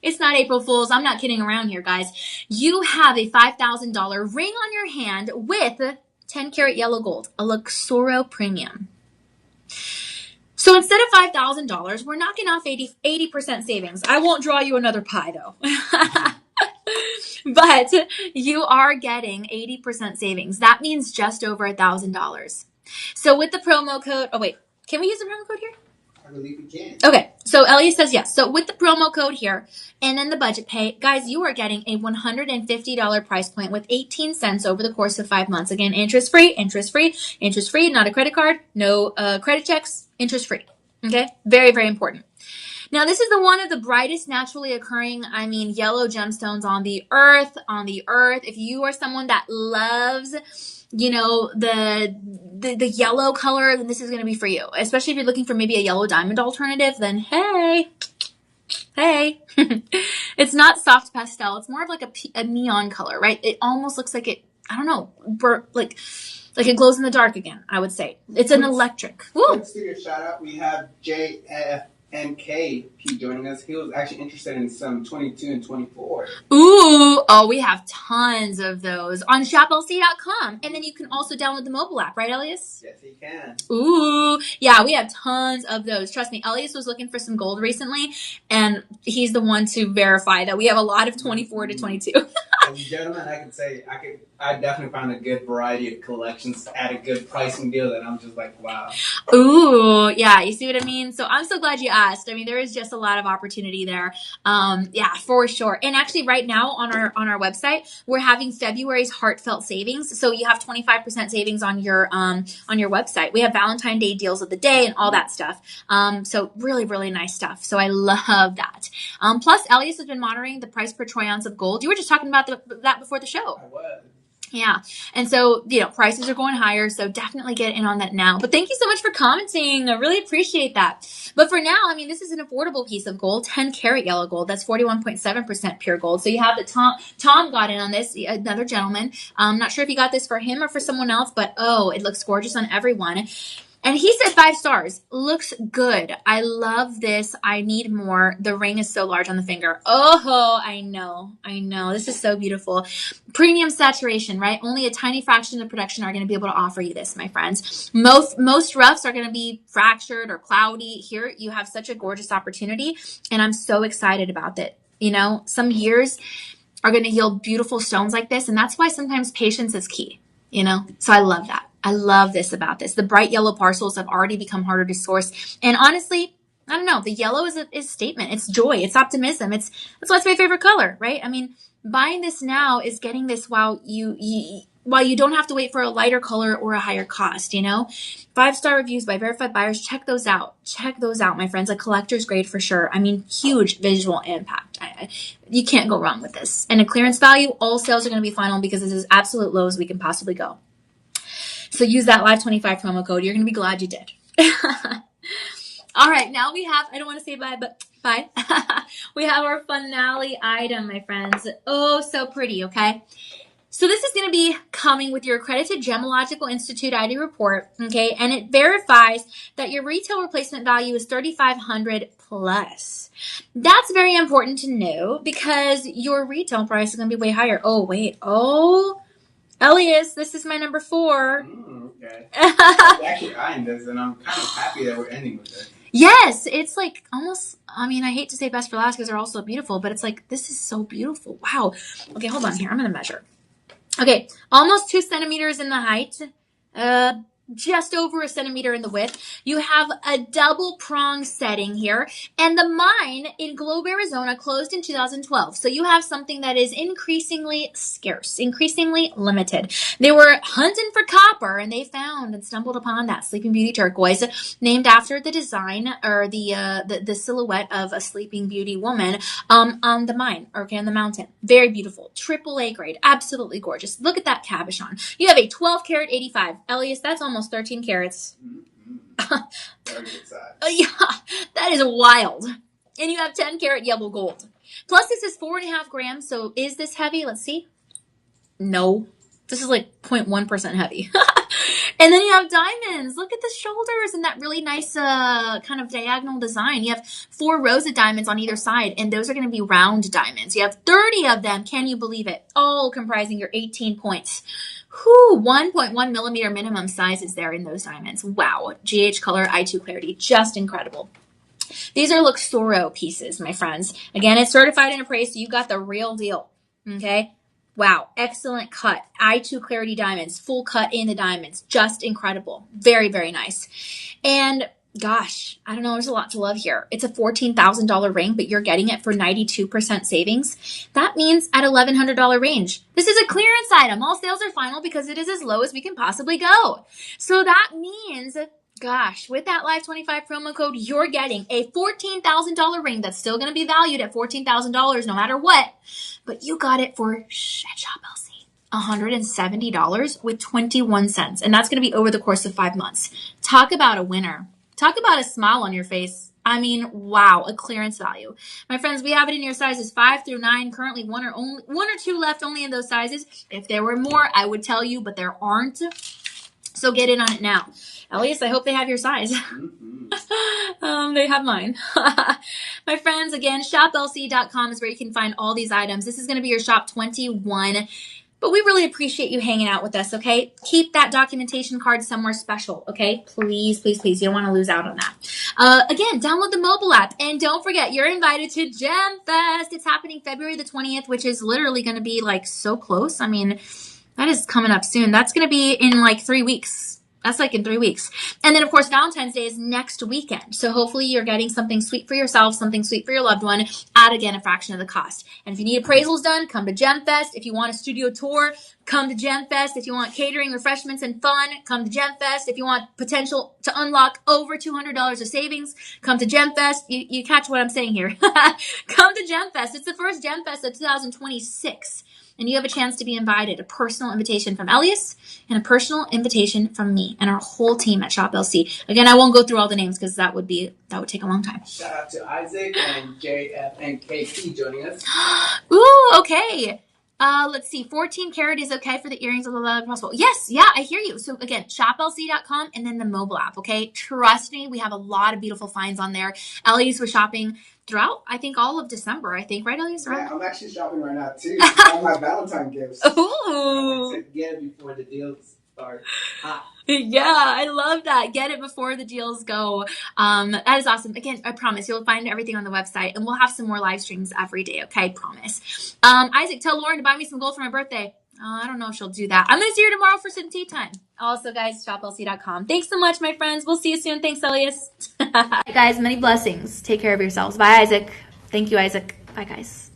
It's not April Fool's. I'm not kidding around here, guys. You have a $5,000 ring on your hand with 10 karat yellow gold, a Luxoro premium. So instead of $5,000, we're knocking off 80% savings. I won't draw you another pie, though. But you are getting 80% savings. That means just over $1,000. So with the promo code, can we use the promo code here? I believe we can. Okay, so Elliot says yes. So with the promo code here and then the budget pay, guys, you are getting a $150 price point with 18 cents over the course of 5 months. Again, interest free, interest free, interest free, not a credit card, no credit checks, interest free. Okay, very, very important. Now, this is the one of the brightest naturally occurring, yellow gemstones on the earth, If you are someone that loves, the yellow color, then this is going to be for you. Especially if you're looking for maybe a yellow diamond alternative, then hey. It's not soft pastel. It's more of like a neon color, right? It almost looks like it, I don't know, like it glows in the dark again, I would say. It's an electric. Let's do a shout out. We have JFNK keep joining us. He was actually interested in some 22 and 24. Ooh, oh, we have tons of those on shoplc.com. And then you can also download the mobile app, right, Elias? Yes, he can. Ooh, yeah, we have tons of those. Trust me, Elias was looking for some gold recently, and he's the one to verify that we have a lot of 24 to 22. As a gentleman, I can say I definitely found a good variety of collections at a good pricing deal that I'm just like, wow. Ooh, yeah, you see what I mean? So I'm so glad you asked. There is just a lot of opportunity there. Yeah, for sure. And actually right now on our website, we're having February's heartfelt savings. So you have 25% savings on your website. We have Valentine's Day deals of the day and all that stuff. So really, really nice stuff. So I love that. Plus Elias has been monitoring the price per troy ounce of gold. You were just talking about that before the show. I was. Yeah. And so, prices are going higher. So definitely get in on that now. But thank you so much for commenting. I really appreciate that. But for now, this is an affordable piece of gold, 10 karat yellow gold. That's 41.7% pure gold. So you have the Tom got in on this, another gentleman. I'm not sure if he got this for him or for someone else, but it looks gorgeous on everyone. And he said 5 stars. Looks good. I love this. I need more. The ring is so large on the finger. Oh, I know. This is so beautiful. Premium saturation, right? Only a tiny fraction of production are going to be able to offer you this, my friends. Most roughs are going to be fractured or cloudy. Here, you have such a gorgeous opportunity, and I'm so excited about it. Some years are going to yield beautiful stones like this, and that's why sometimes patience is key. So I love that. I love this about this. The bright yellow parcels have already become harder to source. And honestly, I don't know. The yellow is a statement. It's joy. It's optimism. That's why it's my favorite color, right? Buying this now is getting this while you don't have to wait for a lighter color or a higher cost, 5-star reviews by verified buyers. Check those out. My friends. A collector's grade for sure. Huge visual impact. You can't go wrong with this. And a clearance value, all sales are going to be final because this is absolute low as we can possibly go. So use that Live25 promo code. You're going to be glad you did. All right. Now we have, I don't want to say bye, but bye. We have our finale item, my friends. Oh, so pretty. Okay. So this is going to be coming with your accredited Gemological Institute ID report, okay? And it verifies that your retail replacement value is $3,500 plus. That's very important to know because your retail price is going to be way higher. Oh, wait. Oh, Elias, this is my number 4. Okay. I'm actually eyeing this, and I'm kind of happy that we're ending with this. Yes, it's like almost, I hate to say best for last because they're all so beautiful, but it's like, this is so beautiful. Wow. Okay, hold on here. I'm going to measure. Okay, almost 2 centimeters in the height, just over 1 centimeter in the width. You have a double prong setting here, and the mine in Globe, Arizona closed in 2012. So you have something that is increasingly scarce, increasingly limited. They were hunting for copper, and they found and stumbled upon that Sleeping Beauty turquoise, named after the design or the silhouette of a Sleeping Beauty woman on the mine, okay, on the mountain. Very beautiful, AAA grade, absolutely gorgeous. Look at that cabochon. You have a 12 karat 85. Elias, that's almost 13 carats. Very good size. Yeah, that is wild. And you have 10 karat yellow gold. Plus, this is 4.5 grams. So is this heavy? Let's see. No, this is like 0.1% heavy. And then you have diamonds. Look at the shoulders and that really nice kind of diagonal design. You have 4 rows of diamonds on either side, and those are going to be round diamonds. You have 30 of them. Can you believe it? All comprising your 18 points. 1.1 millimeter minimum size is there in those diamonds. Wow. GH color, I2 clarity. Just incredible. These are Luxoro pieces, my friends. Again, it's certified and appraised, so you got the real deal. Okay? Wow. Excellent cut. I2 clarity diamonds. Full cut in the diamonds. Just incredible. Very, very nice. And gosh, I don't know. There's a lot to love here. It's a $14,000 ring, but you're getting it for 92% savings. That means at $1,100 range. This is a clearance item. All sales are final because it is as low as we can possibly go. So that means, gosh, with that Live 25 promo code, you're getting a $14,000 ring that's still going to be valued at $14,000 no matter what. But you got it for Shop LC. $170 with 21 cents. And that's going to be over the course of 5 months. Talk about a winner. Talk about a smile on your face. I mean, wow, a clearance value. My friends, we have it in your sizes 5 through 9. Currently, one or two left only in those sizes. If there were more, I would tell you, but there aren't. So get in on it now. Elias, I hope they have your size. They have mine. My friends, again, shoplc.com is where you can find all these items. This is going to be your shop 21. But we really appreciate you hanging out with us, okay? Keep that documentation card somewhere special, okay? Please, please, please. You don't want to lose out on that. Again, download the mobile app. And don't forget, you're invited to Gem Fest. It's happening February the 20th, which is literally going to be, like, so close. I mean, that is coming up soon. That's going to be in, like, 3 weeks. That's like in 3 weeks. And then, of course, Valentine's Day is next weekend. So hopefully you're getting something sweet for yourself, something sweet for your loved one at, again, a fraction of the cost. And if you need appraisals done, come to Gem Fest. If you want a studio tour, come to Gem Fest. If you want catering, refreshments, and fun, come to Gem Fest. If you want potential to unlock over $200 of savings, come to Gem Fest. You catch what I'm saying here. Come to Gem Fest. It's the first Gem Fest of 2026. And you have a chance to be invited. A personal invitation from Elias and a personal invitation from me and our whole team at Shop LC. Again, I won't go through all the names because that would take a long time. Shout out to Isaac and JF and KT joining us. Ooh, okay. Let's see. 14 karat is okay for the earrings of the leather possible. Yes, yeah, I hear you. So again, shoplc.com and then the mobile app, okay? Trust me, we have a lot of beautiful finds on there. Elias was shopping throughout, I think, all of December, I think, right, Elias? Yeah, I'm actually shopping right now, too. All my Valentine gifts. Ooh. Get it before the deals start. Yeah, I love that. Get it before the deals go. That is awesome. Again, I promise you'll find everything on the website, and we'll have some more live streams every day. Okay, promise. Isaac, tell Lauren to buy me some gold for my birthday. I don't know if she'll do that. I'm gonna see her tomorrow for some tea time. Also, guys, shoplc.com. Thanks so much, my friends. We'll see you soon. Thanks, Elias. Guys, many blessings. Take care of yourselves. Bye, Isaac. Thank you, Isaac. Bye, guys.